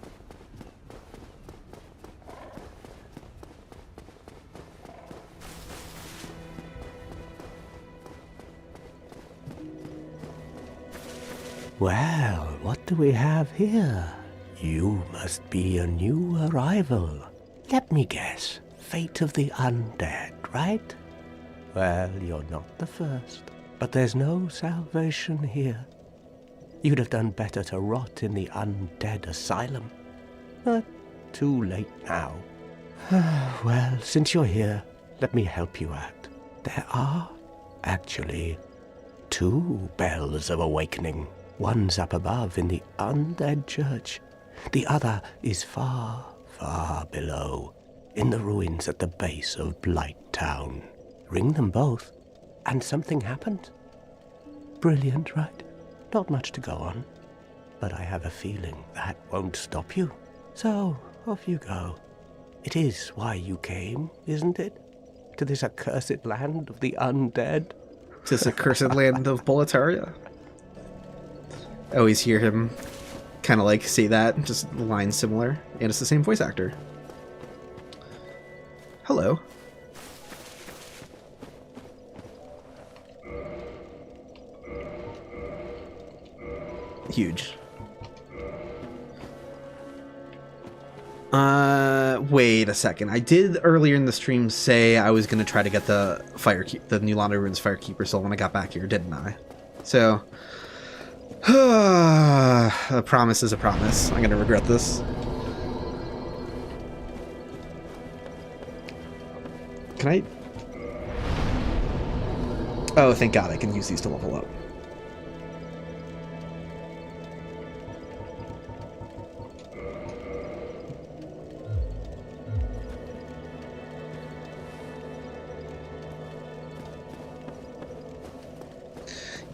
Well, what do we have here? You must be a new arrival. Let me guess. Fate of the undead, right? Well, you're not the first. But there's no salvation here. You'd have done better to rot in the undead asylum. But too late now. Well, since you're here, let me help you out. There are, actually, 2 bells of awakening. One's up above in the Undead Church. The other is far, far below, in the ruins at the base of Blight Town. Ring them both, and something happens. Brilliant, right? Not much to go on. But I have a feeling that won't stop you. So, off you go. It is why you came, isn't it? To this accursed land of the undead? This accursed land of Boletaria. I always hear him kind of like say that, just lines similar, and it's the same voice actor. Hello. Huge. Wait a second. I did earlier in the stream say I was gonna try to get the new Londo Ruins Firekeeper soul when I got back here, didn't I? So, a promise is a promise. I'm gonna regret this. Can I? Oh, thank God! I can use these to level up.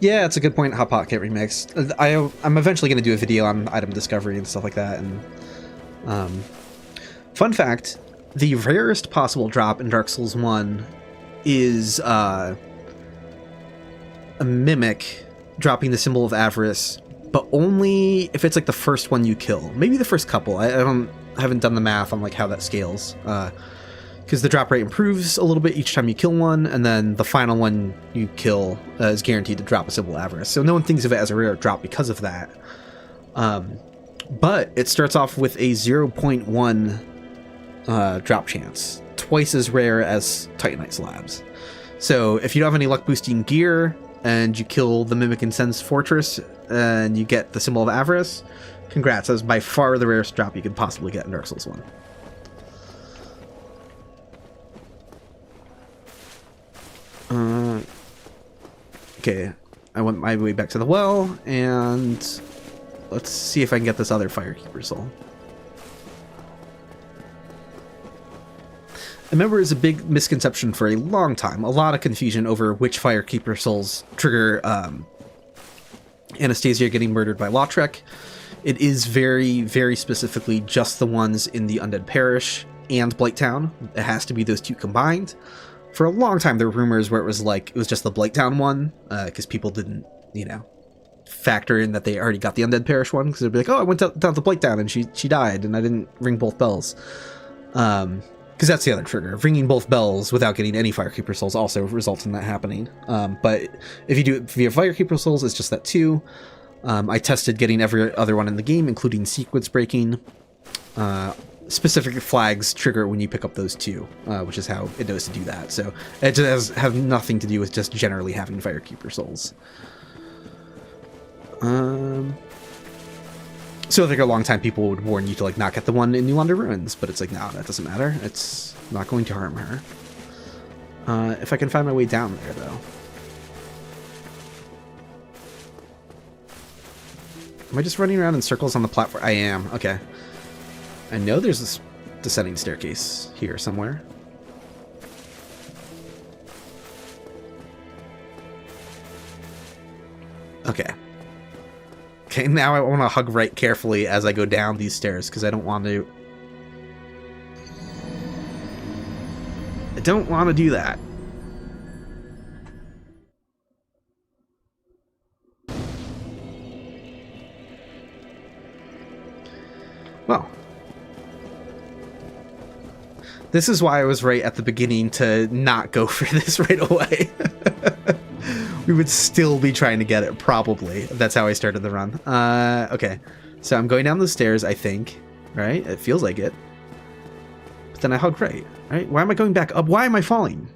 Yeah, it's a good point. Hot Pocket Remix. I'm eventually going to do a video on item discovery and stuff like that. And fun fact: the rarest possible drop in Dark Souls 1 is a mimic dropping the symbol of avarice, but only if it's like the first one you kill. Maybe the first couple. I haven't done the math on like how that scales. Because the drop rate improves a little bit each time you kill one, and then the final one you kill is guaranteed to drop a symbol of avarice. So no one thinks of it as a rare drop because of that. But it starts off with a 0.1 drop chance, twice as rare as Titanite slabs. So if you don't have any luck boosting gear and you kill the Mimic Incense Fortress and you get the symbol of avarice, congrats, that's by far the rarest drop you could possibly get in Dark Souls 1. Okay, I went my way back to the well, and let's see if I can get this other Firekeeper soul. I remember it was a big misconception for a long time, a lot of confusion over which Firekeeper souls trigger Anastasia getting murdered by Lautrec. It is very, very specifically just the ones in the Undead Parish and Blight Town. It has to be those two combined. For a long time, there were rumors where it was just the Blight Town one, because people didn't, factor in that they already got the Undead Parish one, because they'd be like, oh, I went down to Blight Town and she died, and I didn't ring both bells. Because that's the other trigger. Ringing both bells without getting any Firekeeper souls also results in that happening. But if you do it via Firekeeper souls, it's just that too. I tested getting every other one in the game, including sequence breaking. Specific flags trigger when you pick up those two, which is how it knows to do that. So it has nothing to do with just generally having Firekeeper souls. So I think a long time people would warn you to not get the one in New Londo Ruins, but it's like, no, that doesn't matter. It's not going to harm her. If I can find my way down there, though. Am I just running around in circles on the platform? I am. Okay. I know there's this descending staircase here somewhere. Okay. Okay, now I want to hug right carefully as I go down these stairs, because I don't want to... I don't want to do that. Well... This is why I was right at the beginning to not go for this right away. We would still be trying to get it, probably. That's how I started the run. Okay. So I'm going down the stairs, I think. Right? It feels like it. But then I hug right. Right? Why am I going back up? Why am I falling?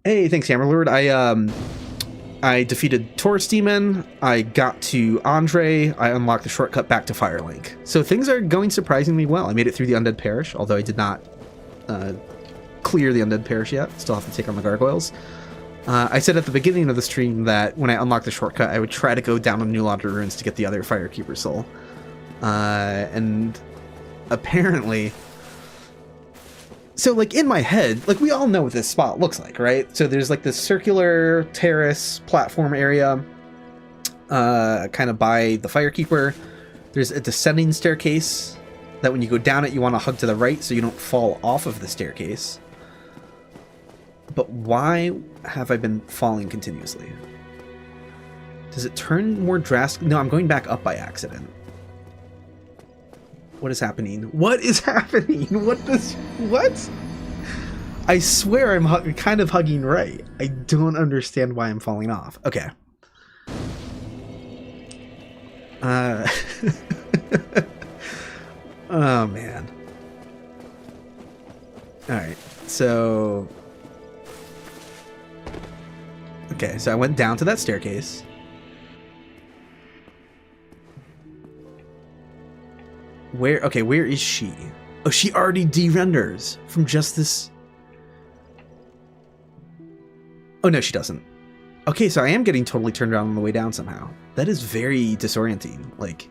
Hey, thanks, Hammerlord. I defeated Taurus Demon, I got to Andre, I unlocked the shortcut back to Firelink. So things are going surprisingly well. I made it through the Undead Parish, although I did not clear the Undead Parish yet. Still have to take on the Gargoyles. I said at the beginning of the stream that when I unlocked the shortcut, I would try to go down to New Londo Ruins to get the other Firekeeper soul. And apparently... So, like, in my head, like, we all know what this spot looks like, right? So there's, like, this circular terrace platform area kind of by the Firekeeper. There's a descending staircase that when you go down it, you want to hug to the right so you don't fall off of the staircase. But why have I been falling continuously? Does it turn more drastic? No, I'm going back up by accident. What is happening? What is happening? What? I swear I'm kind of hugging right. I don't understand why I'm falling off. Okay. Oh, man. Alright, so... Okay, so I went down to that staircase. Where is she? Oh, she already de-renders from just this... Oh, no, she doesn't. Okay, so I am getting totally turned around on the way down somehow. That is very disorienting. Like...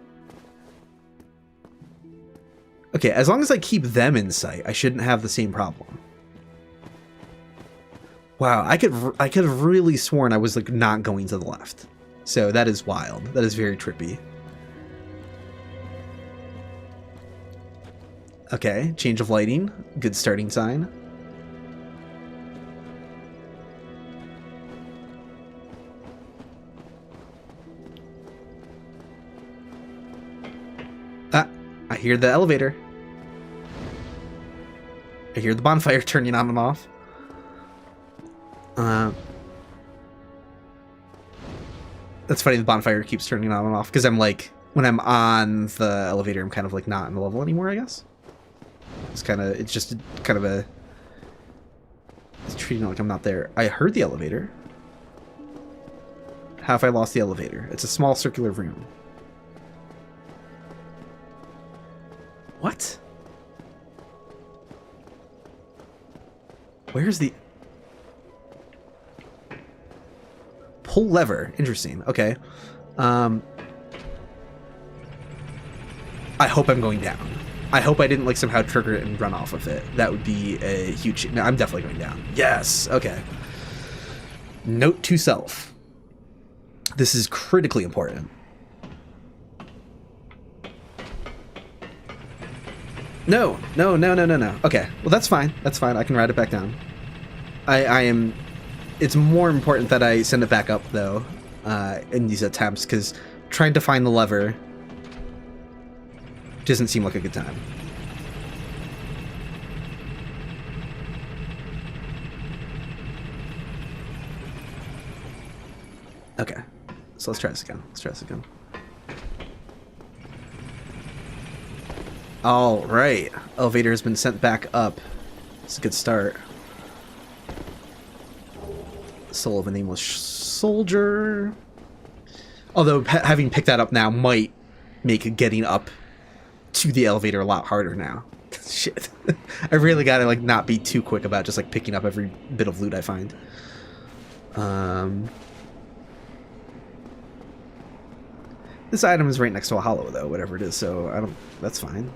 Okay, as long as I keep them in sight, I shouldn't have the same problem. Wow, I could have really sworn I was, like, not going to the left. So that is wild. That is very trippy. Okay, change of lighting. Good starting sign. Ah, I hear the elevator. I hear the bonfire turning on and off. That's funny, the bonfire keeps turning on and off, because I'm like, when I'm on the elevator, I'm kind of like not in the level anymore, I guess. It's just kind of a... It's treating it like I'm not there. I heard the elevator. How have I lost the elevator? It's a small circular room. What? Where's the... Pull lever. Interesting. Okay. I hope I'm going down. I hope I didn't like somehow trigger it and run off of it. That would be a huge... No, I'm definitely going down. Yes. Okay. Note to self. This is critically important. No. Okay. Well, that's fine. That's fine. I can ride it back down. I am... It's more important that I send it back up, though, in these attempts, because trying to find the lever doesn't seem like a good time. Okay. So let's try this again. All right. Elevator has been sent back up. It's a good start. Soul of a Nameless Soldier. Although having picked that up now might make getting up to the elevator a lot harder now. Shit. I really gotta like not be too quick about just like picking up every bit of loot I find. This item is right next to a hollow though, whatever it is, so that's fine.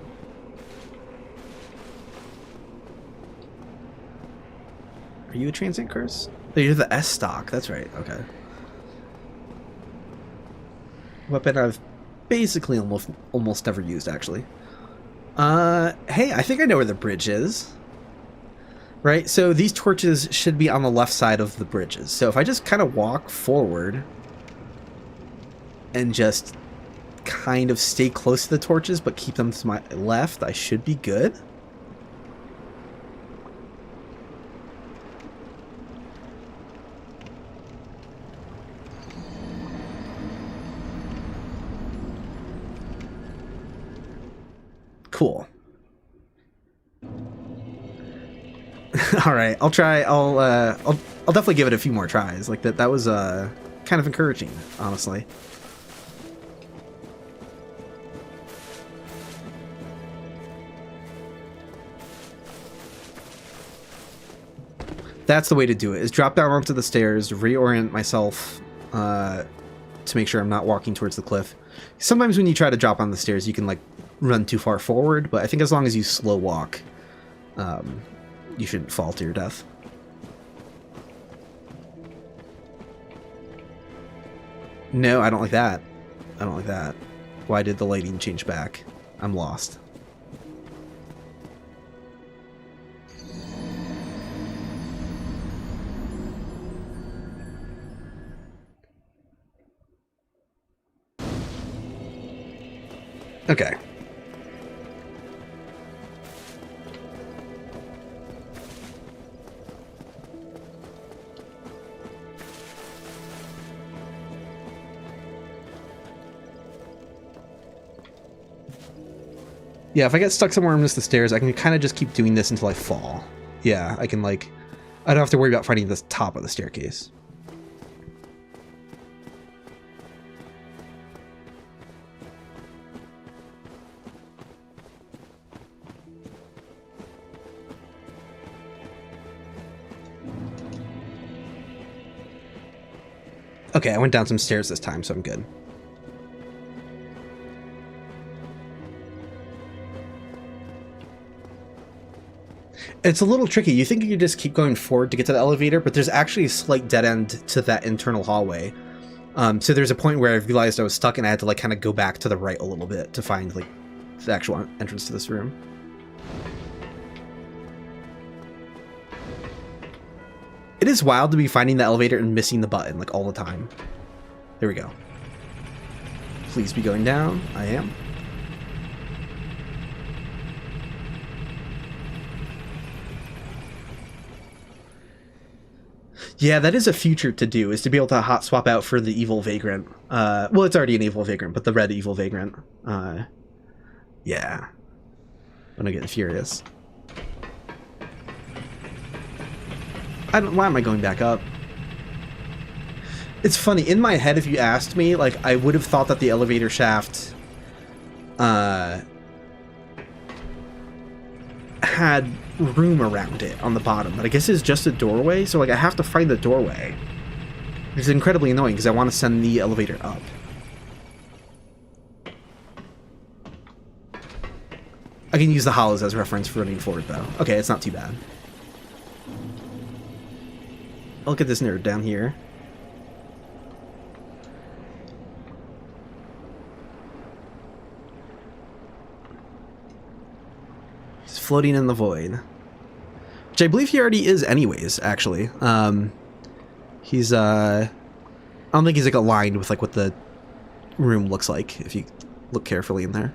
Are you a transient curse? Oh, you're the S stock, that's right, okay. Weapon I've basically almost never used, actually. Hey, I think I know where the bridge is. Right, so these torches should be on the left side of the bridges. So if I just kind of walk forward and just kind of stay close to the torches but keep them to my left, I should be good. Cool. All right, I'll try. I'll definitely give it a few more tries. Like that was kind of encouraging, honestly. That's the way to do it, is drop down onto the stairs, reorient myself to make sure I'm not walking towards the cliff. Sometimes when you try to drop on the stairs, you can like run too far forward, but I think as long as you slow walk, you shouldn't fall to your death. No, I don't like that. I don't like that. Why did the lighting change back? I'm lost. Okay. Yeah, if I get stuck somewhere and miss the stairs, I can kind of just keep doing this until I fall. Yeah, I can like... I don't have to worry about finding the top of the staircase. Okay, I went down some stairs this time, so I'm good. It's a little tricky. You think you could just keep going forward to get to the elevator, but there's actually a slight dead end to that internal hallway. So there's a point where I realized I was stuck and I had to like kind of go back to the right a little bit to find like the actual entrance to this room. It is wild to be finding the elevator and missing the button like all the time. There we go. Please be going down. I am. Yeah, that is a future to do, is to be able to hot swap out for the evil vagrant. Well, it's already an evil vagrant, but the red evil vagrant. Yeah. I'm getting furious. Why am I going back up? It's funny, in my head, if you asked me, like, I would have thought that the elevator shaft had room around it on the bottom, but I guess it's just a doorway, so like I have to find the doorway. It's incredibly annoying because I want to send the elevator up. I can use the hollows as reference for running forward though. Okay, it's not too bad. Look at this nerd down here. He's floating in the void. Which I believe he already is anyways, actually. He's, I don't think he's like aligned with like what the room looks like, if you look carefully in there.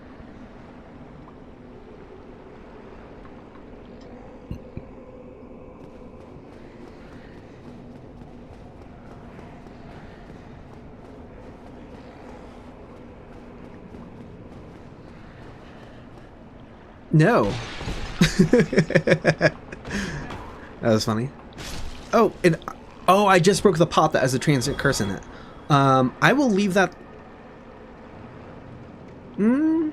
No. That was funny. Oh, oh, I just broke the pot that has a transient curse in it. I will leave that. No,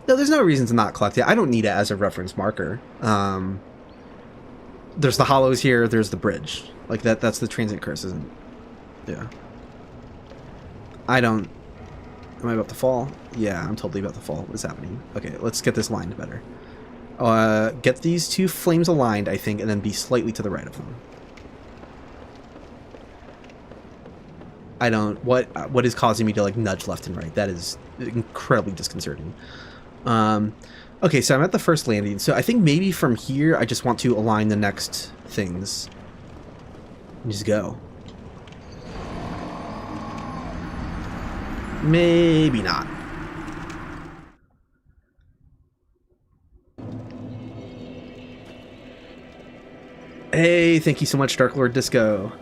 there's no reason to not collect it. I don't need it as a reference marker. There's the hollows here. There's the bridge. Like that's the transient curse, isn't? Yeah. I don't. Am I about to fall? Yeah, I'm totally about to fall. What's happening? Okay, let's get this lined better. Get these two flames aligned, I think, and then be slightly to the right of them. I don't... What is causing me to, like, nudge left and right? That is incredibly disconcerting. Okay, so I'm at the first landing. So I think maybe from here, I just want to align the next things. And just go. Maybe not. Hey, thank you so much, Dark Lord Disco.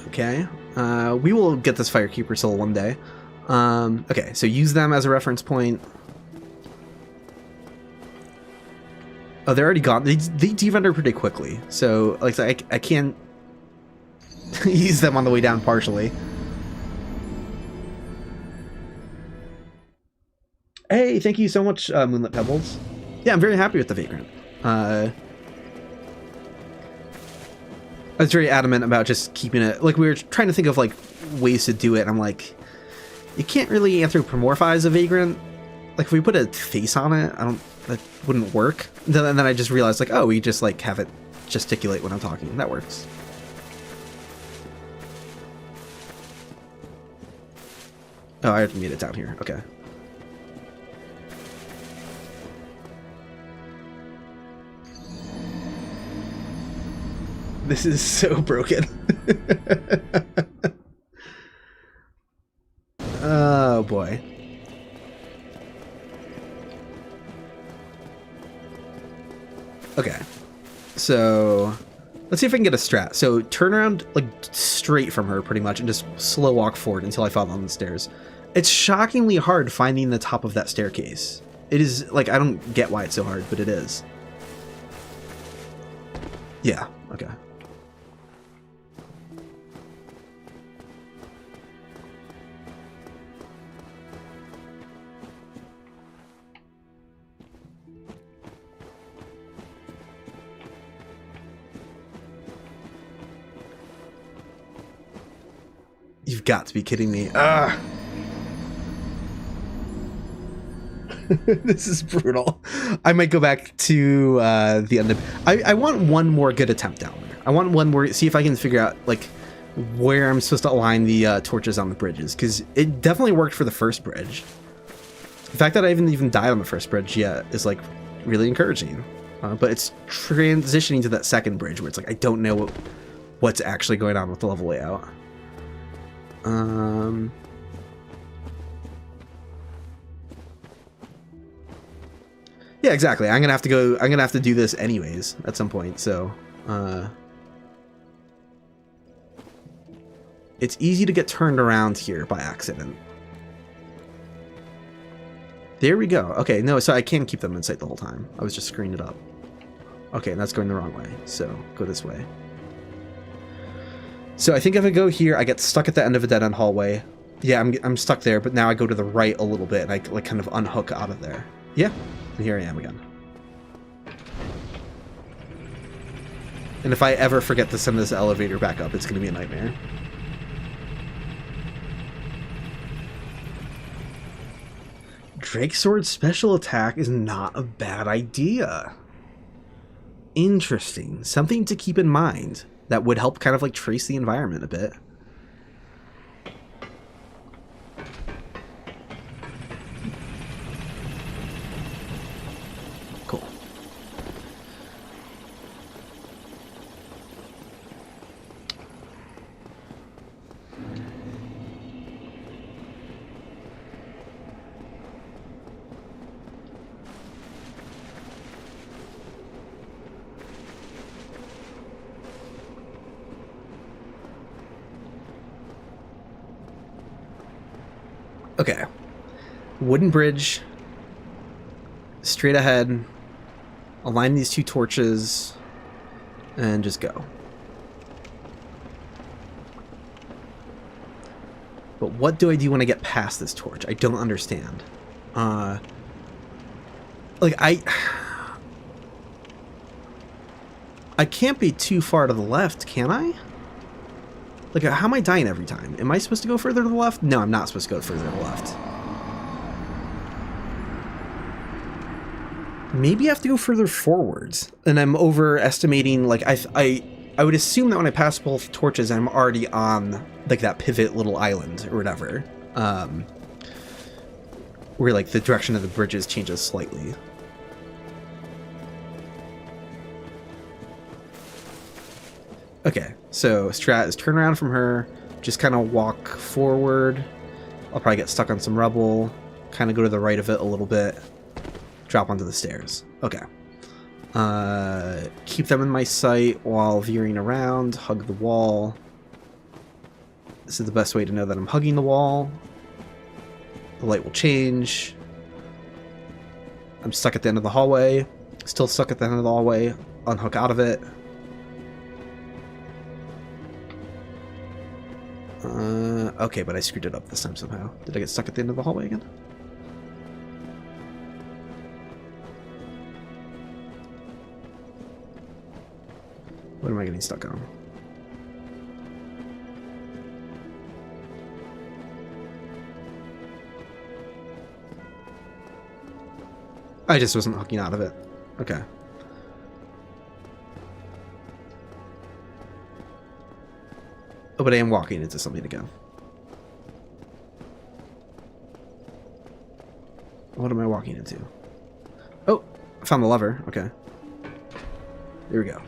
Okay, We will get this Firekeeper soul one day. Okay, so use them as a reference point. Oh, they're already gone. They de-render pretty quickly. So, like, I can't use them on the way down partially. Hey, thank you so much, Moonlit Pebbles. Yeah, I'm very happy with the Vagrant. I was very adamant about just keeping it. Like, we were trying to think of, like, ways to do it, and I'm like, you can't really anthropomorphize a Vagrant. Like, if we put a face on it, that wouldn't work. And then I just realized, like, oh, we just, like, have it gesticulate when I'm talking. That works. Oh, I have to mute it down here. Okay. This is so broken. Oh, boy. Okay. So, let's see if I can get a strat. So, turn around, like, straight from her, pretty much, and just slow walk forward until I fall down the stairs. It's shockingly hard finding the top of that staircase. It is, like, I don't get why it's so hard, but it is. Yeah, okay. You've got to be kidding me. Ah. This is brutal. I might go back to the Undead. I want one more good attempt down there. I want one more, see if I can figure out, like, where I'm supposed to align the torches on the bridges, because it definitely worked for the first bridge. The fact that I haven't even died on the first bridge yet is, like, really encouraging. But it's transitioning to that second bridge where it's like, I don't know what's actually going on with the level layout. Yeah, exactly. I'm gonna have to do this anyways at some point, so it's easy to get turned around here by accident. There we go. Okay, no, so I can keep them in sight the whole time. I was just screwing it up. Okay, and that's going the wrong way, so go this way. So I think if I go here, I get stuck at the end of a dead-end hallway. Yeah, I'm stuck there, but now I go to the right a little bit, and I, like, kind of unhook out of there. Yeah, and here I am again. And if I ever forget to send this elevator back up, it's going to be a nightmare. Drake Sword's special attack is not a bad idea. Interesting. Something to keep in mind. That would help kind of like trace the environment a bit. Cool. Okay, wooden bridge, straight ahead, align these two torches, and just go. But what do I do when I get past this torch? I don't understand. Like, I can't be too far to the left, can I? Like, how am I dying every time? Am I supposed to go further to the left? No, I'm not supposed to go further to the left. Maybe I have to go further forwards. And I'm overestimating, like, I would assume that when I pass both torches, I'm already on, like, that pivot little island or whatever. Where, like, the direction of the bridges changes slightly. Okay, so strat is turn around from her, just kind of walk forward. I'll probably get stuck on some rubble, kind of go to the right of it a little bit, drop onto the stairs. Okay. Keep them in my sight while veering around, hug the wall. This is the best way to know that I'm hugging the wall. The light will change. I'm stuck at the end of the hallway. Still stuck at the end of the hallway. Unhook out of it. Okay, but I screwed it up this time somehow. Did I get stuck at the end of the hallway again? What am I getting stuck on? I just wasn't hooking out of it. Okay. Oh, but I am walking into something again. What am I walking into? Oh, I found the lever. Okay. There we go.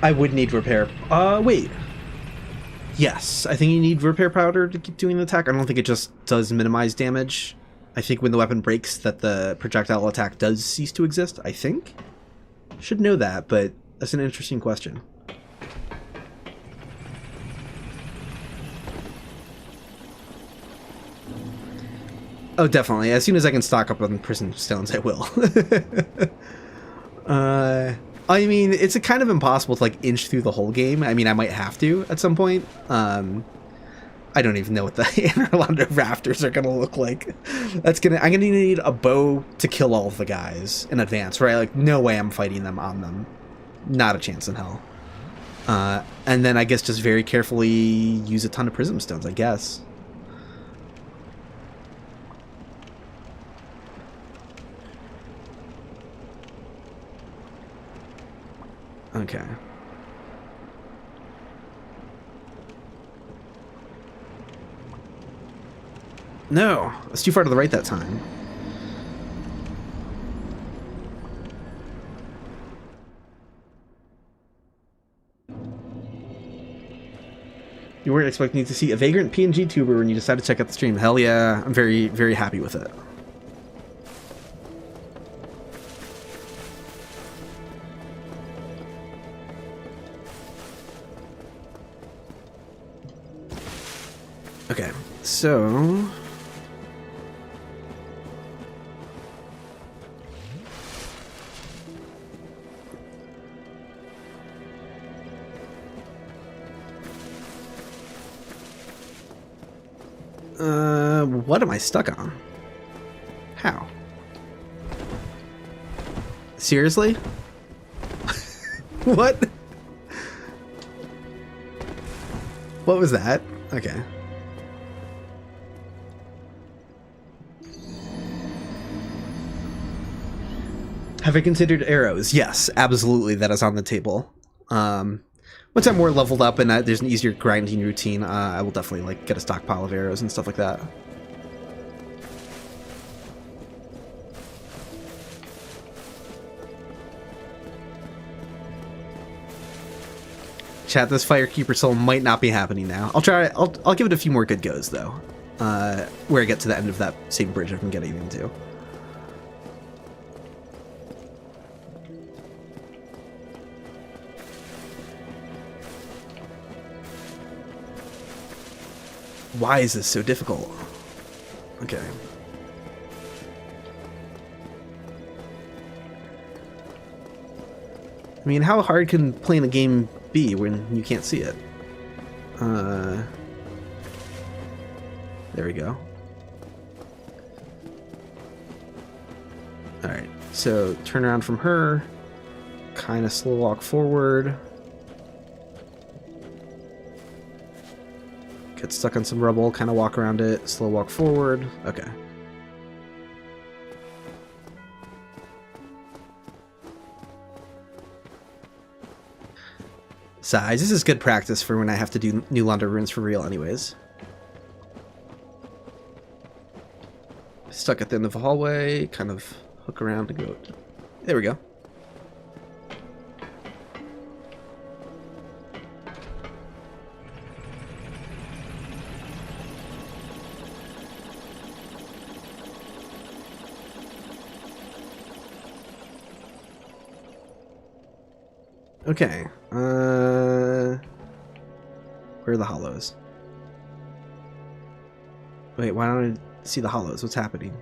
I would need repair. Wait. Yes, I think you need repair powder to keep doing the attack. I don't think it just does minimize damage. I think when the weapon breaks that the projectile attack does cease to exist, I think. Should know that, but that's an interesting question. Oh, definitely. As soon as I can stock up on prison stones, I will. I mean, it's a kind of impossible to like inch through the whole game. I mean, I might have to at some point. I don't even know what the inner Londo rafters are gonna look like. I'm gonna need a bow to kill all of the guys in advance, right? Like, no way I'm fighting them on them. Not a chance in hell. And then I guess just very carefully use a ton of prism stones, I guess. Okay. No, it's too far to the right that time. You weren't expecting to see a vagrant PNG tuber when you decided to check out the stream. Hell yeah, I'm very, very happy with it. Okay, so... what am I stuck on? How? Seriously? What? What was that? Okay. Have I considered arrows? Yes, absolutely. That is on the table. Once I'm more leveled up and there's an easier grinding routine, I will definitely like get a stockpile of arrows and stuff like that. Chat, this Firekeeper soul might not be happening now. I'll try. I'll give it a few more good goes though. Where I get to the end of that same bridge I've been getting into. Why is this so difficult? Okay. I mean, how hard can playing the game be when you can't see it? There we go. Alright, so turn around from her, kind of slow walk forward. Get stuck on some rubble, kind of walk around it, slow walk forward. Okay. Size. This is good practice for when I have to do new Londo runes for real anyways. Stuck at the end of the hallway, kind of hook around and go. There we go. Okay. Where are the hollows? Wait, why don't I see the hollows? What's happening?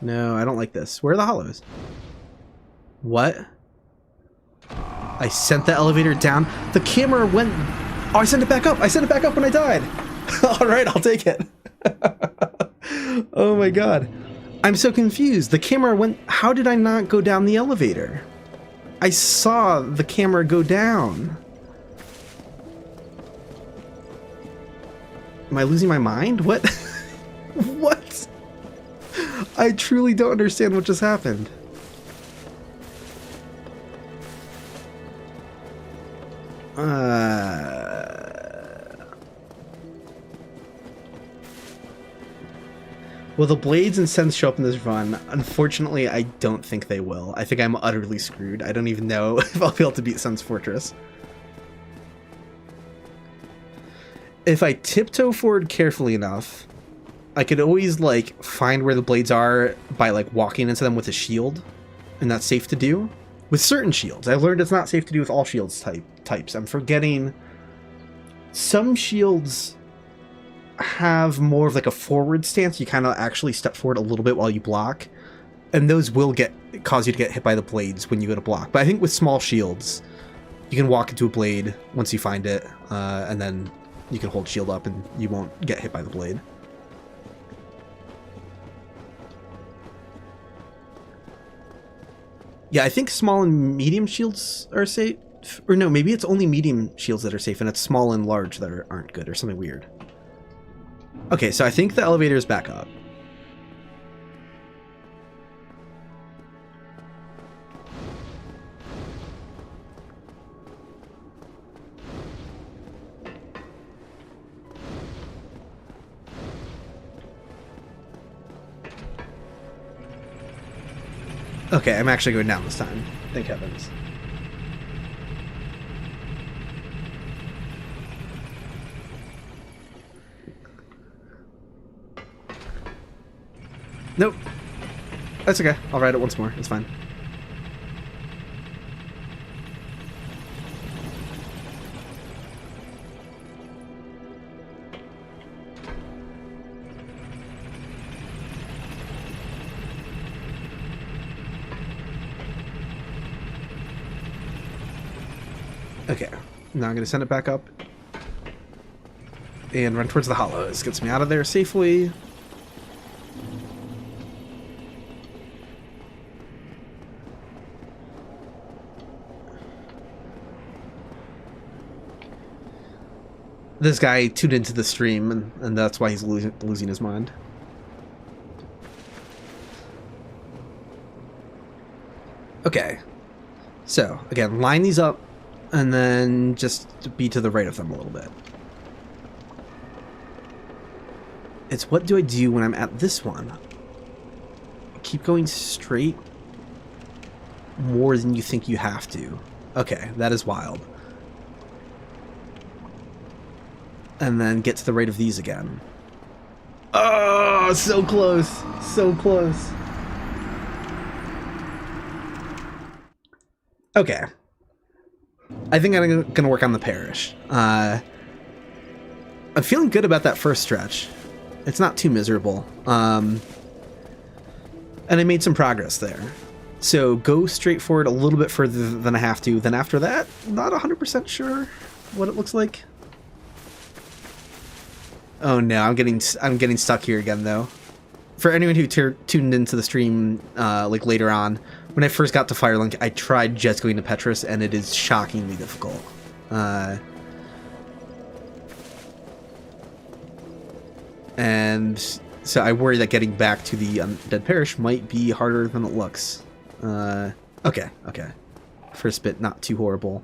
No, I don't like this. Where are the hollows? What? I sent the elevator down. The camera went... Oh, I sent it back up. I sent it back up when I died. All right, I'll take it. Oh my god. I'm so confused. The camera went... How did I not go down the elevator? I saw the camera go down. Am I losing my mind? What? What? I truly don't understand what just happened. Will the blades and scents show up in this run? Unfortunately, I don't think they will. I think I'm utterly screwed. I don't even know if I'll be able to beat Sense Fortress. If I tiptoe forward carefully enough, I could always, like, find where the blades are by, like, walking into them with a shield. And that's safe to do. With certain shields. I've learned it's not safe to do with all shields types. I'm forgetting... Some shields have more of, like, a forward stance. You kind of actually step forward a little bit while you block. And those will cause you to get hit by the blades when you go to block. But I think with small shields, you can walk into a blade once you find it. And then you can hold shield up and you won't get hit by the blade. Yeah, I think small and medium shields are safe. Or no, maybe it's only medium shields that are safe, and it's small and large that aren't good, or something weird. Okay, so I think the elevator is back up. Okay, I'm actually going down this time. Thank heavens. Nope. That's okay. I'll ride it once more. It's fine. Okay, now I'm going to send it back up and run towards the hollows. Gets me out of there safely. This guy tuned into the stream, and that's why he's losing his mind. Okay, so again, line these up. And then just be to the right of them a little bit. It's what do I do when I'm at this one? Keep going straight more than you think you have to. Okay, that is wild. And then get to the right of these again. Oh, so close. So close. Okay. I think I'm going to work on the parish. I'm feeling good about that first stretch. It's not too miserable. And I made some progress there. So go straight forward a little bit further than I have to. Then after that, not 100% sure what it looks like. Oh no, I'm getting stuck here again though. For anyone who tuned into the stream like later on, when I first got to Firelink, I tried just going to Petrus, and it is shockingly difficult. And so I worry that getting back to the Undead Parish might be harder than it looks. Okay. First bit, not too horrible.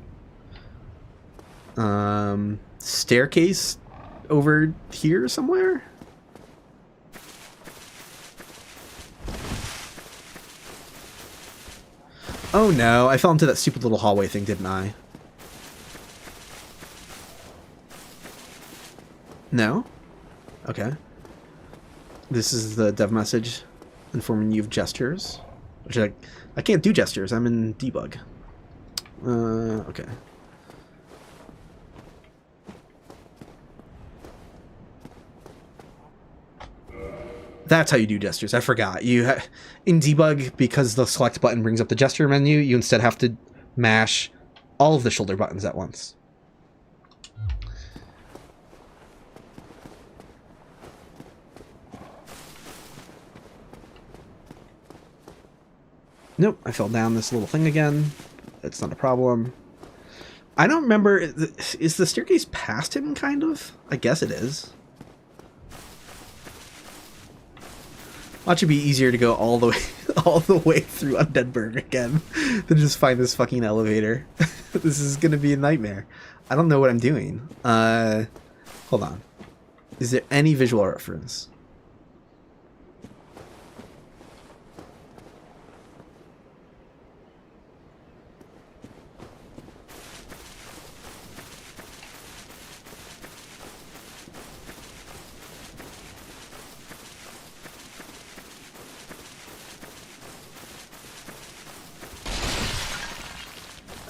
Staircase over here somewhere? Oh no, I fell into that stupid little hallway thing, didn't I? No? Okay. This is the dev message informing you of gestures. Which I can't do gestures. I'm in debug. Okay. That's how you do gestures. I forgot. In debug, because the select button brings up the gesture menu, you instead have to mash all of the shoulder buttons at once. Nope, I fell down this little thing again. That's not a problem. I don't remember. Is the staircase past him, kind of? I guess it is. Watch it be easier to go all the way through Undead Burg again than just find this fucking elevator. This is gonna be a nightmare. I don't know what I'm doing. Hold on. Is there any visual reference?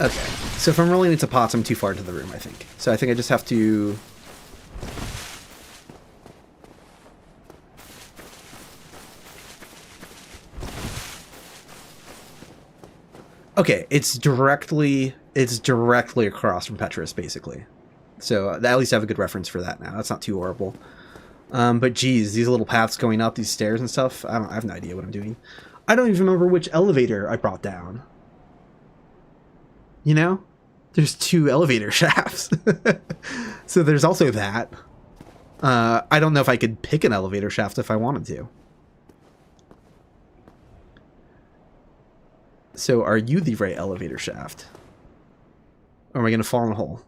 Okay, so if I'm rolling into pots, I'm too far into the room, I think. So I think I just have to... Okay, it's directly across from Petrus, basically. So at least I have a good reference for that now. That's not too horrible. But geez, these little paths going up, these stairs and stuff, I have no idea what I'm doing. I don't even remember which elevator I brought down. You know? There's 2 elevator shafts. So there's also that. I don't know if I could pick an elevator shaft if I wanted to. So are you the right elevator shaft? Or am I going to fall in a hole?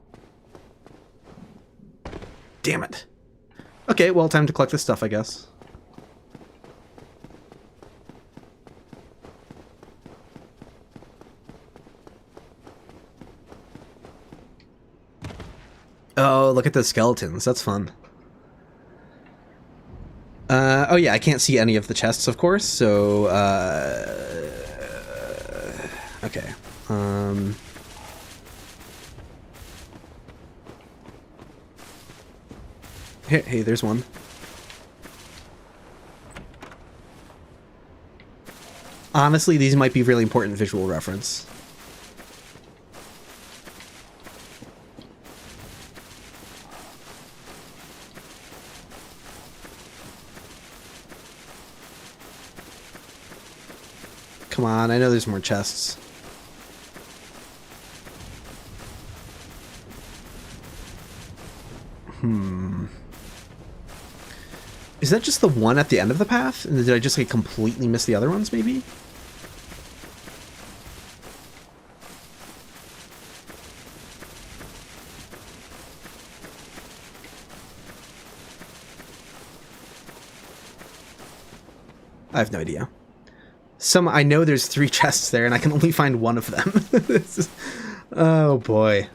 Damn it. Okay, well, time to collect this stuff, I guess. Oh, look at the skeletons. That's fun. Oh yeah, I can't see any of the chests, of course, so, okay. Hey, there's one. Honestly, these might be really important visual reference. Come on, I know there's more chests. Is that just the one at the end of the path? And did I just like completely miss the other ones, maybe? I have no idea. I know there's 3 chests there, and I can only find one of them. Oh boy.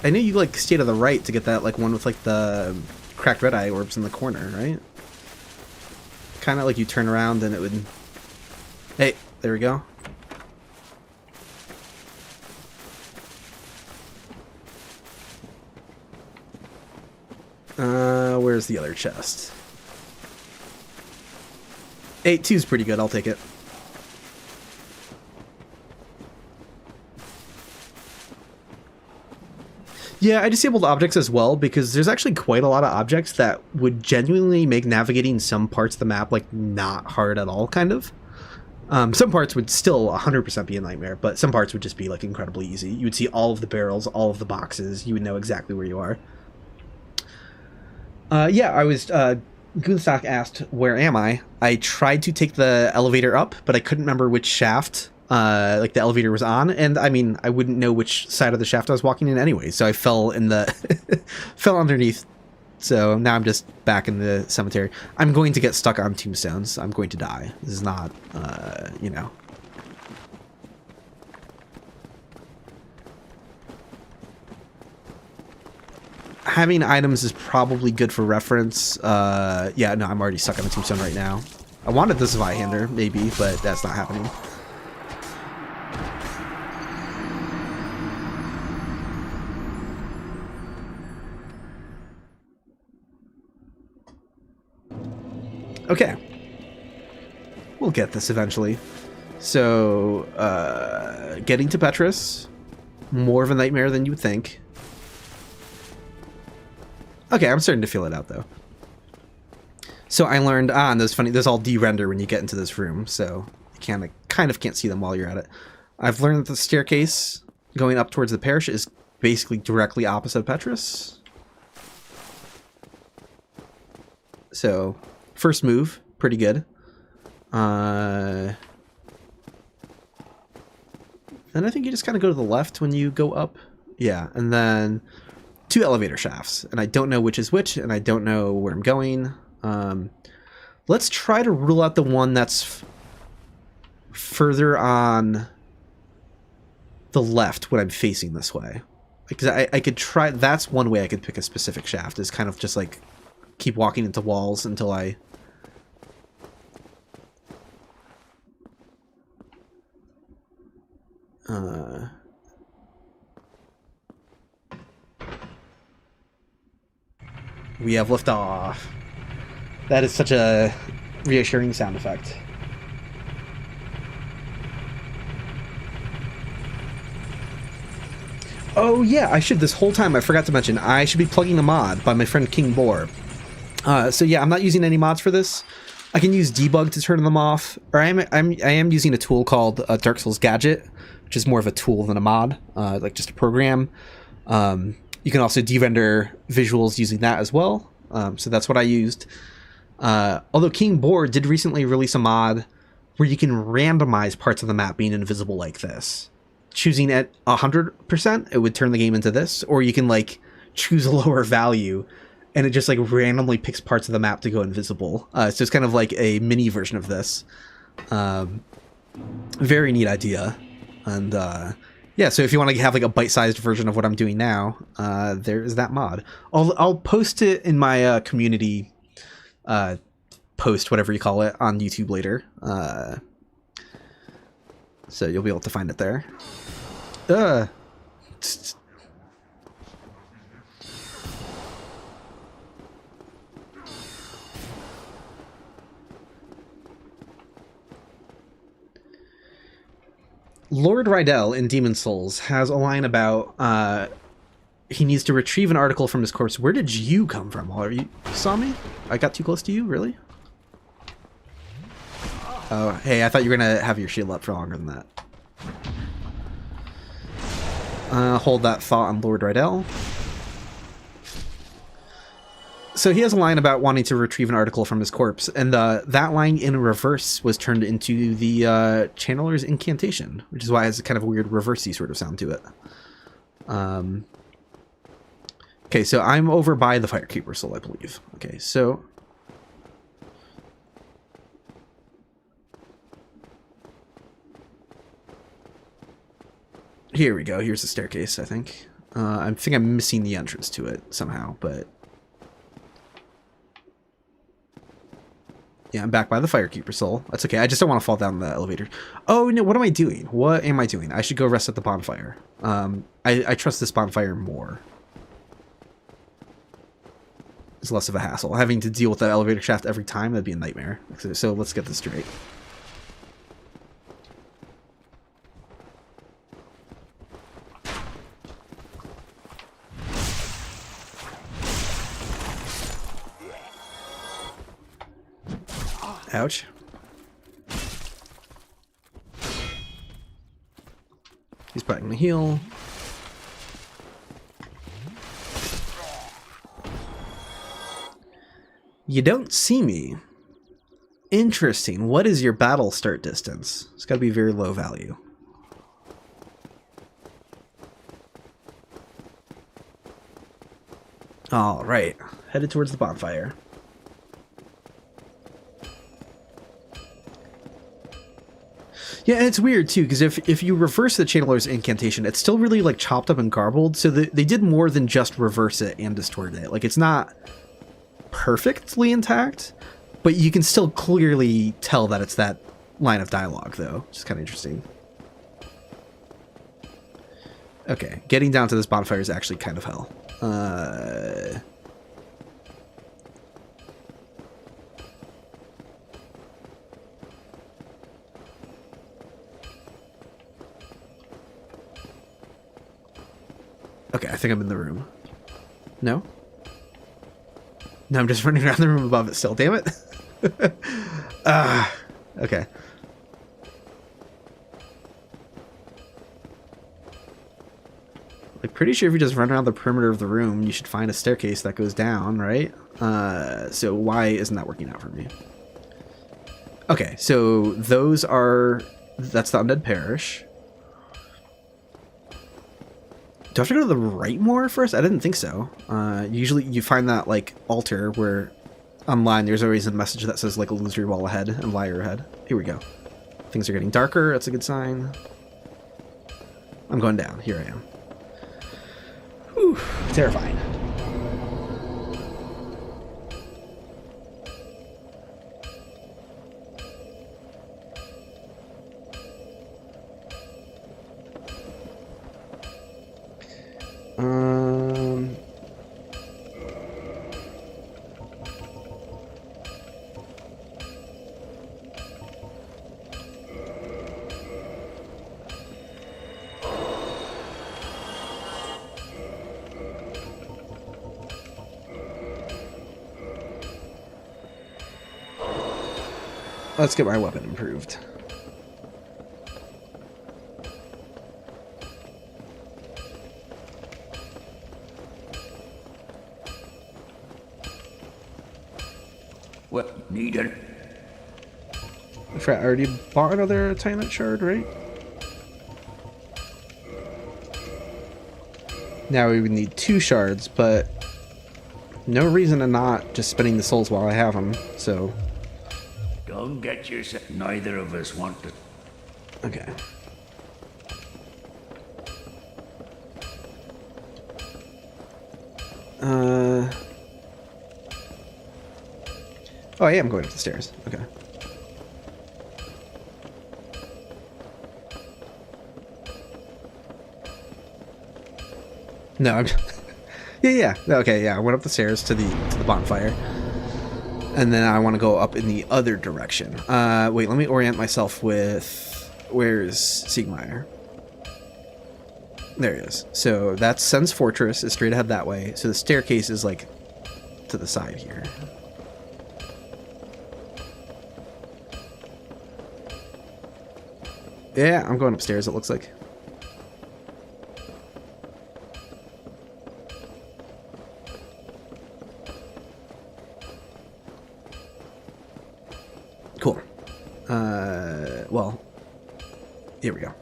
I know you like stay to the right to get that like one with like the cracked red eye orbs in the corner, right? Kind of like you turn around and it would. Hey, there we go. Where's the other chest? 8-2's pretty good, I'll take it. Yeah, I disabled objects as well because there's actually quite a lot of objects that would genuinely make navigating some parts of the map like not hard at all, kind of. Some parts would still 100% be a nightmare, but some parts would just be like incredibly easy. You would see all of the barrels, all of the boxes, you would know exactly where you are. Yeah, I was, Goonstock asked, where am I? I tried to take the elevator up, but I couldn't remember which shaft, like the elevator was on, and I mean, I wouldn't know which side of the shaft I was walking in anyway, so I fell in the, fell underneath, so now I'm just back in the cemetery. I'm going to get stuck on tombstones. I'm going to die. This is not, you know. having items is probably good for reference. Yeah, no, I'm already stuck on the tombstone right now. I wanted the Zweihander, maybe, but that's not happening. Okay. We'll get this eventually. So, getting to Petrus, more of a nightmare than you would think. Okay, I'm starting to feel it out, though. So I learned, and those funny, those all de-render when you get into this room, so you kind of can't see them while you're at it. I've learned that the staircase going up towards the parish is basically directly opposite of Petrus. So, first move, pretty good. Then I think you just kind of go to the left when you go up. Yeah, and then 2 elevator shafts. And I don't know which is which, and I don't know where I'm going. Let's try to rule out the one that's further on the left when I'm facing this way. Because I could try, that's one way I could pick a specific shaft, is kind of just like keep walking into walls until I... We have liftoff. That is such a reassuring sound effect. Oh yeah, I should. This whole time I forgot to mention I should be plugging a mod by my friend King Boar. So yeah, I'm not using any mods for this. I can use debug to turn them off, or I am using a tool called Dark Souls Gadget, which is more of a tool than a mod, like just a program. You can also de-render visuals using that as well. So that's what I used. Although King Boar did recently release a mod where you can randomize parts of the map being invisible like this. Choosing at 100%, it would turn the game into this, or you can like choose a lower value and it just like randomly picks parts of the map to go invisible. So it's kind of like a mini version of this. Very neat idea. And yeah, so if you want to have like a bite-sized version of what I'm doing now, there is that mod. I'll post it in my community post, whatever you call it, on YouTube later. So you'll be able to find it there. Lord Rydell in Demon Souls has a line about he needs to retrieve an article from his corpse. Where did you come from? You saw me? I got too close to you? Really? Oh, hey, I thought you were going to have your shield up for longer than that. Hold that thought on Lord Rydell. So he has a line about wanting to retrieve an article from his corpse, and that line in reverse was turned into the Channeler's Incantation, which is why it has a kind of a weird reversey sort of sound to it. Okay, so I'm over by the Firekeeper Soul, I believe. Okay, so... Here we go. Here's the staircase, I think. I think I'm missing the entrance to it somehow, but... Yeah, I'm back by the Firekeeper Soul. That's okay. I just don't want to fall down the elevator. Oh, no, what am I doing? What am I doing? I should go rest at the bonfire. I trust this bonfire more. It's less of a hassle. Having to deal with the elevator shaft every time, that'd be a nightmare. So let's get this straight. Ouch. He's biting the heel. You don't see me. Interesting. What is your battle start distance? It's got to be very low value. All right. Headed towards the bonfire. Yeah, and it's weird too, because if you reverse the Channeler's incantation, it's still really like chopped up and garbled. So they did more than just reverse it and distort it. Like, it's not perfectly intact, but you can still clearly tell that it's that line of dialogue, though, which is kind of interesting. Okay, getting down to this bonfire is actually kind of hell. Okay, I think I'm in the room. No? No, I'm just running around the room above it still. Damn it. Okay. Like, pretty sure if you just run around the perimeter of the room, you should find a staircase that goes down, right? So why isn't that working out for me? Okay, so those are... That's the Undead Parish. Do I have to go to the right more first? I didn't think so. Usually you find that, like, altar where online there's always a message that says, like, illusory wall ahead and liar ahead. Here we go. Things are getting darker. That's a good sign. I'm going down. Here I am. Whew. Terrifying. Let's get my weapon improved. What, need it? I forgot, I already bought another Titanite shard, right? Now we would need 2 shards, but no reason to not just spending the souls while I have them, so... Don't get yourself... Neither of us want to... Okay. Oh, I am going up the stairs. Okay. No, I'm... yeah. Okay, yeah. I went up the stairs to the bonfire. And then I want to go up in the other direction. Wait, let me orient myself with... Where's Siegmeyer? There he is. So that's Sen's Fortress is straight ahead that way. So the staircase is like to the side here. Yeah, I'm going upstairs, it looks like. Cool. Well, here we go.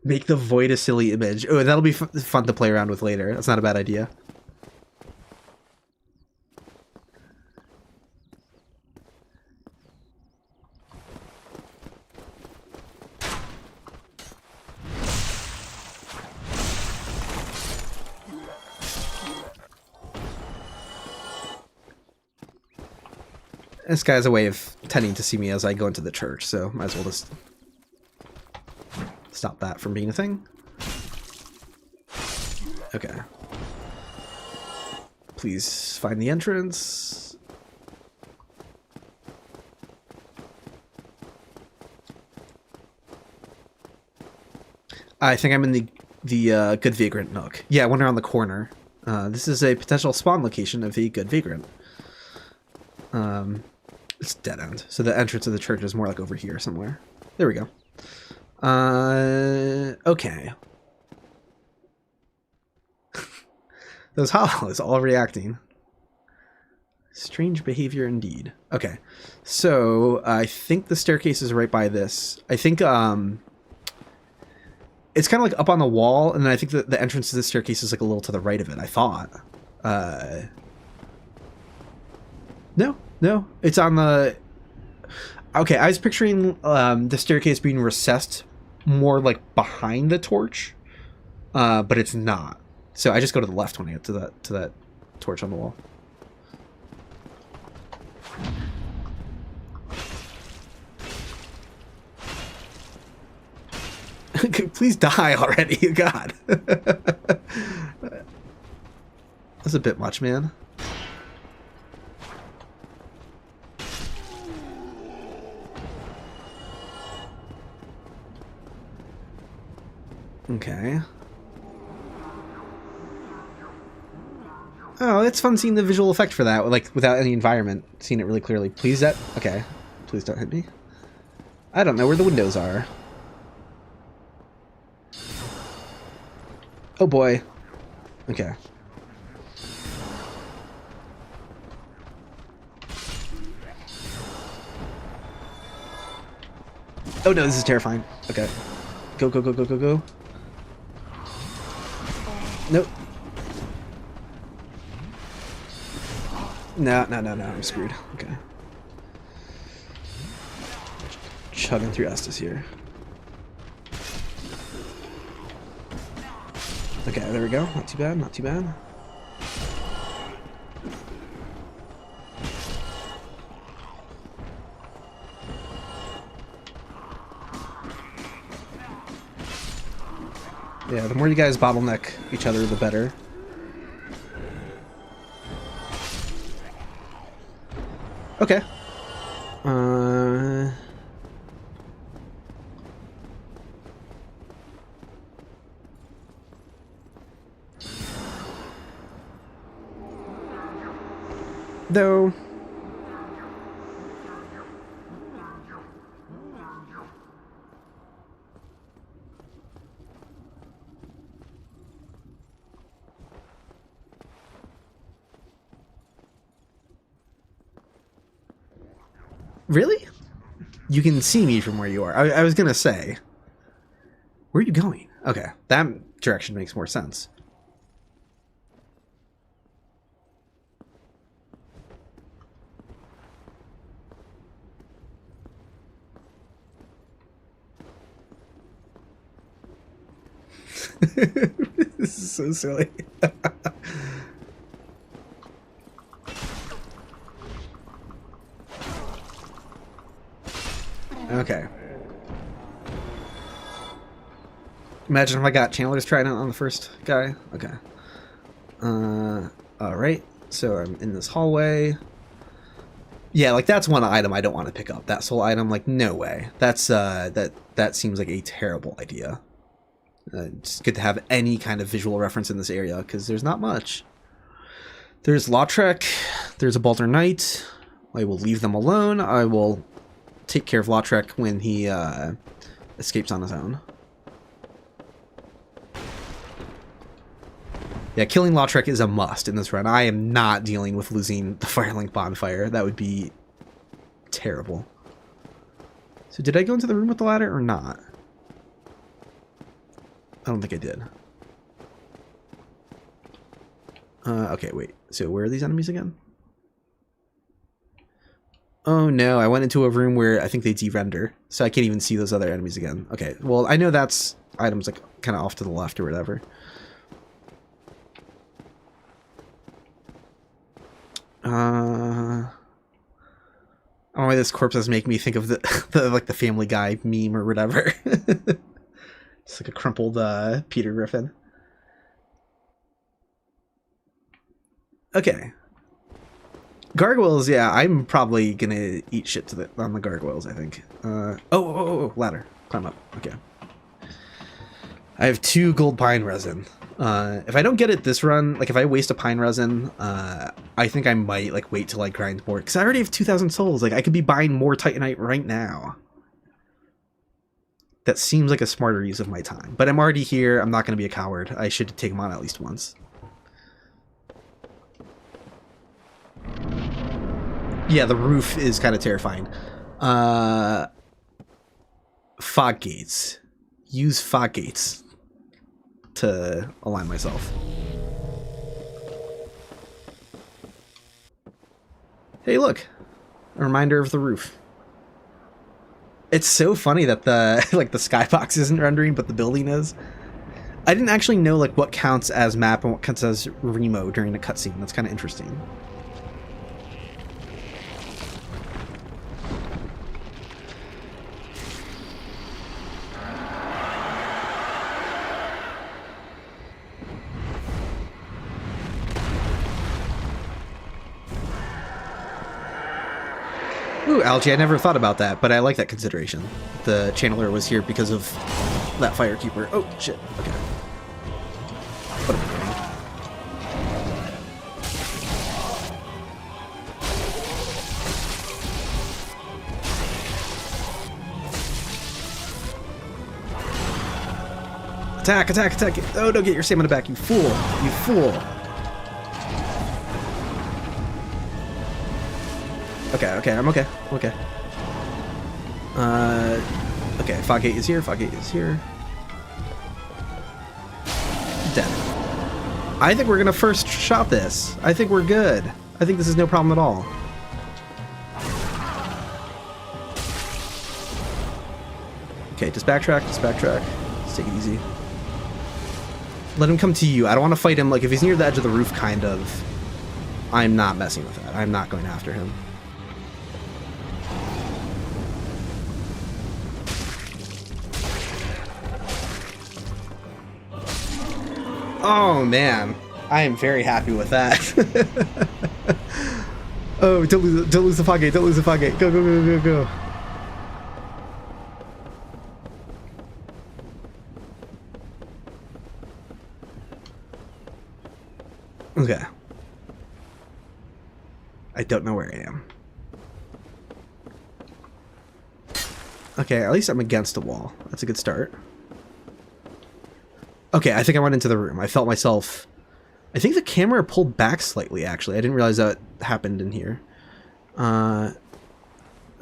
Make the void a silly image. Oh, that'll be fun to play around with later. That's not a bad idea. This guy has a way of tending to see me as I go into the church, so might as well just stop that from being a thing. Okay. Please find the entrance. I think I'm in the Good Vagrant nook. Yeah, I went around the corner. This is a potential spawn location of the Good Vagrant. It's dead end. So the entrance of the church is more like over here somewhere. There we go. Okay. Those hollows all reacting. Strange behavior indeed. Okay. So I think the staircase is right by this. I think it's kind of like up on the wall, and then I think that the entrance to the staircase is like a little to the right of it, I thought. No, it's on the... Okay, I was picturing the staircase being recessed more like behind the torch, but it's not. So I just go to the left when I get to that torch on the wall. Please die already, God. That's a bit much, man. Okay. Oh, it's fun seeing the visual effect for that, like without any environment, seeing it really clearly. Please that... Okay. Please don't hit me. I don't know where the windows are. Oh boy. Okay. Oh no, this is terrifying. Okay. Go, go, go, go, go, go. Nope. No, no, no, no, I'm screwed. Okay. Chugging through Estus here. Okay, there we go. Not too bad, not too bad. Yeah, the more you guys bottleneck each other, the better. Okay. Though... Really? You can see me from where you are. I was gonna say. Where are you going? Okay, that direction makes more sense. This is so silly. Okay. Imagine if I got Chandler's Trident on the first guy. Okay. Alright. So I'm in this hallway. Yeah, like that's one item I don't want to pick up. That soul item, like no way. That's that seems like a terrible idea. It's good to have any kind of visual reference in this area because there's not much. There's Lautrec. There's a Baldur Knight. I will leave them alone. I will take care of Lautrec when he escapes on his own. Yeah, killing Lautrec is a must in this run. I am not dealing with losing the Firelink Bonfire. That would be terrible. So did I go into the room with the ladder or not? I don't think I did. Okay, wait. So where are these enemies again? Oh no, I went into a room where I think they de-render, so I can't even see those other enemies again. Okay, well I know that's items like kind of off to the left or whatever. I don't know why this corpse does make me think of the like the Family Guy meme or whatever. It's like a crumpled Peter Griffin. Okay. Gargoyles, yeah, I'm probably gonna eat shit on the gargoyles, I think. Oh, ladder. Climb up. Okay. I have 2 gold pine resin. If I don't get it this run, like if I waste a pine resin, I think I might like wait till I grind more. Because I already have 2,000 souls. Like I could be buying more Titanite right now. That seems like a smarter use of my time. But I'm already here. I'm not going to be a coward. I should take him on at least once. Yeah, the roof is kind of terrifying. Fog gates. Use fog gates to align myself. Hey, look. A reminder of the roof. It's so funny that the like the skybox isn't rendering, but the building is. I didn't actually know like what counts as map and what counts as remo during a cutscene. That's kind of interesting. Ooh, Algae, I never thought about that, but I like that consideration. The channeler was here because of that firekeeper. Oh, shit. Okay. What am I doing? Attack, attack, attack. Oh, don't get your stamina back, you fool. You fool. Okay, okay, I'm okay. I'm okay. Okay, Fog Gate is here, Fog Gate is here. Dead. I think we're gonna first shot this. I think we're good. I think this is no problem at all. Okay, just backtrack, just backtrack. Let's take it easy. Let him come to you. I don't want to fight him. Like, if he's near the edge of the roof, kind of, I'm not messing with that. I'm not going after him. Oh man, I am very happy with that. Oh, don't lose the Fog Gate, don't lose the Fog Gate. Go, go, go, go, go. Okay. I don't know where I am. Okay, at least I'm against a wall. That's a good start. Okay, I think I went into the room. I felt myself... I think the camera pulled back slightly, actually. I didn't realize that happened in here. Oh,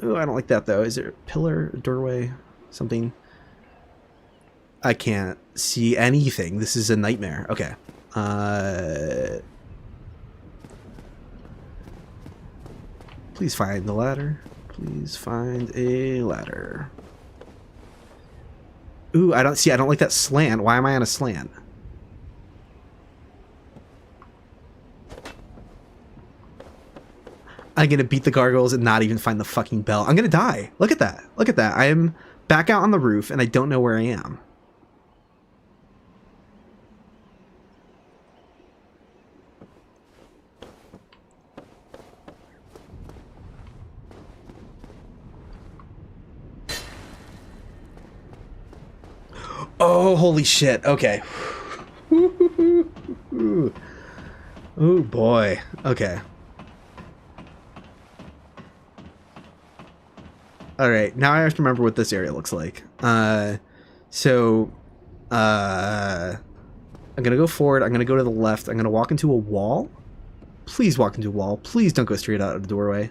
I don't like that, though. Is there a pillar, a doorway, something? I can't see anything. This is a nightmare. Okay. Please find the ladder. Please find a ladder. Ooh, I don't like that slant. Why am I on a slant? I'm gonna beat the gargoyles and not even find the fucking bell. I'm gonna die. Look at that. Look at that. I am back out on the roof and I don't know where I am. Oh, holy shit. Okay. Oh, boy. Okay. Alright, now I have to remember what this area looks like. I'm gonna go forward. I'm gonna go to the left. I'm gonna walk into a wall. Please walk into a wall. Please don't go straight out of the doorway.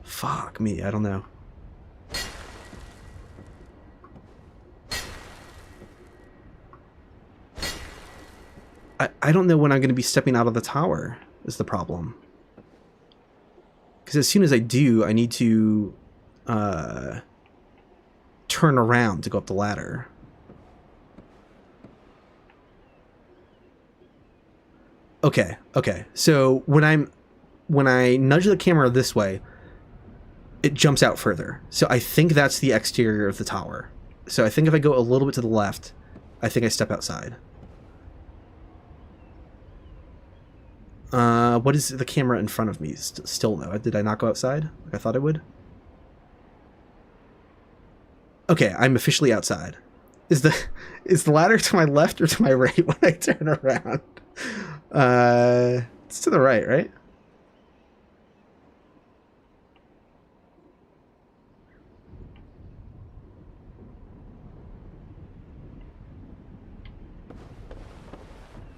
Fuck me. I don't know. I don't know when I'm going to be stepping out of the tower is the problem. Because as soon as I do, I need to turn around to go up the ladder. Okay, okay. So when I nudge the camera this way, it jumps out further. So I think that's the exterior of the tower. So I think if I go a little bit to the left, I think I step outside. What is the camera in front of me? Still no. Did I not go outside like I thought I would? Okay, I'm officially outside. Is the ladder to my left or to my right when I turn around? It's to the right, right?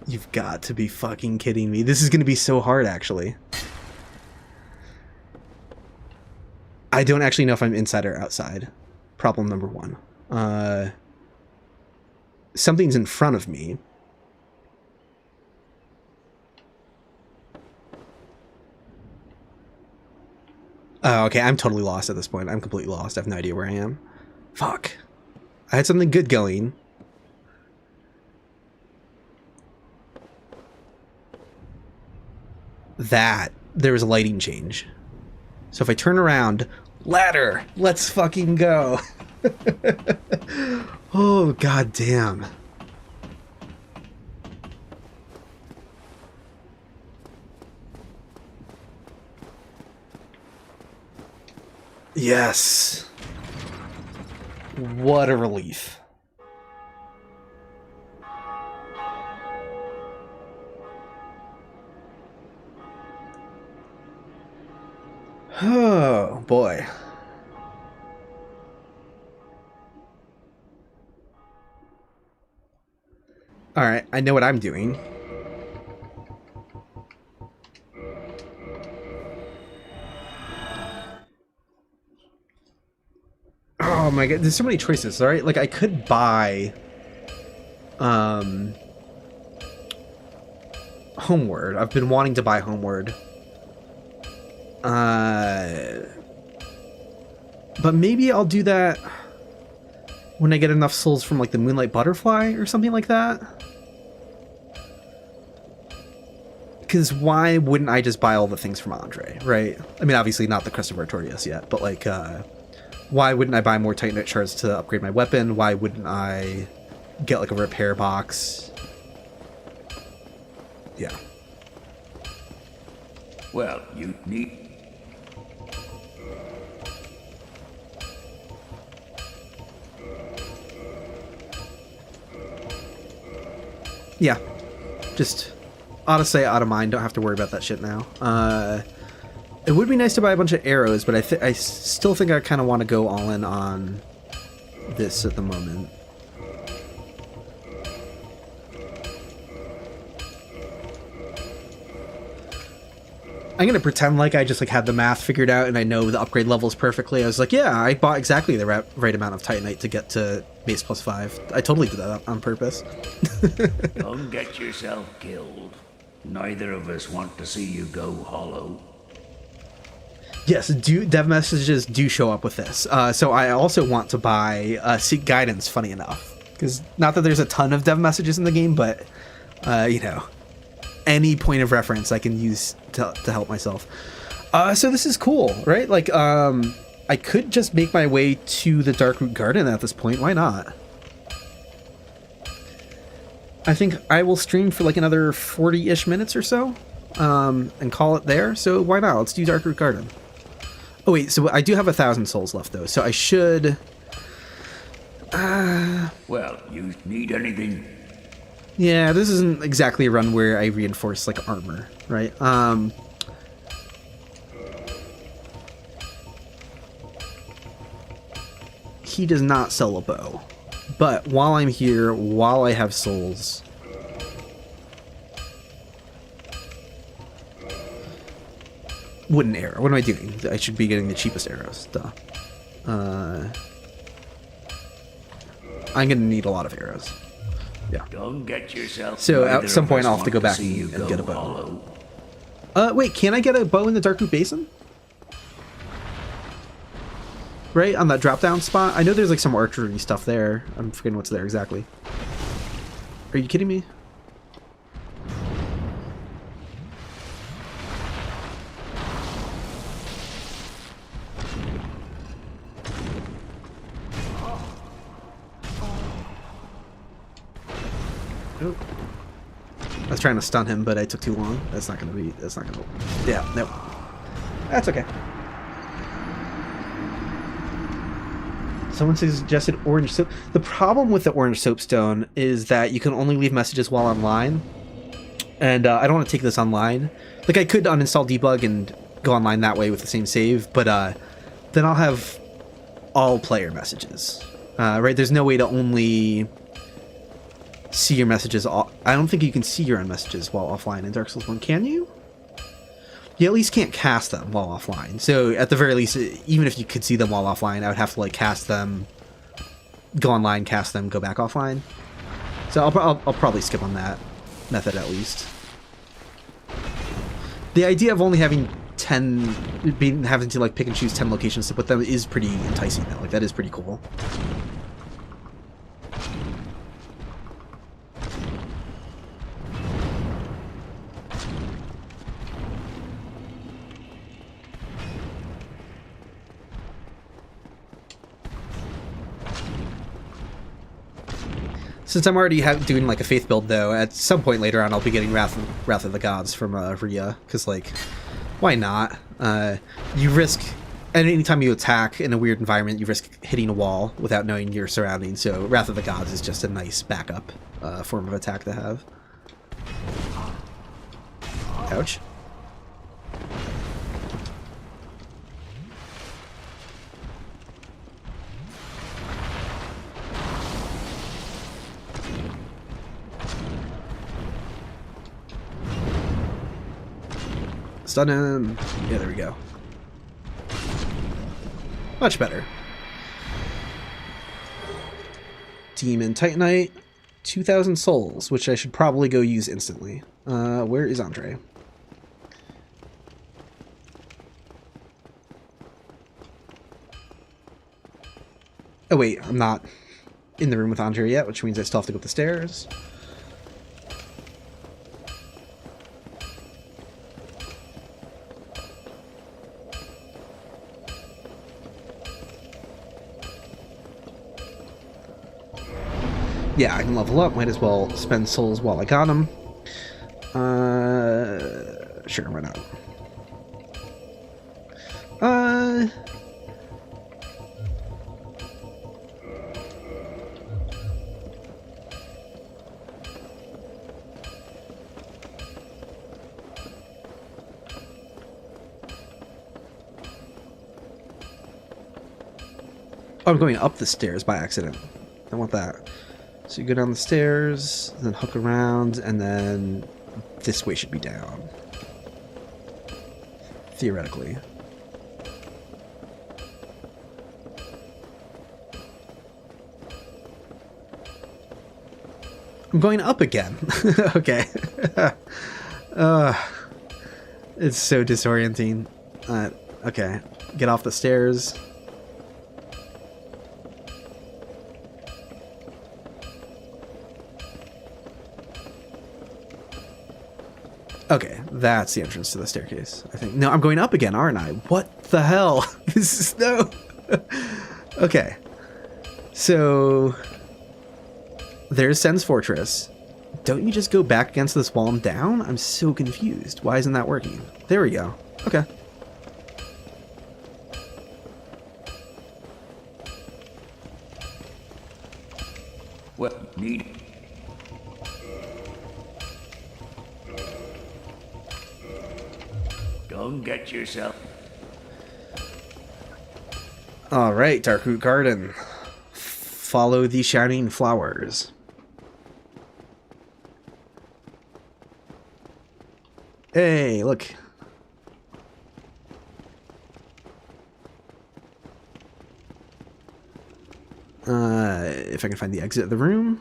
You've got to be fucking kidding me. This is going to be so hard, actually. I don't actually know if I'm inside or outside. Problem number one. Something's in front of me. Oh, okay, I'm totally lost at this point. I'm completely lost. I have no idea where I am. Fuck. I had something good going. There was a lighting change. So if I turn around, ladder, let's fucking go. Oh, god damn. Yes. What a relief. Oh, boy. Alright, I know what I'm doing. Oh my god, there's so many choices, alright? Like, I could buy... Homeward. I've been wanting to buy Homeward. But maybe I'll do that when I get enough souls from, like, the Moonlight Butterfly or something like that. Because why wouldn't I just buy all the things from Andre, right? I mean, obviously not the Crest of Artorias yet, but, like, why wouldn't I buy more Titanite shards to upgrade my weapon? Why wouldn't I get, like, a repair box? Yeah. Well, you need... Yeah. Just out of sight, out of mind. Don't have to worry about that shit now. It would be nice to buy a bunch of arrows, but I still think I kind of want to go all in on this at the moment. I'm going to pretend like I just like had the math figured out and I know the upgrade levels perfectly. I was like, yeah, I bought exactly the right amount of Titanite to get to base +5. I totally did that on purpose. Don't get yourself killed. Neither of us want to see you go hollow. Yes, dev messages do show up with this. So I also want to buy Seek Guidance, funny enough. Because not that there's a ton of dev messages in the game, but, you know, any point of reference I can use to help myself. So this is cool, right? Like, I could just make my way to the Darkroot Garden at this point. Why not? I think I will stream for like another 40-ish minutes or so, and call it there. So why not? Let's do Darkroot Garden. Oh wait, so I do have 1,000 souls left though, so I should... Well, you need anything? Yeah, this isn't exactly a run where I reinforce like armor, right? He does not sell a bow, but while I'm here, while I have souls, wooden arrow. What am I doing? I should be getting the cheapest arrows. Duh. I'm gonna need a lot of arrows. Yeah. Don't get yourself. So at some point I'll have to go back and get a bow. Wait, can I get a bow in the Darkroot Basin? Right, on that drop-down spot? I know there's like some archery stuff there. I'm forgetting what's there exactly. Are you kidding me? Oh. I was trying to stun him, but I took too long. That's not gonna... Yeah, no. That's okay. Someone suggested orange soap. The problem with the orange soapstone is that you can only leave messages while online. And I don't want to take this online. Like, I could uninstall debug and go online that way with the same save, but then I'll have all player messages. Right? There's no way to only see your messages. I don't think you can see your own messages while offline in Dark Souls 1. Can you? You at least can't cast them while offline. So at the very least, even if you could see them while offline, I would have to like cast them, go online, cast them, go back offline. So I'll probably skip on that method at least. The idea of only having having to like pick and choose 10 locations to put them is pretty enticing though. Like that is pretty cool. Since I'm already doing like a faith build though, at some point later on I'll be getting Wrath of the Gods from Rhea, because like, why not? You risk, and anytime you attack in a weird environment, you risk hitting a wall without knowing your surroundings, so Wrath of the Gods is just a nice backup form of attack to have. Ouch. Stun him. Yeah, there we go. Much better. Demon Titanite, 2,000 souls, which I should probably go use instantly. Where is Andre? Oh wait, I'm not in the room with Andre yet, which means I still have to go up the stairs. Yeah, I can level up. Might as well spend souls while I got them. Sure, why not? Oh, I'm going up the stairs by accident. I want that. So you go down the stairs, then hook around, and then this way should be down. Theoretically. I'm going up again. Okay. It's so disorienting. Okay. Get off the stairs. Okay, that's the entrance to the staircase, I think. No, I'm going up again, aren't I? What the hell? This is no... Okay. So... There's Sen's Fortress. Don't you just go back against this wall and down? I'm so confused. Why isn't that working? There we go. Okay. What need? Don't get yourself. All right, Darkroot Garden. Follow the shining flowers. Hey, look. If I can find the exit of the room.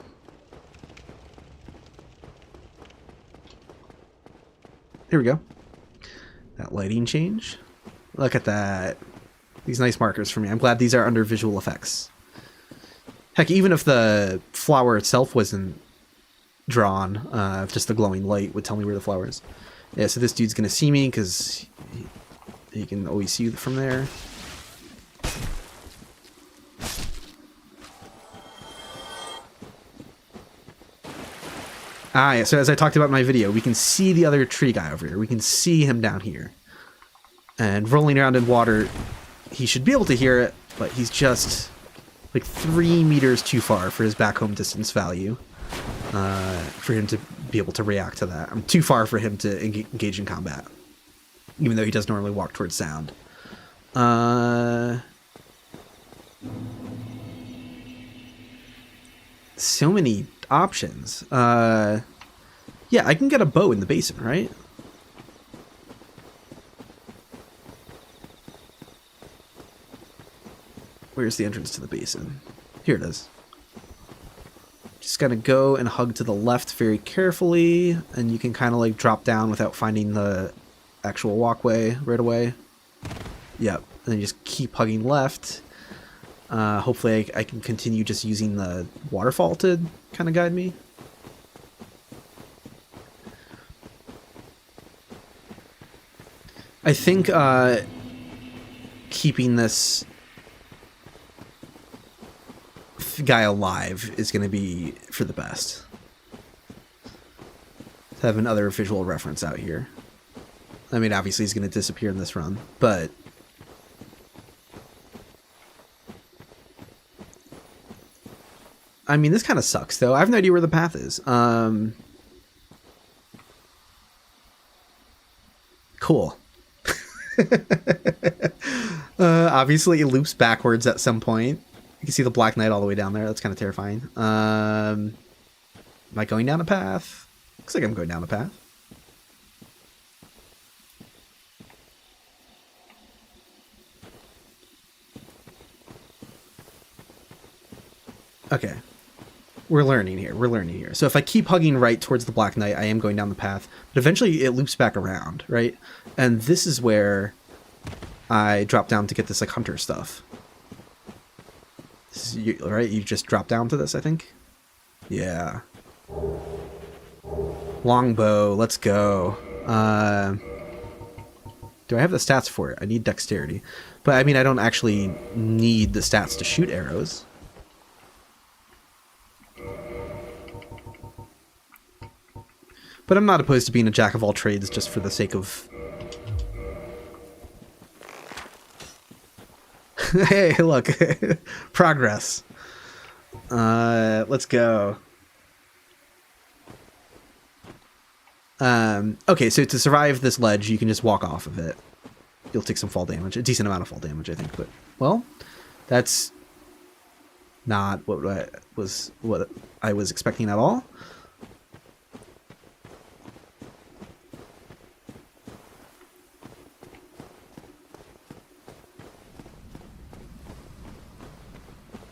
Here we go. That lighting change. Look at that. These nice markers for me. I'm glad these are under visual effects. Heck, even if the flower itself wasn't drawn, just the glowing light would tell me where the flower is. Yeah, so this dude's gonna see me because he can always see you from there. Ah, yeah, so as I talked about in my video, we can see the other tree guy over here. We can see him down here. And rolling around in water, he should be able to hear it, but he's just... like 3 meters too far for his back home distance value, for him to be able to react to that. I'm too far for him to engage in combat, even though he does normally walk towards sound. So many options. Yeah, I can get a bow in the basin, right? Where's the entrance to the basin? Here it is. Just gotta go and hug to the left very carefully, and you can kind of like drop down without finding the actual walkway right away. Yep. And then just keep hugging left. Hopefully I can continue just using the waterfall to kind of guide me. I think keeping this guy alive is going to be for the best. To have another visual reference out here. I mean, obviously he's going to disappear in this run, but I mean, this kind of sucks, though. I have no idea where the path is. Cool. Obviously, it loops backwards at some point. You can see the Black Knight all the way down there. That's kind of terrifying. Am I going down a path? Looks like I'm going down a path. Okay. We're learning here. We're learning here. So if I keep hugging right towards the Black Knight, I am going down the path. But eventually it loops back around, right? And this is where I drop down to get this like hunter stuff. This is, right? You just drop down to this, I think? Yeah. Longbow. Let's go. Do I have the stats for it? I need dexterity. But I mean, I don't actually need the stats to shoot arrows. But I'm not opposed to being a jack of all trades just for the sake of... Hey, look. Progress. Let's go. Okay, so to survive this ledge, you can just walk off of it. You'll take some fall damage. A decent amount of fall damage, I think. But, well, that's not what I was expecting at all.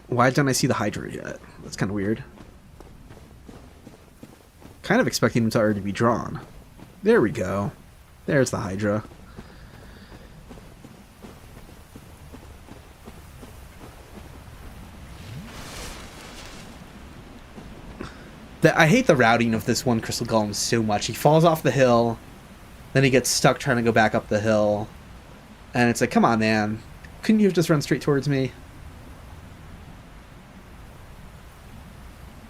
Why don't I see the Hydra yet? That's kind of weird. Kind of expecting him to already be drawn. There we go. There's the Hydra. I hate the routing of this one Crystal Golem so much. He falls off the hill, then he gets stuck trying to go back up the hill. And it's like, come on, man. Couldn't you have just run straight towards me?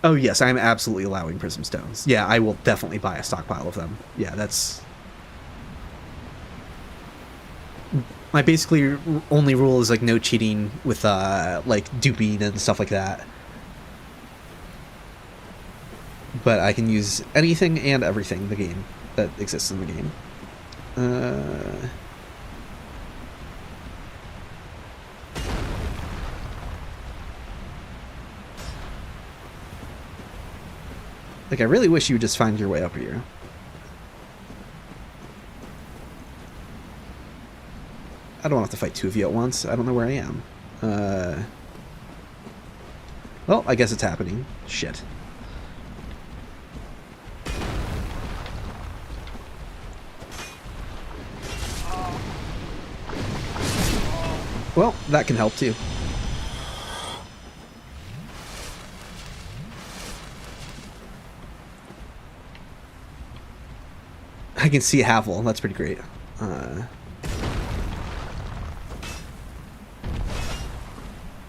Oh, yes, I'm absolutely allowing Prism Stones. Yeah, I will definitely buy a stockpile of them. Yeah, that's... My basically only rule is, like, no cheating with, like, duping and stuff like that. But I can use anything and everything in the game that exists in the game. Like, I really wish you would just find your way up here. I don't have to fight two of you at once. I don't know where I am. Well, I guess it's happening. Shit. Well, that can help too. I can see Havel. That's pretty great.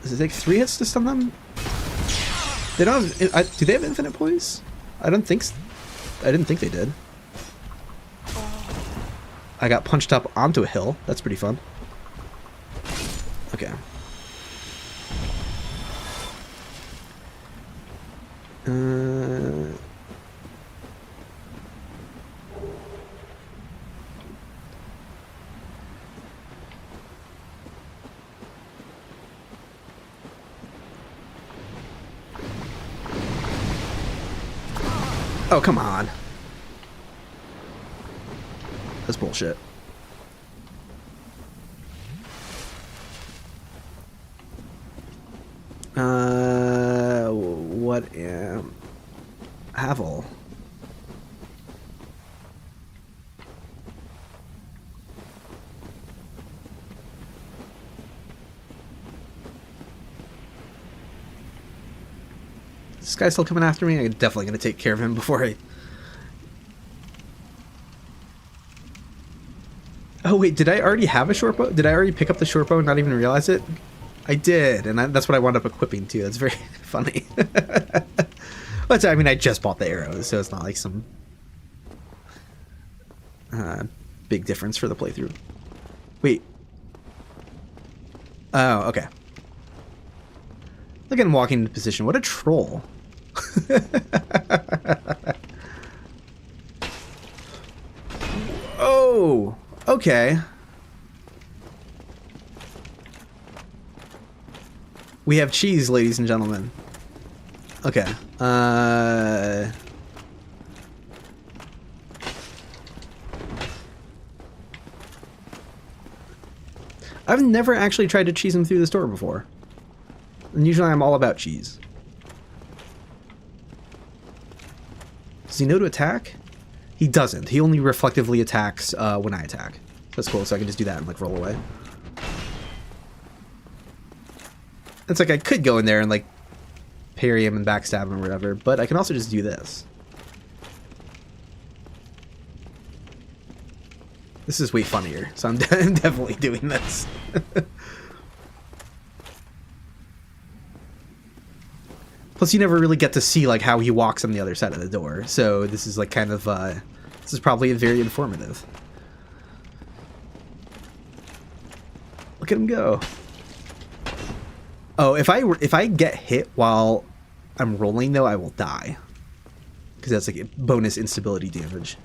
Does it take 3 hits to stun them? They don't have... do they have infinite poise? I didn't think they did. I got punched up onto a hill. That's pretty fun. Okay. Oh, come on. That's bullshit. What am... Havel. this guy still coming after me? I'm definitely going to take care of him before I... Oh wait, did I already have a short bow? Did I already pick up the short bow and not even realize it? I did, and that's what I wound up equipping too. That's very funny. But I mean, I just bought the arrows, so it's not like some big difference for the playthrough. Wait. Oh, okay. Look at him walking into position. What a troll. Oh, okay. We have cheese, ladies and gentlemen. Okay. I've never actually tried to cheese him through this door before. And usually I'm all about cheese. Does he know to attack? He doesn't. He only reflectively attacks when I attack. That's cool, so I can just do that and like roll away. It's like I could go in there and like parry him and backstab him or whatever, but I can also just do this. This is way funnier, so I'm definitely doing this. Plus, you never really get to see like how he walks on the other side of the door, so this is like kind of this is probably very informative. Look at him go. Oh, if I get hit while I'm rolling though, I will die because that's like a bonus instability damage.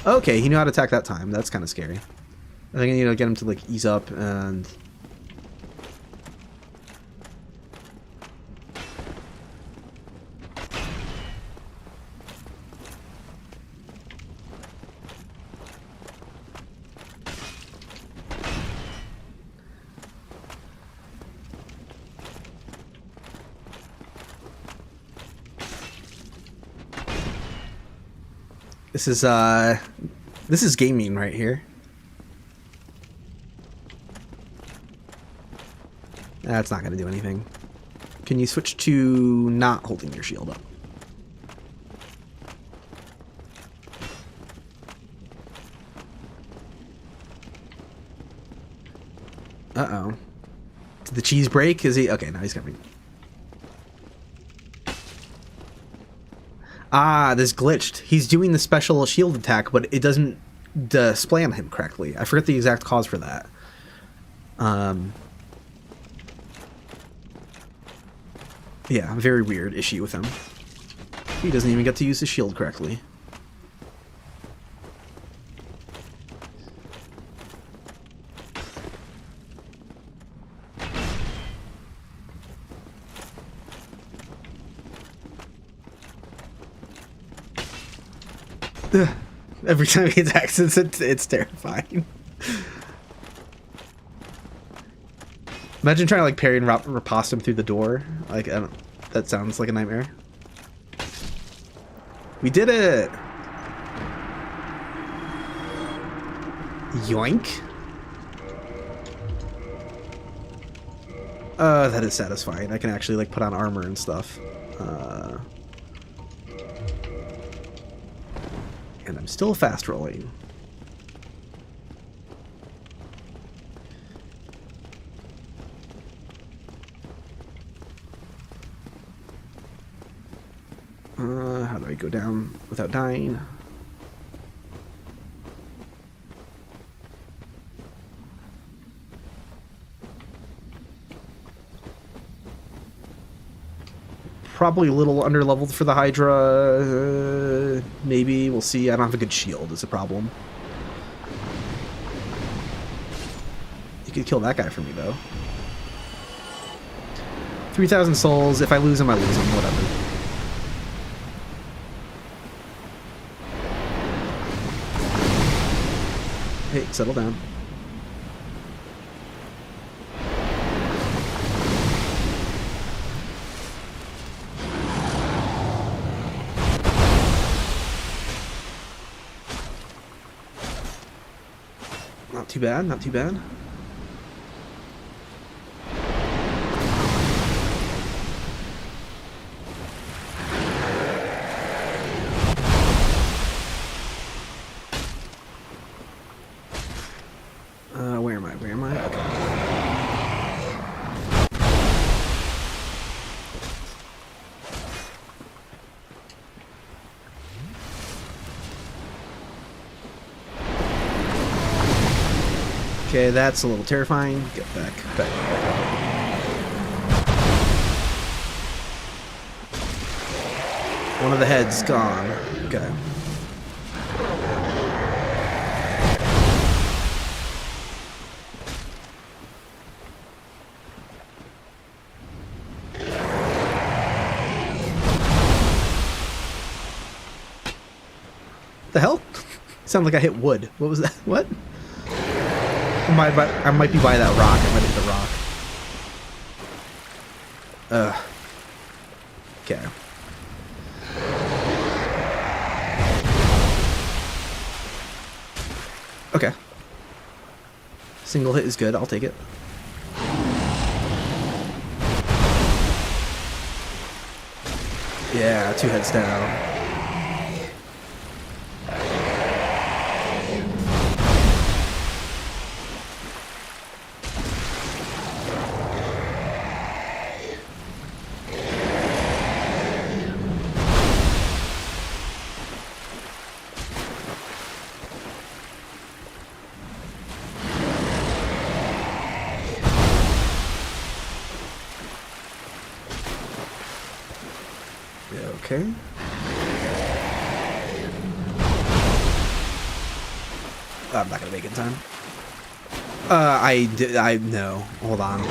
Okay, he knew how to attack that time. That's kind of scary. I think I need to get him to like ease up and... This is gaming right here. That's not going to do anything. Can you switch to not holding your shield up? Uh-oh. Did the cheese break? Is he... Okay, now he's coming. Ah, this glitched. He's doing the special shield attack, but it doesn't display on him correctly. I forget the exact cause for that. Yeah, very weird issue with him. He doesn't even get to use his shield correctly. Every time he attacks, it's terrifying. Imagine trying to like parry and riposte him through the door. Like, I don't, that sounds like a nightmare. We did it! Yoink. That is satisfying. I can actually like put on armor and stuff. And I'm still fast rolling. How do I go down without dying? Probably a little underleveled for the Hydra. Maybe. We'll see. I don't have a good shield is a problem. You could kill that guy for me, though. 3,000 souls. If I lose him, I lose him. Whatever. Hey, settle down. Not too bad, not too bad. Okay, that's a little terrifying. Get back. One of the heads gone. Okay. The hell? Sounded like I hit wood. What was that? What? I might be by that rock. I might hit the rock. Okay. Okay. Single hit is good. I'll take it. Yeah, 2 heads down. Okay. I'm not gonna make it in time. No. Hold on.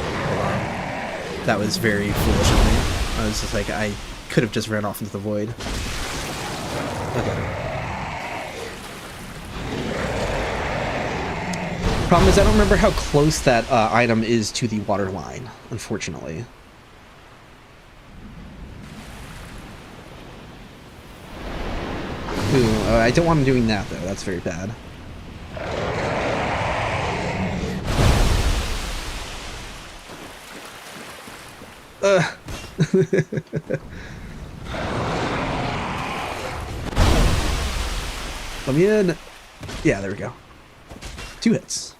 That was very foolish of me. I was just like, I could have just ran off into the void. Okay. Problem is, I don't remember how close that item is to the water line, unfortunately. Ooh, I don't want him doing that, though. That's very bad. Let me in. Yeah, there we go. 2 hits.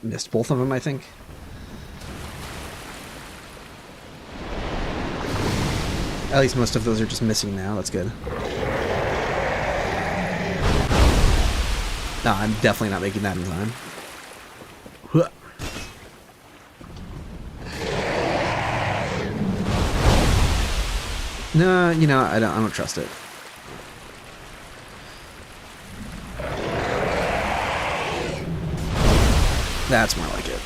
Missed both of them, I think. At least most of those are just missing now. That's good. No, I'm definitely not making that in time. No, you know, I don't trust it. That's more like it.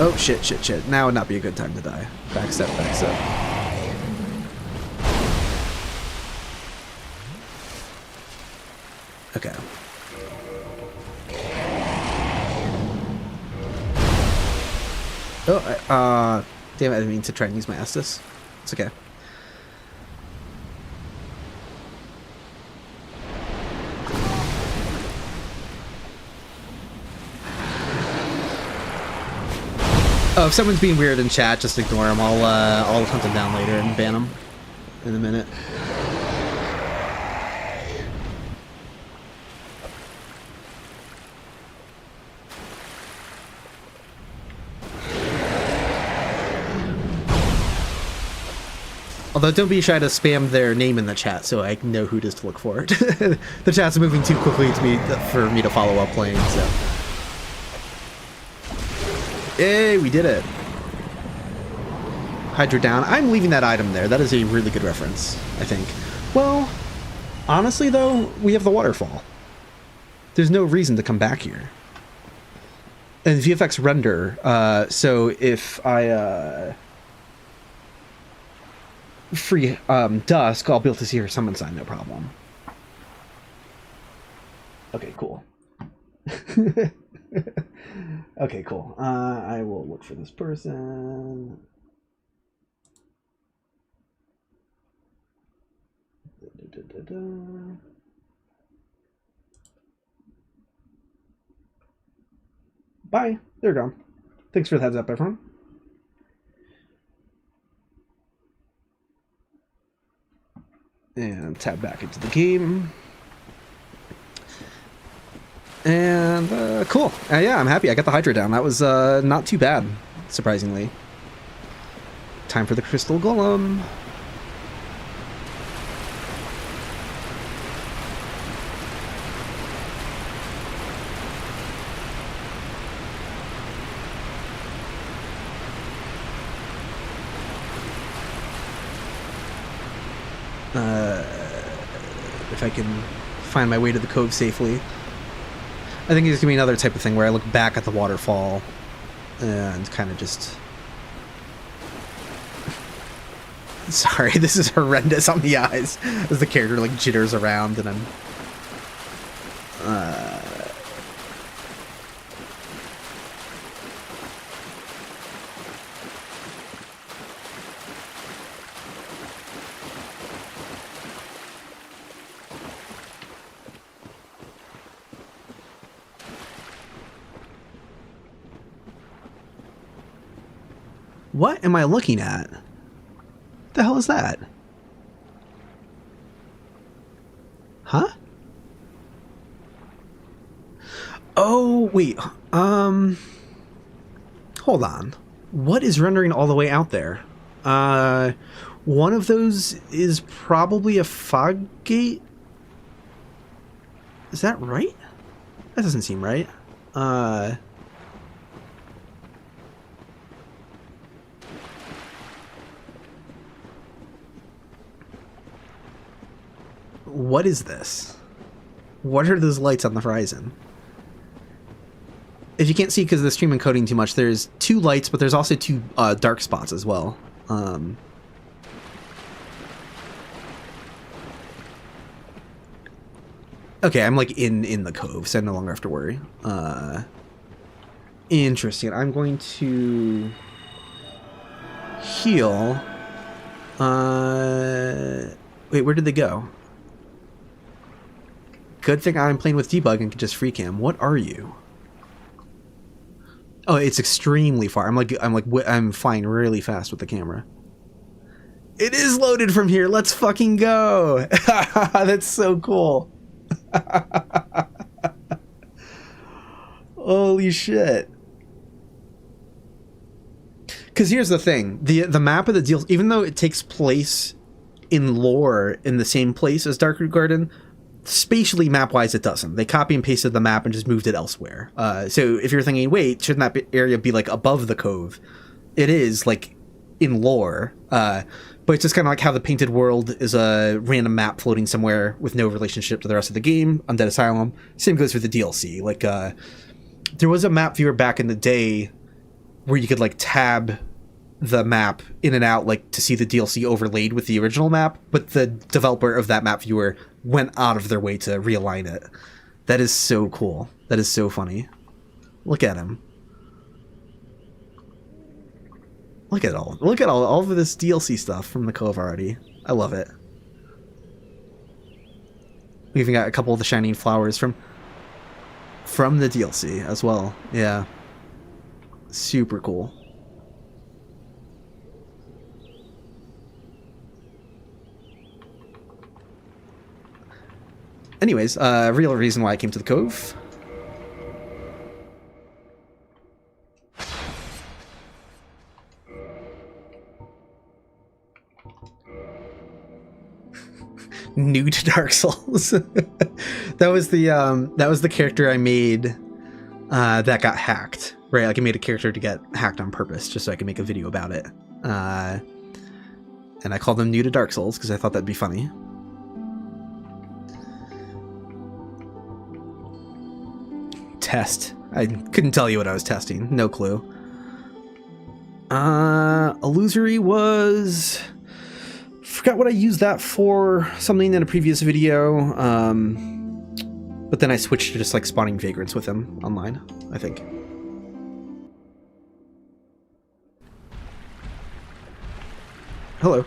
Oh, shit. Now would not be a good time to die. Backstep. Okay. Oh, damn it, I didn't mean to try and use my Estus. It's okay. Oh, if someone's being weird in chat, just ignore them. I'll hunt them down later and ban them in a minute. Although, don't be shy to spam their name in the chat so I know who it is to look for. The chat's moving too quickly for me to follow up playing, so... Hey, we did it. Hydra down. I'm leaving that item there. That is a really good reference, I think. Well, honestly, though, we have the waterfall. There's no reason to come back here. And VFX render, so if I, free Dusk, I'll be able to see her summon sign, no problem. Okay, cool. Okay, cool. I will look for this person. Bye. There we go. Thanks for the heads up, everyone. And tab back into the game. And cool. Yeah, I'm happy. I got the Hydra down. That was not too bad, surprisingly. Time for the Crystal Golem. If I can find my way to the cove safely. I think it's gonna be another type of thing where I look back at the waterfall and kind of just... Sorry, this is horrendous on the eyes as the character like jitters around and I'm... What am I looking at? The hell is that? Huh? Oh, wait. Hold on. What is rendering all the way out there? One of those is probably a fog gate? Is that right? That doesn't seem right. What is this? What are those lights on the horizon? If you can't see because of the stream encoding too much, there's 2 lights, but there's also 2 dark spots as well. Okay, I'm like in the cove, so I no longer have to worry. Interesting. I'm going to heal. Wait, where did they go? Good thing I'm playing with debug and can just freak him. What are you? Oh, it's extremely far. I'm flying really fast with the camera. It is loaded from here. Let's fucking go. That's so cool. Holy shit. Because here's the thing. The map of the deal, even though it takes place in lore in the same place as Darkroot Garden, spatially, map-wise, it doesn't. They copy and pasted the map and just moved it elsewhere. So if you're thinking, wait, shouldn't that area be like above the cove? It is, like, in lore. But it's just kind of like how the Painted World is a random map floating somewhere with no relationship to the rest of the game. Undead Asylum. Same goes for the DLC. Like, there was a map viewer back in the day where you could, like, tab the map in and out, like, to see the DLC overlaid with the original map, but the developer of that map viewer went out of their way to realign it. That is so cool. That is so funny. Look at him. Look at all of this DLC stuff from the Cove already. I love it. We even got a couple of the shining flowers from the DLC as well. Yeah. Super cool. Anyways, real reason why I came to the Cove. New to Dark Souls. that was the character I made that got hacked. Right, like I made a character to get hacked on purpose just so I could make a video about it. And I called them New to Dark Souls because I thought that'd be funny. Test. I couldn't tell you what I was testing. No clue. Illusory was... Forgot what I used that for. Something in a previous video. But then I switched to just like spawning vagrants with him online, I think. Hello.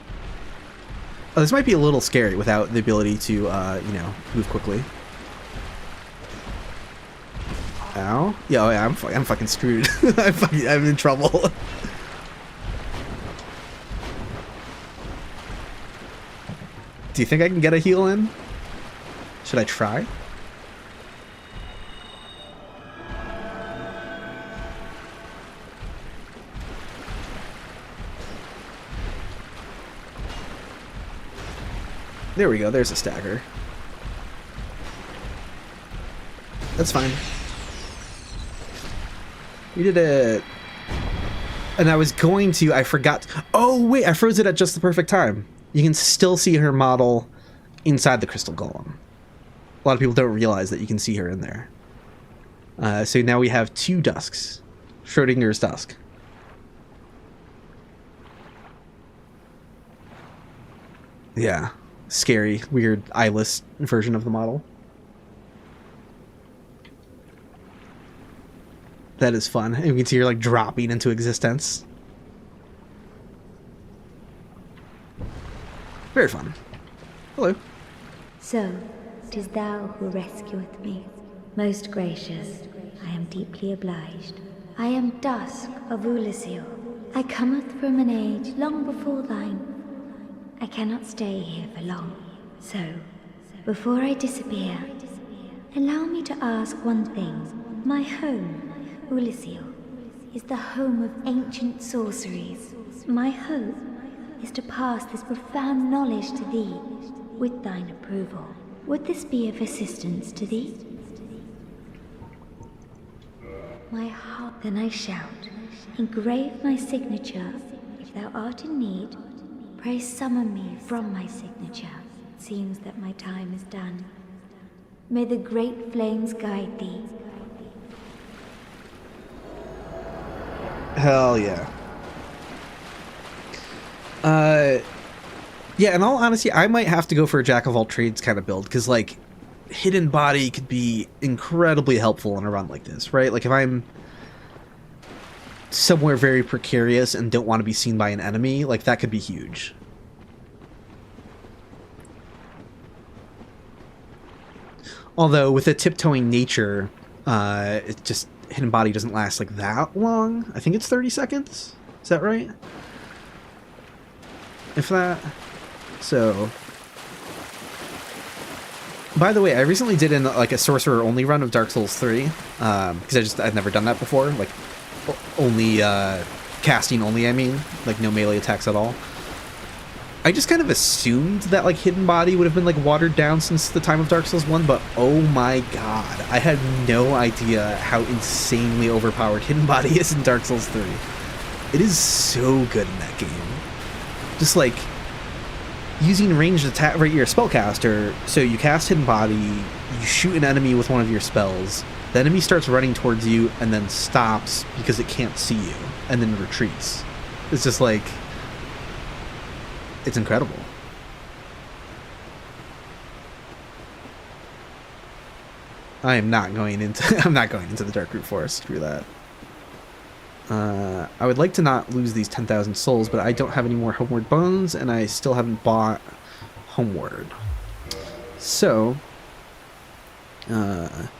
Oh, this might be a little scary without the ability to, you know, move quickly. Ow. Yeah, oh yeah, I'm fucking screwed. I'm in trouble. Do you think I can get a heal in? Should I try? There we go. There's a stagger. That's fine. We did it. And I was going to, I forgot. Oh, wait, I froze it at just the perfect time. You can still see her model inside the crystal golem. A lot of people don't realize that you can see her in there. So now we have 2 Dusks. Schrodinger's Dusk. Yeah. Scary, weird, eyeless version of the model. That is fun. And you can see her like dropping into existence. Very fun. Hello. So, 'tis thou who rescueth me. Most gracious, I am deeply obliged. I am Dusk of Ulyssil. I cometh from an age long before thine. I cannot stay here for long. So, before I disappear, allow me to ask one thing. My home, Ulyssil, is the home of ancient sorceries. My hope is to pass this profound knowledge to thee, with thine approval. Would this be of assistance to thee? My heart, then I shout, engrave my signature. If thou art in need, pray summon me from my signature. It seems that my time is done. May the great flames guide thee. Hell yeah. Yeah, in all honesty, I might have to go for a jack of all trades kind of build, because like hidden body could be incredibly helpful in a run like this, right? Like if I'm somewhere very precarious and don't want to be seen by an enemy, like that could be huge. Although with a tiptoeing nature, it just hidden body doesn't last like that long. I think it's 30 seconds. Is that right? If that. So, by the way, I recently did in like a sorcerer only run of Dark Souls 3 because I've never done that before. Like only casting only. I mean, like no melee attacks at all. I just kind of assumed that like hidden body would have been like watered down since the time of Dark Souls 1, but oh my god, I had no idea how insanely overpowered hidden body is in Dark Souls 3. It is so good in that game. Just like using ranged attack, right? You're a spellcaster, so you cast hidden body, you shoot an enemy with one of your spells, the enemy starts running towards you and then stops because it can't see you, and then retreats. It's just like, it's incredible. I am not going into I'm not going into the Darkroot Forest. Screw that. I would like to not lose these 10,000 souls, but I don't have any more Homeward Bones, and I still haven't bought Homeward. So, good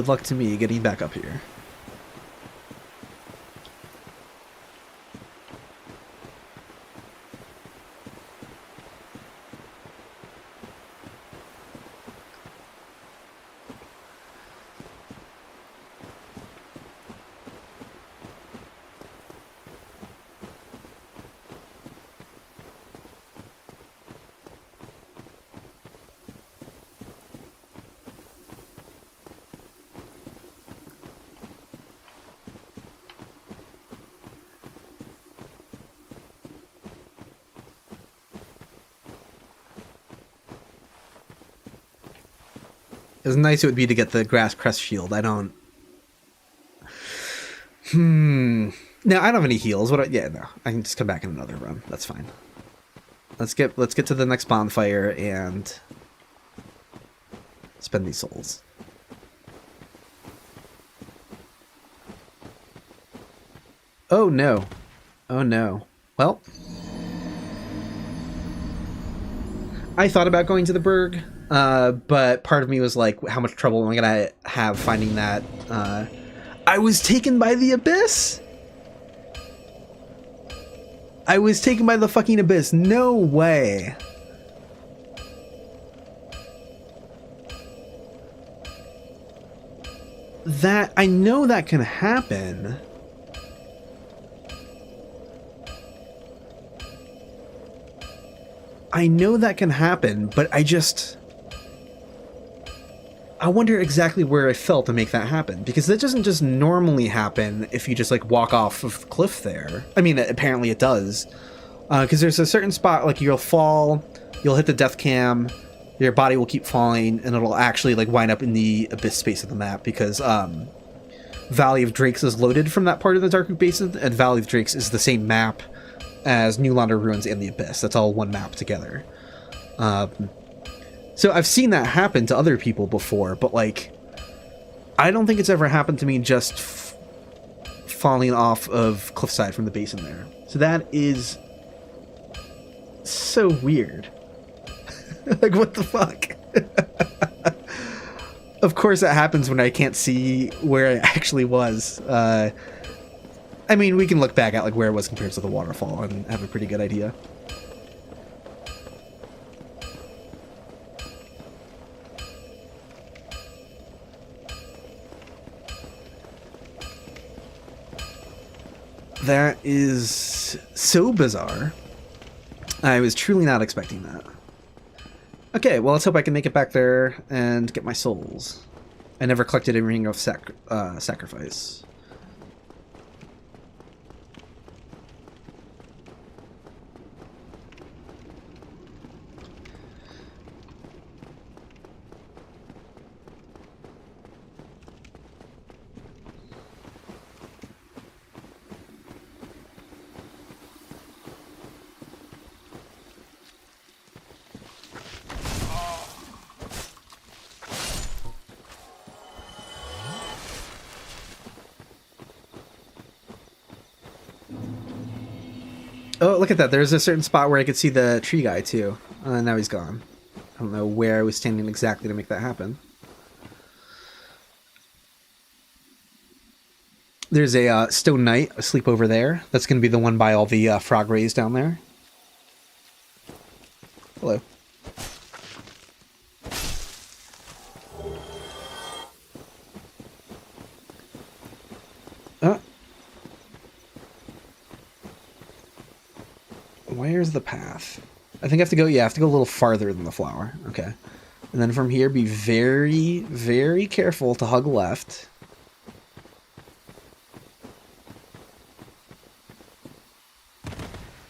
luck to me getting back up here. As nice it would be to get the grass crest shield. I don't. No, I don't have any heals. Yeah, no. I can just come back in another run. That's fine. Let's get to the next bonfire and spend these souls. Oh no. Oh no. Well, I thought about going to the Burg. But part of me was like, how much trouble am I gonna have finding that? I was taken by the abyss? I was taken by the fucking abyss. No way. That, I know that can happen. I know that can happen, but I wonder exactly where I fell to make that happen, because that doesn't just normally happen if you just like walk off of the cliff there. I mean, apparently it does, because there's a certain spot like you'll fall, you'll hit the death cam, your body will keep falling, and it'll actually like wind up in the abyss space of the map, because Valley of Drakes is loaded from that part of the Darkroot Basin, and Valley of Drakes is the same map as New Londo Ruins and the Abyss. That's all one map together. So I've seen that happen to other people before, but like, I don't think it's ever happened to me just falling off of cliffside from the basin there. So that is so weird. Like, what the fuck? Of course it happens when I can't see where I actually was. I mean, we can look back at like where it was compared to the waterfall and have a pretty good idea. That is so bizarre. I was truly not expecting that. Okay, well, let's hope I can make it back there and get my souls. I never collected a ring of sacrifice. Oh, look at that. There's a certain spot where I could see the tree guy, too. Now he's gone. I don't know where I was standing exactly to make that happen. There's a stone knight asleep over there. That's going to be the one by all the frog rays down there. Hello. Where's the path? I think I have to go, yeah, I have to go a little farther than the flower. Okay. And then from here, be very, very careful to hug left.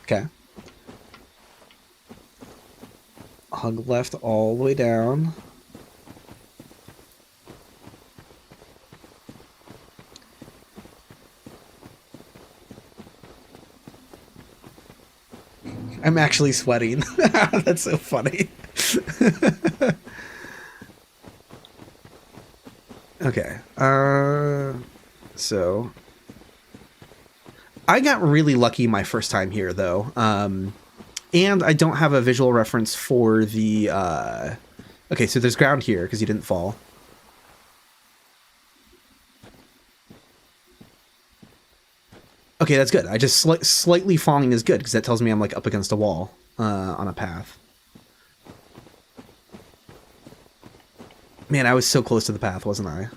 Okay. Hug left all the way down. I'm actually sweating. That's so funny. Okay. So I got really lucky my first time here, though. And I don't have a visual reference for the... Okay, so there's ground here, because you didn't fall. Okay, that's good. I just slightly falling is good, because that tells me I'm like up against a wall on a path. Man, I was so close to the path, wasn't I?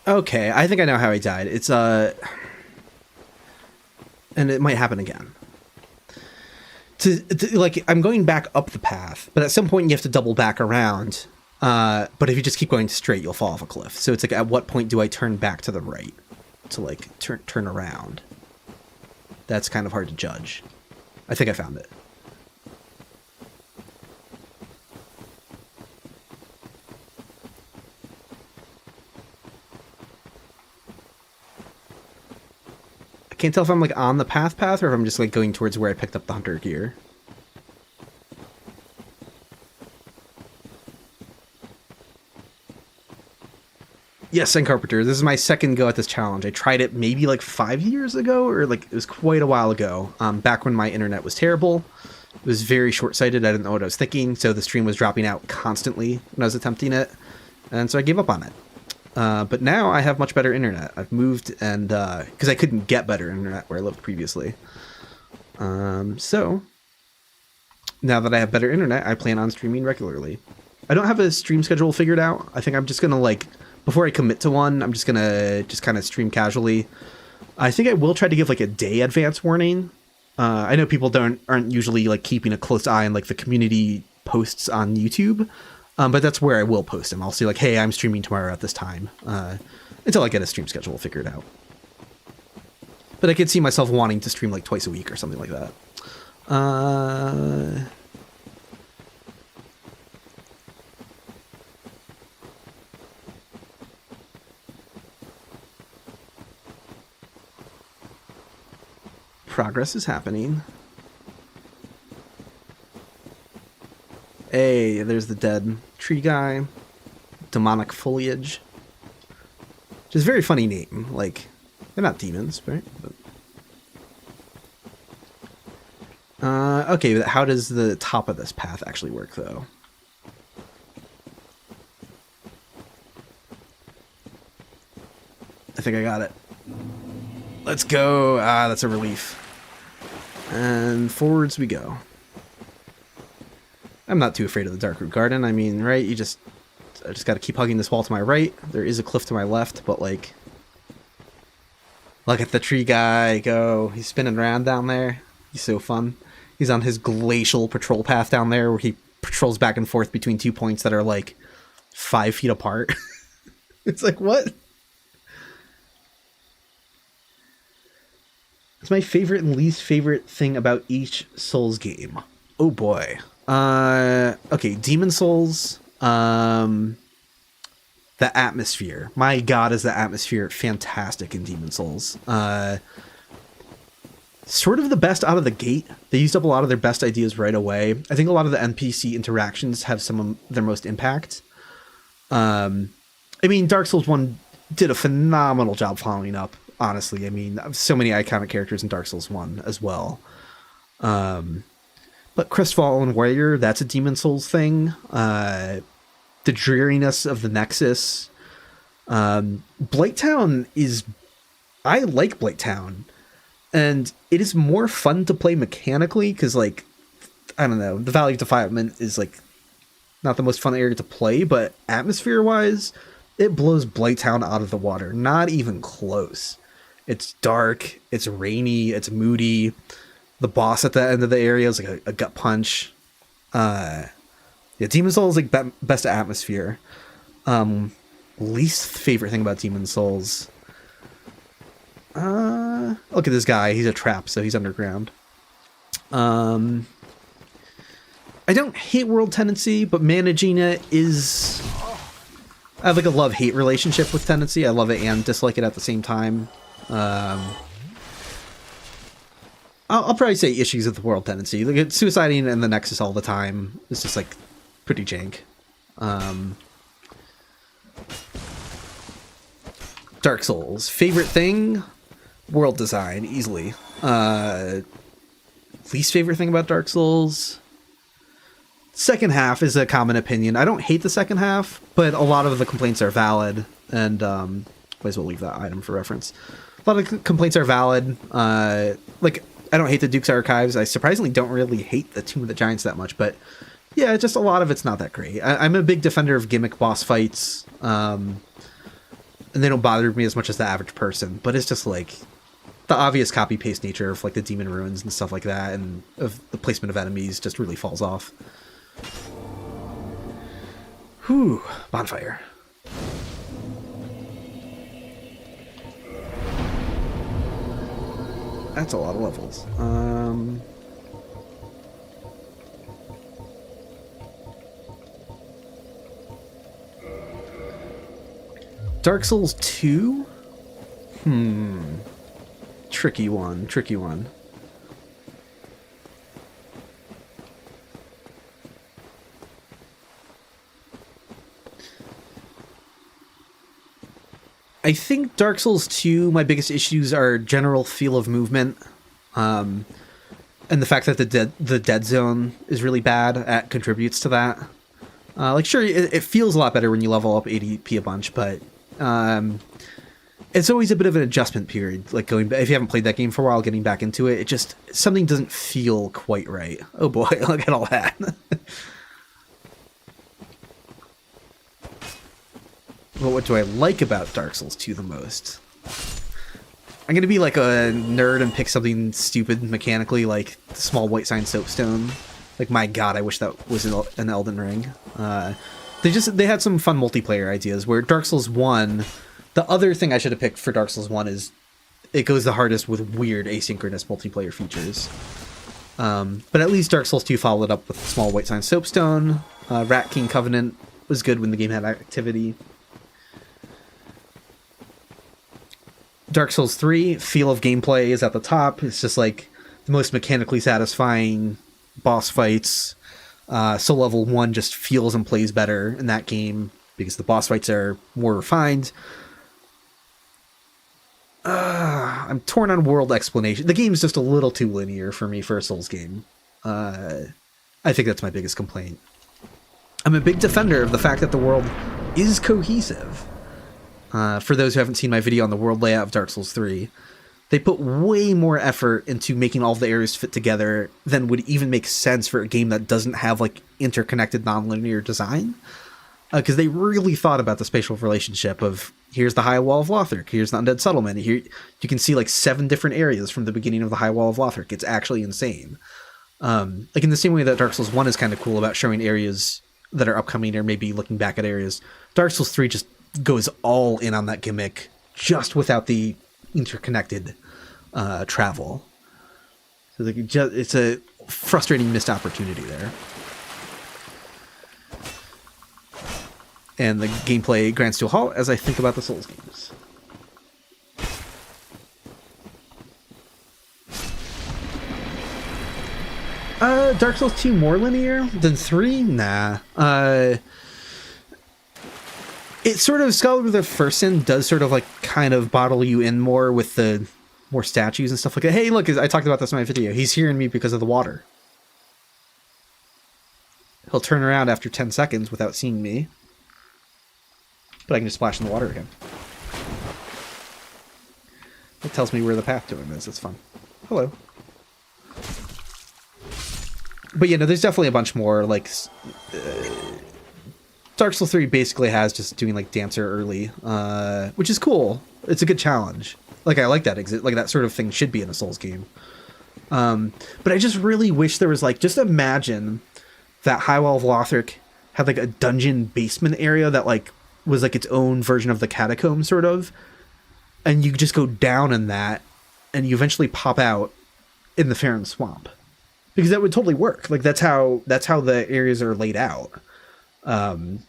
Okay, I think I know how he died. It's, and it might happen again. Like, I'm going back up the path, but at some point you have to double back around. But if you just keep going straight, you'll fall off a cliff. So it's like, at what point do I turn back to the right to, like, turn around? That's kind of hard to judge. I think I found it. I can't tell if I'm like on the path or if I'm just like going towards where I picked up the hunter gear. Yes, and Carpenter, this is my second go at this challenge. I tried it maybe like 5 years ago, or like it was quite a while ago, back when my internet was terrible. It was very short-sighted. I didn't know what I was thinking, so the stream was dropping out constantly when I was attempting it, and so I gave up on it. But now I have much better internet. I've moved, and because I couldn't get better internet where I lived previously. So now that I have better internet, I plan on streaming regularly. I don't have a stream schedule figured out. I think I'm just gonna, like, before I commit to one, I'm just gonna kind of stream casually. I think I will try to give like a day advance warning. I know people aren't usually like keeping a close eye on like the community posts on YouTube, but that's where I will post them. I'll say like, hey, I'm streaming tomorrow at this time, until I get a stream schedule figured out. But I could see myself wanting to stream like twice a week or something like that. Progress is happening. Hey, there's the dead tree guy. Demonic foliage. Which is a very funny name. Like, they're not demons, right? But, okay, but how does the top of this path actually work, though? I think I got it. Let's go. Ah, that's a relief. And forwards we go. I'm not too afraid of the Darkroot Garden. I mean, right? I just got to keep hugging this wall to my right. There is a cliff to my left, but like, look at the tree guy go. He's spinning around down there. He's so fun. He's on his glacial patrol path down there where he patrols back and forth between 2 points that are like 5 feet apart. It's like, what? It's my favorite and least favorite thing about each Souls game. Oh boy. Okay, Demon Souls. The atmosphere. My god, is the atmosphere fantastic in Demon Souls. Sort of the best out of the gate. They used up a lot of their best ideas right away. I think a lot of the NPC interactions have some of their most impact. I mean, Dark Souls 1 did a phenomenal job following up, honestly. I mean, so many iconic characters in Dark Souls 1 as well. But Crestfallen Warrior, that's a Demon Souls thing. The dreariness of the Nexus. Blighttown is... I like Blighttown. And it is more fun to play mechanically, because, like, I don't know, the Valley of Defilement is, like, not the most fun area to play, but atmosphere-wise, it blows Blighttown out of the water. Not even close. It's dark, it's rainy, it's moody. The boss at the end of the area is like a gut punch. Yeah, Demon Souls is like best atmosphere. Least favorite thing about Demon Souls. Look at this guy. He's a trap, so he's underground. I don't hate World Tendency, but managing it is... I have like a love-hate relationship with Tendency. I love it and dislike it at the same time. I'll probably say issues with the World Tendency. Like, suiciding in the Nexus all the time is just like pretty jank. Dark Souls. Favorite thing? World design, easily. Least favorite thing about Dark Souls? Second half is a common opinion. I don't hate the second half, but a lot of the complaints are valid, and might as well leave that item for reference. A lot of complaints are valid. Like, I don't hate the Duke's Archives. I surprisingly don't really hate the Tomb of the Giants that much, but yeah, just a lot of it's not that great. I'm a big defender of gimmick boss fights, and they don't bother me as much as the average person, but it's just like the obvious copy-paste nature of like the demon ruins and stuff like that, and of the placement of enemies just really falls off. Whew, Bonfire. That's a lot of levels. Dark Souls 2? Tricky one, tricky one. I think Dark Souls 2, my biggest issues are general feel of movement, and the fact that the dead zone is really bad contributes to that. Like, sure, it feels a lot better when you level up ADP a bunch, but It's always a bit of an adjustment period, like if you haven't played that game for a while, getting back into it, something doesn't feel quite right. Oh boy, look at all that. But what do I like about Dark Souls 2 the most? I'm gonna be like a nerd and pick something stupid mechanically, like the small white sign soapstone. Like, my god, I wish that was an Elden Ring. They had some fun multiplayer ideas, where Dark Souls 1... The other thing I should have picked for Dark Souls 1 is it goes the hardest with weird asynchronous multiplayer features. But at least Dark Souls 2 followed up with small white sign soapstone. Rat King Covenant was good when the game had activity. Dark Souls 3, feel of gameplay is at the top. It's just like the most mechanically satisfying boss fights. Soul Level 1 just feels and plays better in that game because the boss fights are more refined. I'm torn on world explanation. The game's just a little too linear for me for a Souls game. I think that's my biggest complaint. I'm a big defender of the fact that the world is cohesive. For those who haven't seen my video on the world layout of Dark Souls 3, they put way more effort into making all of the areas fit together than would even make sense for a game that doesn't have like interconnected nonlinear design. Because they really thought about the spatial relationship of, here's the High Wall of Lothric, here's the Undead Settlement, here you can see like 7 different areas from the beginning of the High Wall of Lothric. It's actually insane. Like in the same way that Dark Souls 1 is kind of cool about showing areas that are upcoming or maybe looking back at areas, Dark Souls 3 just goes all in on that gimmick just without the interconnected travel. So like it's a frustrating missed opportunity there. And the gameplay grinds to a halt as I think about the Souls games. Dark Souls 2 more linear than 3? Nah. It sort of, Scholar of the First Sin does sort of like kind of bottle you in more with the more statues and stuff like that. Hey, look, I talked about this in my video. He's hearing me because of the water. He'll turn around after 10 seconds without seeing me. But I can just splash in the water again. It tells me where the path to him is. It's fun. Hello. But yeah, no, there's definitely a bunch more. Like, Dark Souls 3 basically has just doing like Dancer early, which is cool. It's a good challenge. Like, I like that. Like, that sort of thing should be in a Souls game. But I just really wish there was like, just imagine that High Wall of Lothric had like a dungeon basement area that like was like its own version of the catacomb, sort of, and you just go down in that and you eventually pop out in the Farron Swamp, because that would totally work. Like that's how the areas are laid out. Farron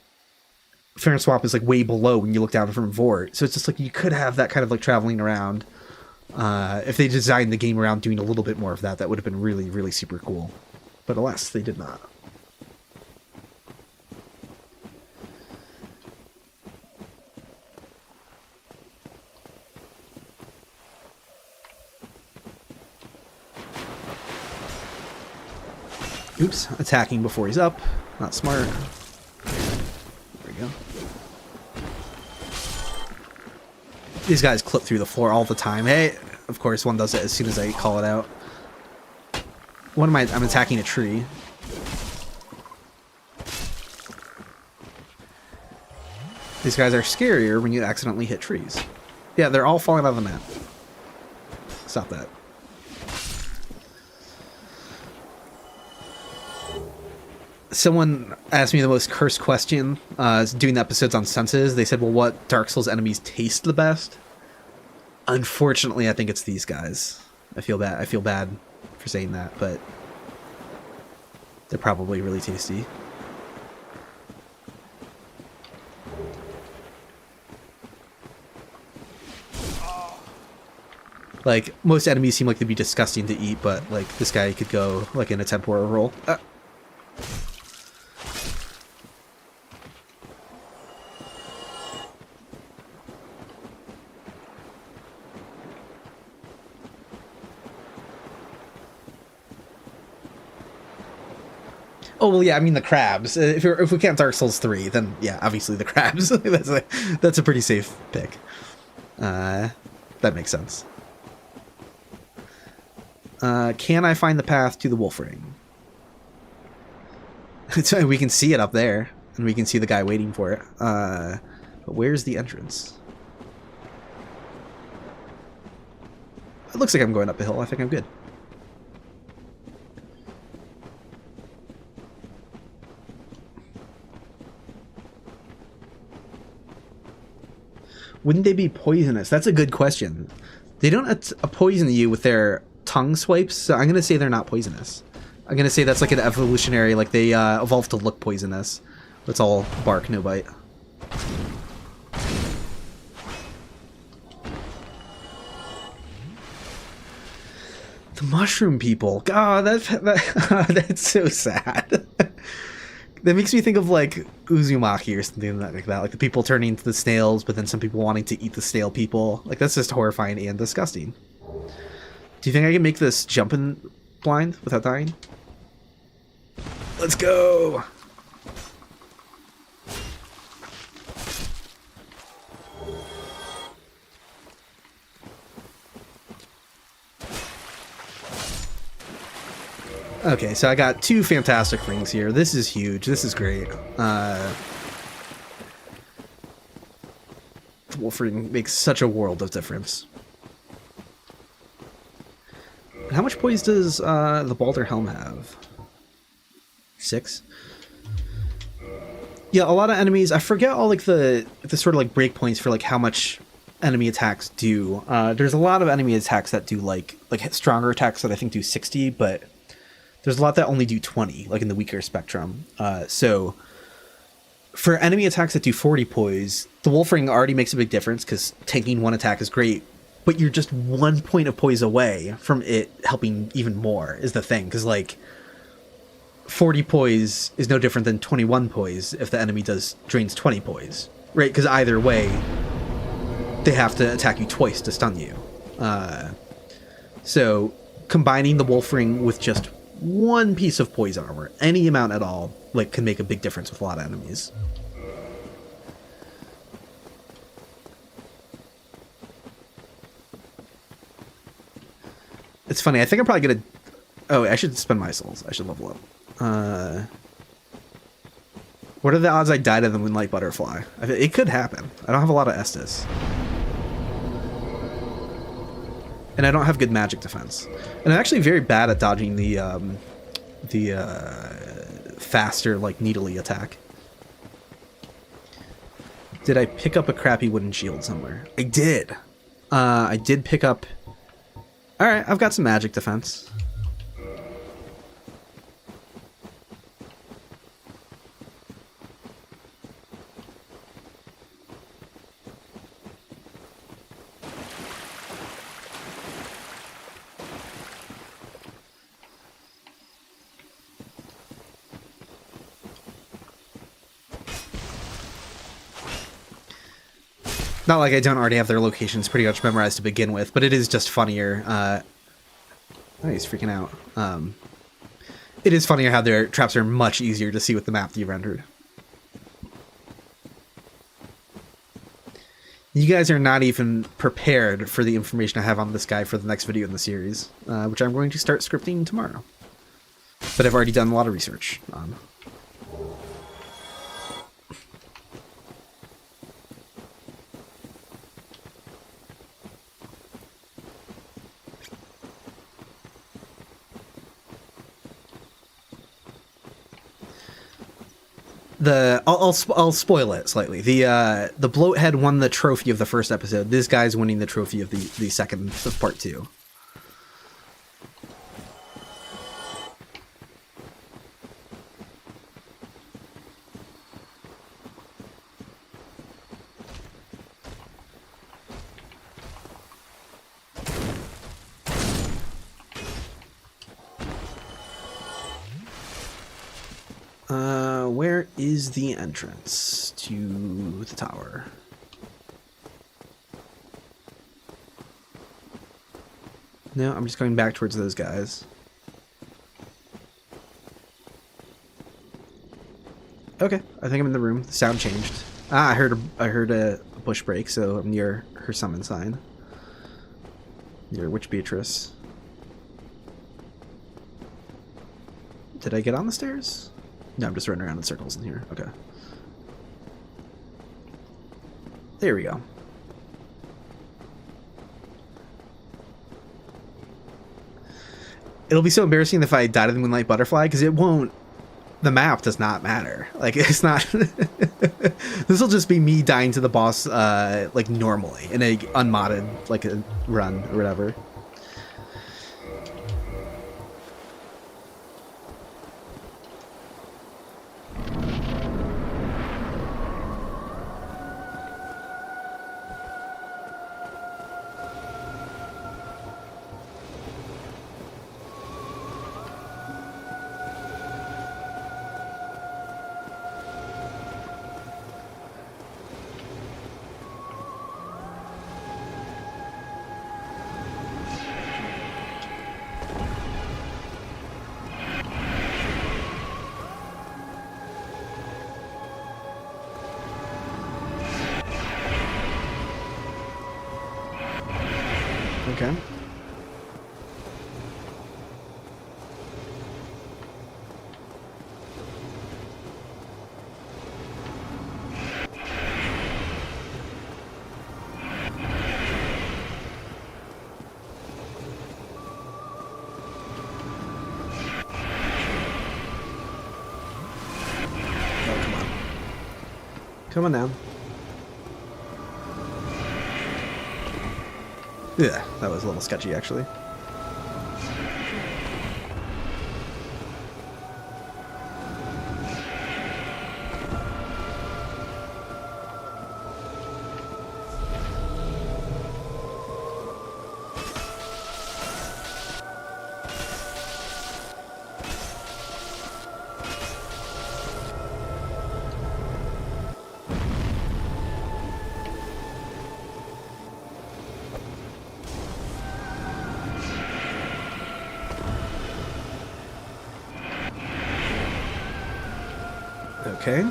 Swamp is like way below when you look down from Vort, so it's just like you could have that kind of like traveling around. If they designed the game around doing a little bit more of that, that would have been really, really super cool, but alas, they did not. Oops, attacking before he's up. Not smart. There we go. These guys clip through the floor all the time. Hey, of course one does it as soon as I call it out. What am I? I'm attacking a tree. These guys are scarier when you accidentally hit trees. Yeah, they're all falling out of the map. Stop that. Someone asked me the most cursed question doing episodes on senses. They said, well, what Dark Souls enemies taste the best? Unfortunately, I think it's these guys. I feel bad for saying that, but they're probably really tasty. Like, most enemies seem like they'd be disgusting to eat, but like this guy could go like in a tempura roll. Oh well, yeah. I mean the crabs. If we count Dark Souls 3, then yeah, obviously the crabs. That's a pretty safe pick. That makes sense. Can I find the path to the Wolf Ring? So we can see it up there, and we can see the guy waiting for it. But where's the entrance? It looks like I'm going up a hill. I think I'm good. Wouldn't they be poisonous? That's a good question. They don't poison you with their tongue swipes, so I'm going to say they're not poisonous. I'm going to say that's like an evolutionary, like they evolved to look poisonous. It's all bark, no bite. The mushroom people. God, that's so sad. That makes me think of like Uzumaki or something like that. Like the people turning into the snails, but then some people wanting to eat the snail people. Like that's just horrifying and disgusting. Do you think I can make this jumping blind without dying? Let's go! Okay, so I got 2 fantastic rings here. This is huge. This is great. The wolf ring makes such a world of difference. How much poise does the Balder Helm have? 6? Yeah, a lot of enemies. I forget all like the sort of like breakpoints for like how much enemy attacks do. There's a lot of enemy attacks that do like stronger attacks that I think do 60, but there's a lot that only do 20, like in the weaker spectrum. So for enemy attacks that do 40 poise, the Wolf Ring already makes a big difference because tanking 1 attack is great, but you're just 1 point of poise away from it helping even more is the thing. Because like 40 poise is no different than 21 poise if the enemy drains 20 poise, right? Because either way, they have to attack you twice to stun you. So combining the Wolf Ring with just 1 piece of poise armor, any amount at all, like can make a big difference with a lot of enemies. It's funny, I think I'm probably gonna... Oh, I should spend my souls. I should level up. What are the odds I die to the Moonlight Butterfly? It could happen. I don't have a lot of Estus. And I don't have good magic defense. And I'm actually very bad at dodging the faster, like, needly attack. Did I pick up a crappy wooden shield somewhere? I did. I did pick up... Alright, I've got some magic defense. Not like I don't already have their locations pretty much memorized to begin with, but it is just funnier. Oh, he's freaking out. It is funnier how their traps are much easier to see with the map de-rendered. You guys are not even prepared for the information I have on this guy for the next video in the series, which I'm going to start scripting tomorrow. But I've already done a lot of research on. I'll spoil it slightly. The Bloathead won the trophy of the first episode. This guy's winning the trophy of the second of part 2. Where is the entrance to the tower? No, I'm just going back towards those guys. Okay, I think I'm in the room. The sound changed. Ah, I heard a bush break, so I'm near her summon sign. Near Witch Beatrice. Did I get on the stairs? No, I'm just running around in circles in here. Okay. There we go. It'll be so embarrassing if I die to the Moonlight Butterfly, because it won't... The map does not matter. Like, it's not... This will just be me dying to the boss, like, normally, in a unmodded, like, a run or whatever. Okay. Oh, come on. Come on now. Yeah, that was a little sketchy, actually. Okay.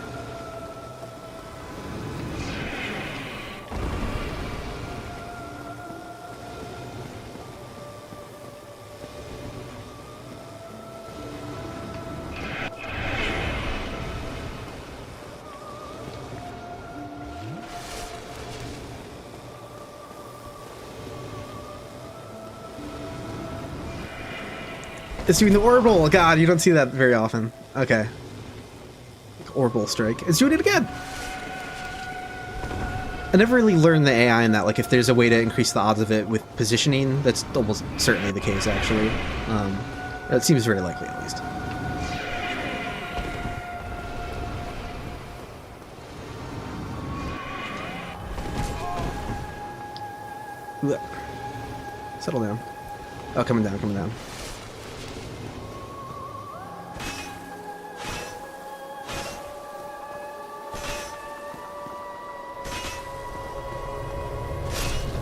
It's doing the orbital. God, you don't see that very often. Okay. Orbital strike. It's doing it again. I never really learned the AI in that. Like, if there's a way to increase the odds of it with positioning, that's almost certainly the case, actually. That seems very likely, at least. Settle down. Oh, coming down, coming down.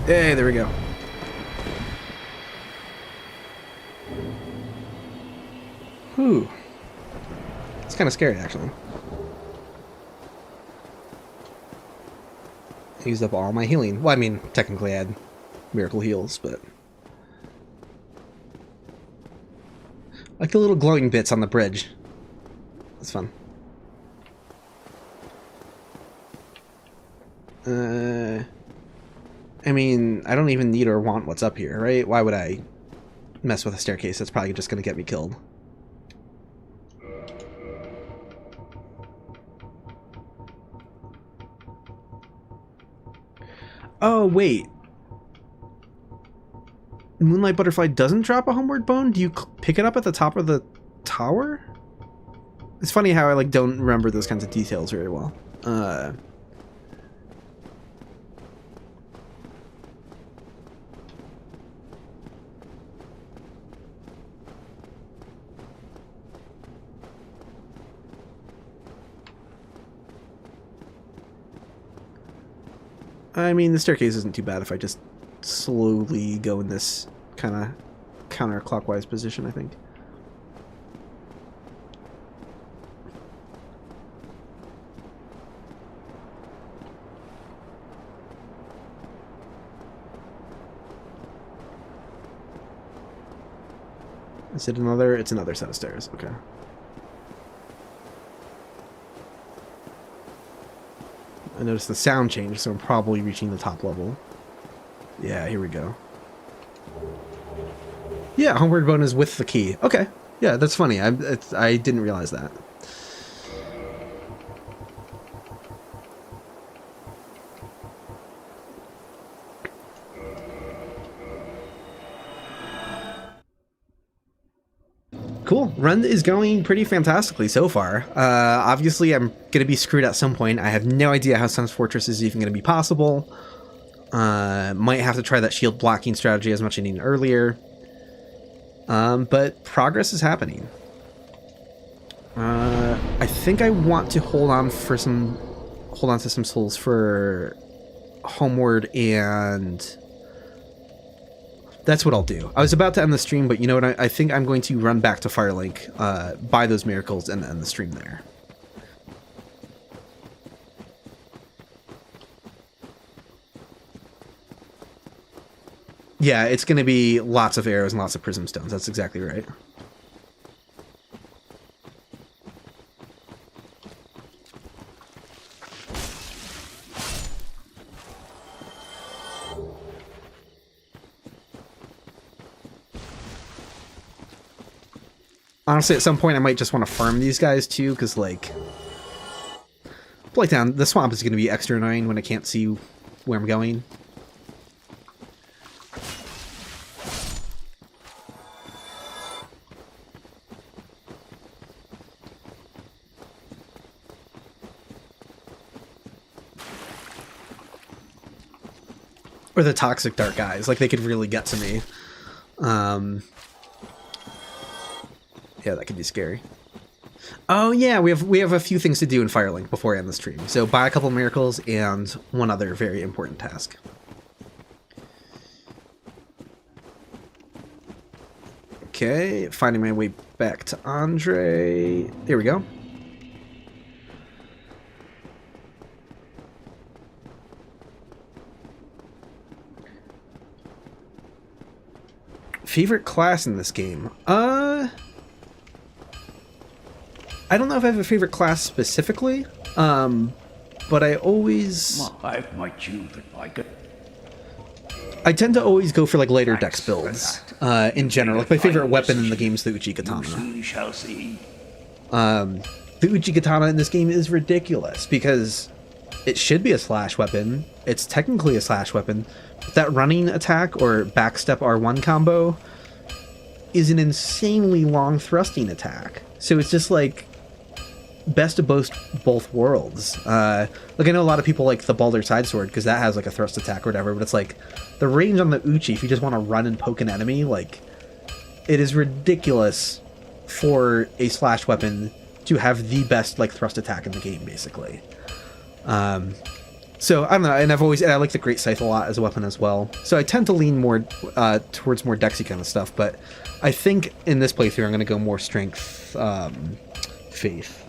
Hey, there we go. Whew. It's kind of scary, actually. I used up all my healing. Well, I mean, technically I had miracle heals, but... like the little glowing bits on the bridge. That's fun. I mean, I don't even need or want what's up here, right? Why would I mess with a staircase that's probably just going to get me killed? Oh, wait. Moonlight Butterfly doesn't drop a homeward bone? Do you pick it up at the top of the tower? It's funny how I, like, don't remember those kinds of details very well. I mean, the staircase isn't too bad if I just slowly go in this kind of counterclockwise position, I think. Is it another? It's another set of stairs. Okay. I noticed the sound changed, so I'm probably reaching the top level. Yeah, here we go. Yeah, homeward bone is with the key. Okay. Yeah, that's funny. I didn't realize that. Cool. Run is going pretty fantastically so far. Obviously, I'm going to be screwed at some point. I have no idea how Sun's Fortress is even going to be possible. Might have to try that shield blocking strategy as much as I needed earlier. But progress is happening. I think I want to hold on to some souls for Homeward, and that's what I'll do. I was about to end the stream, but you know what? I think I'm going to run back to Firelink, buy those miracles, and end the stream there. Yeah, it's going to be lots of arrows and lots of prism stones. That's exactly right. Honestly, at some point I might just want to farm these guys too, because like Blighttown, the swamp is going to be extra annoying when I can't see where I'm going. Or the toxic dark guys, like they could really get to me. Yeah, that could be scary. Oh yeah, we have a few things to do in Firelink before I end the stream. So buy a couple miracles and one other very important task. Okay, finding my way back to Andre. There we go. Favorite class in this game? I don't know if I have a favorite class specifically, but I always... I might you that like it. I tend to always go for like later dex builds, in general. Like my favorite weapon in the game is the Uchi Katana. We shall see. The Uchi Katana in this game is ridiculous because it should be a slash weapon. It's technically a slash weapon. But that running attack or backstep R1 combo is an insanely long thrusting attack. So it's just like best of both worlds. Like I know a lot of people like the Balder Side Sword because that has like a thrust attack or whatever, but it's like the range on the Uchi, if you just want to run and poke an enemy, like it is ridiculous for a slash weapon to have the best like thrust attack in the game, basically. So I don't know, and I like the Great Scythe a lot as a weapon as well. So I tend to lean more towards more dexy kind of stuff, but I think in this playthrough I'm going to go more strength, faith.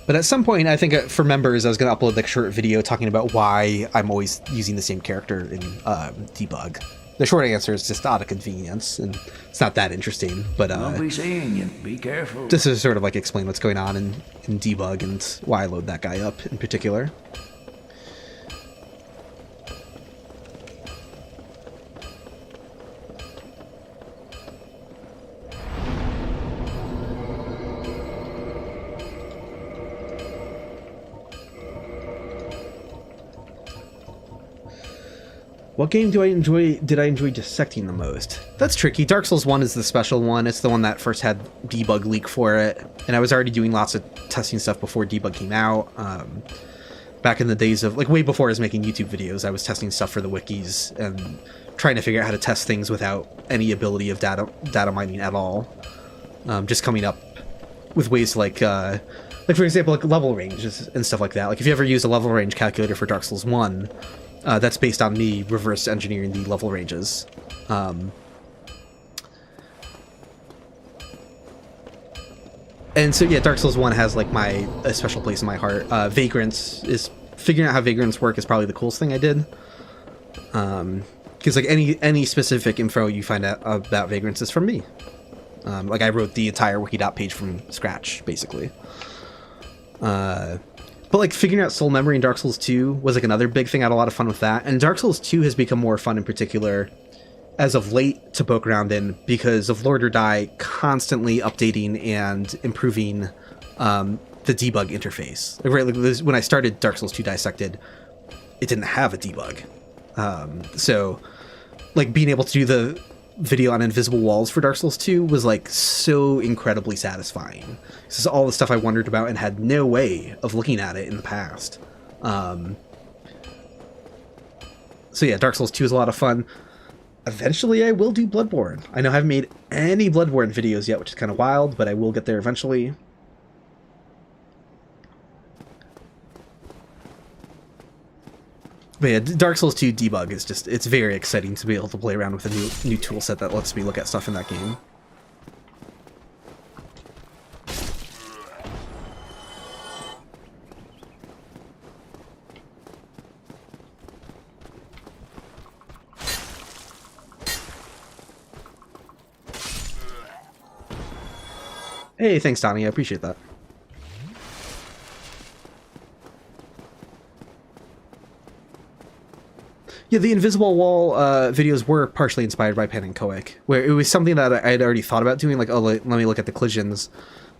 But at some point, I think for members, I was going to upload like a short video talking about why I'm always using the same character in debug. The short answer is just out of convenience, and it's not that interesting. But I'll be seeing you. Be careful. Just to sort of like explain what's going on in debug and why I load that guy up in particular. What game did I enjoy dissecting the most? That's tricky. Dark Souls 1 is the special one. It's the one that first had debug leak for it. And I was already doing lots of testing stuff before debug came out. Back in the days of, like way before I was making YouTube videos, I was testing stuff for the wikis and trying to figure out how to test things without any ability of data mining at all. Just coming up with ways to like for example, like level ranges and stuff like that. Like if you ever use a level range calculator for Dark Souls 1, that's based on me reverse engineering the level ranges. And so yeah, Dark Souls 1 has like a special place in my heart. Vagrants is figuring out how vagrants work is probably the coolest thing I did. Because like any specific info you find out about Vagrants is from me. Like I wrote the entire wiki.page from scratch, basically. But like figuring out soul memory in Dark Souls 2 was like another big thing. I had a lot of fun with that. And Dark Souls 2 has become more fun in particular as of late to poke around in because of Lord or Die constantly updating and improving the debug interface. Like, right, like this, when I started Dark Souls 2 Dissected, it didn't have a debug. So like being able to do the video on invisible walls for Dark Souls 2 was like so incredibly satisfying. This is all the stuff I wondered about and had no way of looking at it in the past. So yeah, Dark Souls 2 is a lot of fun. Eventually I will do Bloodborne. I know I haven't made any Bloodborne videos yet, which is kind of wild, but I will get there eventually. But yeah, Dark Souls 2 debug is just, it's very exciting to be able to play around with a new tool set that lets me look at stuff in that game. Hey, thanks, Donnie. I appreciate that. Yeah, the invisible wall videos were partially inspired by Pen and Koic, where it was something that I had already thought about doing, like, oh, let me look at the collisions.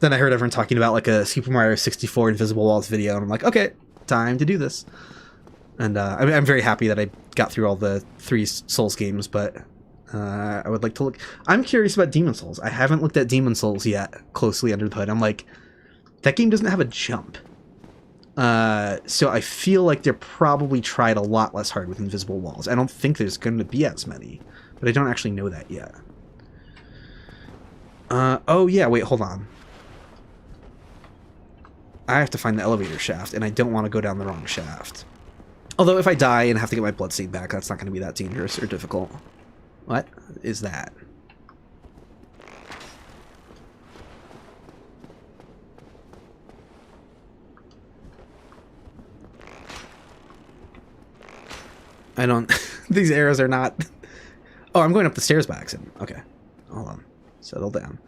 Then I heard everyone talking about, like, a Super Mario 64 invisible walls video, and I'm like, okay, time to do this. And I'm very happy that I got through all the 3 Souls games, but I would like to look... I'm curious about Demon Souls. I haven't looked at Demon Souls yet, closely under the hood. I'm like, that game doesn't have a jump. So I feel like they're probably tried a lot less hard with invisible walls. I don't think there's going to be as many, but I don't actually know that yet. Oh yeah, wait, hold on. I have to find the elevator shaft, and I don't want to go down the wrong shaft. Although if I die and have to get my bloodstain back, that's not going to be that dangerous or difficult. What is that? I don't... These arrows are not... Oh, I'm going up the stairs by accident. Okay. Hold on. Settle down.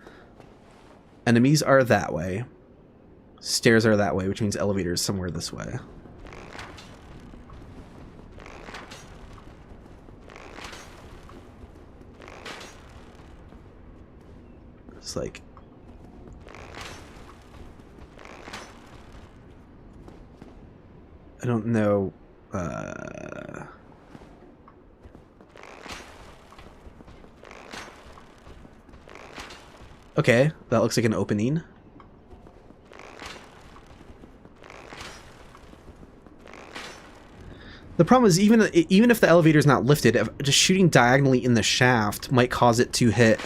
Enemies are that way. Stairs are that way, which means elevators somewhere this way. It's like... I don't know... Okay, that looks like an opening. The problem is, even if the elevator's not lifted, just shooting diagonally in the shaft might cause it to hit...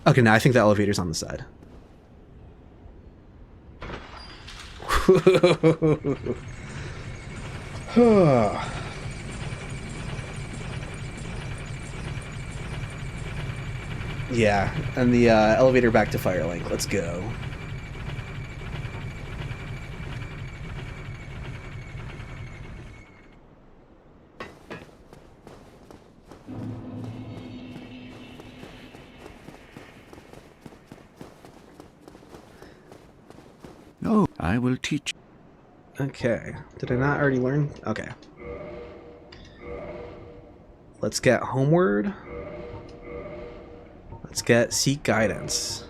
Okay, now I think the elevator's on the side. Yeah, and the elevator back to Firelink. Let's go. Oh, I will teach. Okay. Did I not already learn? Okay. Let's get homeward. Let's get seek guidance.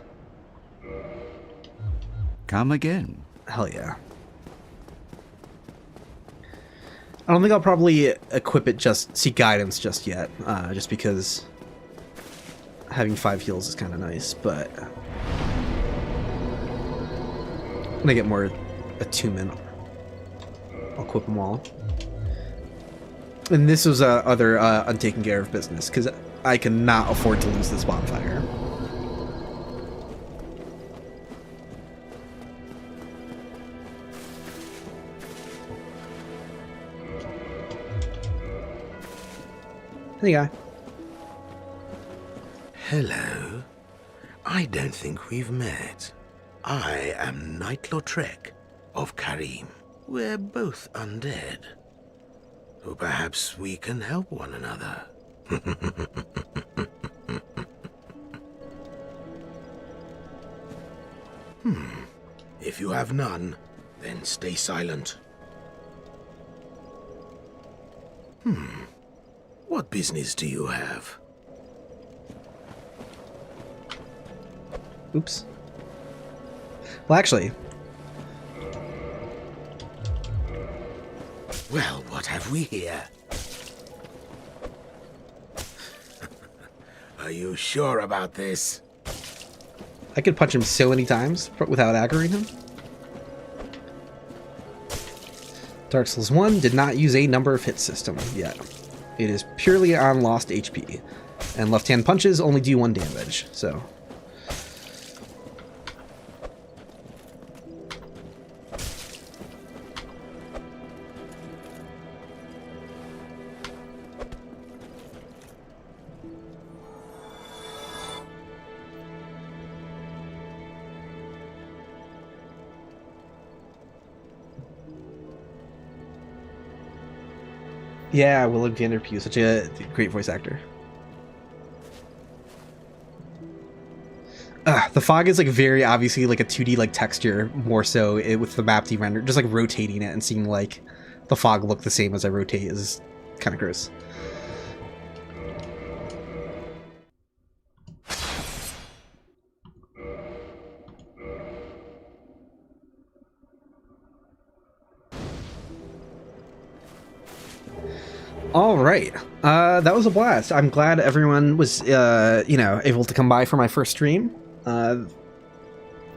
Come again. Hell yeah. I don't think I'll probably equip it just seek guidance just yet, just because having 5 heals is kind of nice, but when I get more attunement, I'll equip them all. And this was other untaken care of business, because I cannot afford to lose this bonfire. Hey, guy. Hello. I don't think we've met. I am Knight Lautrec of Karim. We're both undead. Or perhaps we can help one another. If you have none, then stay silent. What business do you have? Oops. Well, actually... Well, what have we here? Are you sure about this? I could punch him so many times without aggroing him. Dark Souls 1 did not use a number of hit system yet. It is purely on lost HP. And left-hand punches only do 1 damage, so... Yeah, Willem Vanderpue, such a great voice actor. The fog is like very obviously like a 2D like texture, more so with the map de-render. Just like rotating it and seeing like the fog look the same as I rotate is kind of gross. All right, that was a blast. I'm glad everyone was, able to come by for my first stream.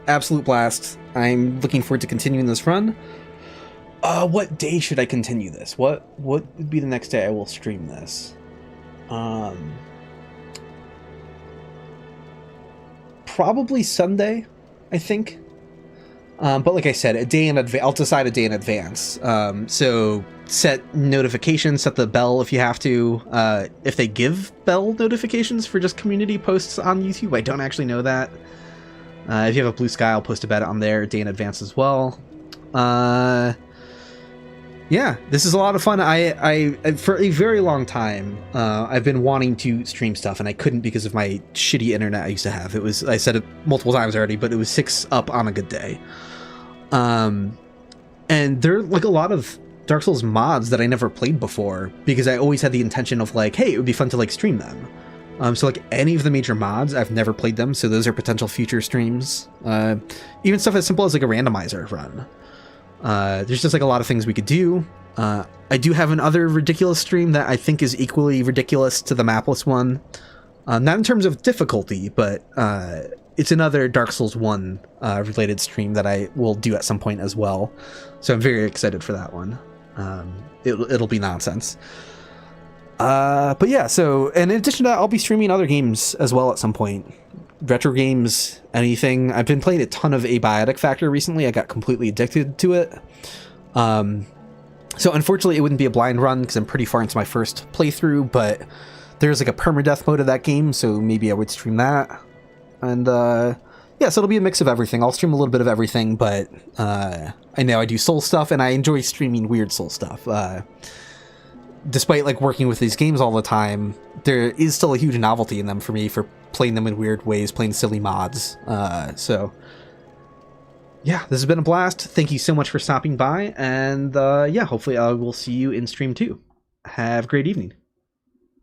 Absolute blast. I'm looking forward to continuing this run. What day should I continue this? What would be the next day I will stream this? Probably Sunday, I think. But like I said, a day in advance. I'll decide a day in advance. So set notifications, set the bell if you have to. If they give bell notifications for just community posts on YouTube, I don't actually know that. If you have a Blue Sky, I'll post about it on there a day in advance as well. Yeah, this is a lot of fun. I for a very long time, I've been wanting to stream stuff, and I couldn't because of my shitty internet I used to have. I said it multiple times already, but it was 6 up on a good day. And there are like a lot of Dark Souls mods that I never played before because I always had the intention of like, hey, it would be fun to like stream them. So like any of the major mods, I've never played them, so those are potential future streams. Even stuff as simple as like a randomizer run. There's just like a lot of things we could do. I do have another ridiculous stream that I think is equally ridiculous to the mapless one. Not in terms of difficulty, but it's another Dark Souls 1 related stream that I will do at some point as well. So I'm very excited for that one. It'll be nonsense. But yeah, so in addition to that, I'll be streaming other games as well at some point. Retro games, anything. I've been playing a ton of Abiotic Factor recently. I got completely addicted to it. So unfortunately it wouldn't be a blind run because I'm pretty far into my first playthrough, but there's like a permadeath mode of that game, so maybe I would stream that. And yeah, so it'll be a mix of everything. I'll stream a little bit of everything, but I know I do Soul stuff and I enjoy streaming weird Soul stuff. Despite like working with these games all the time, there is still a huge novelty in them for me for playing them in weird ways, playing silly mods. So yeah, this has been a blast. Thank you so much for stopping by, and yeah, hopefully I will see you in stream 2. Have a great evening.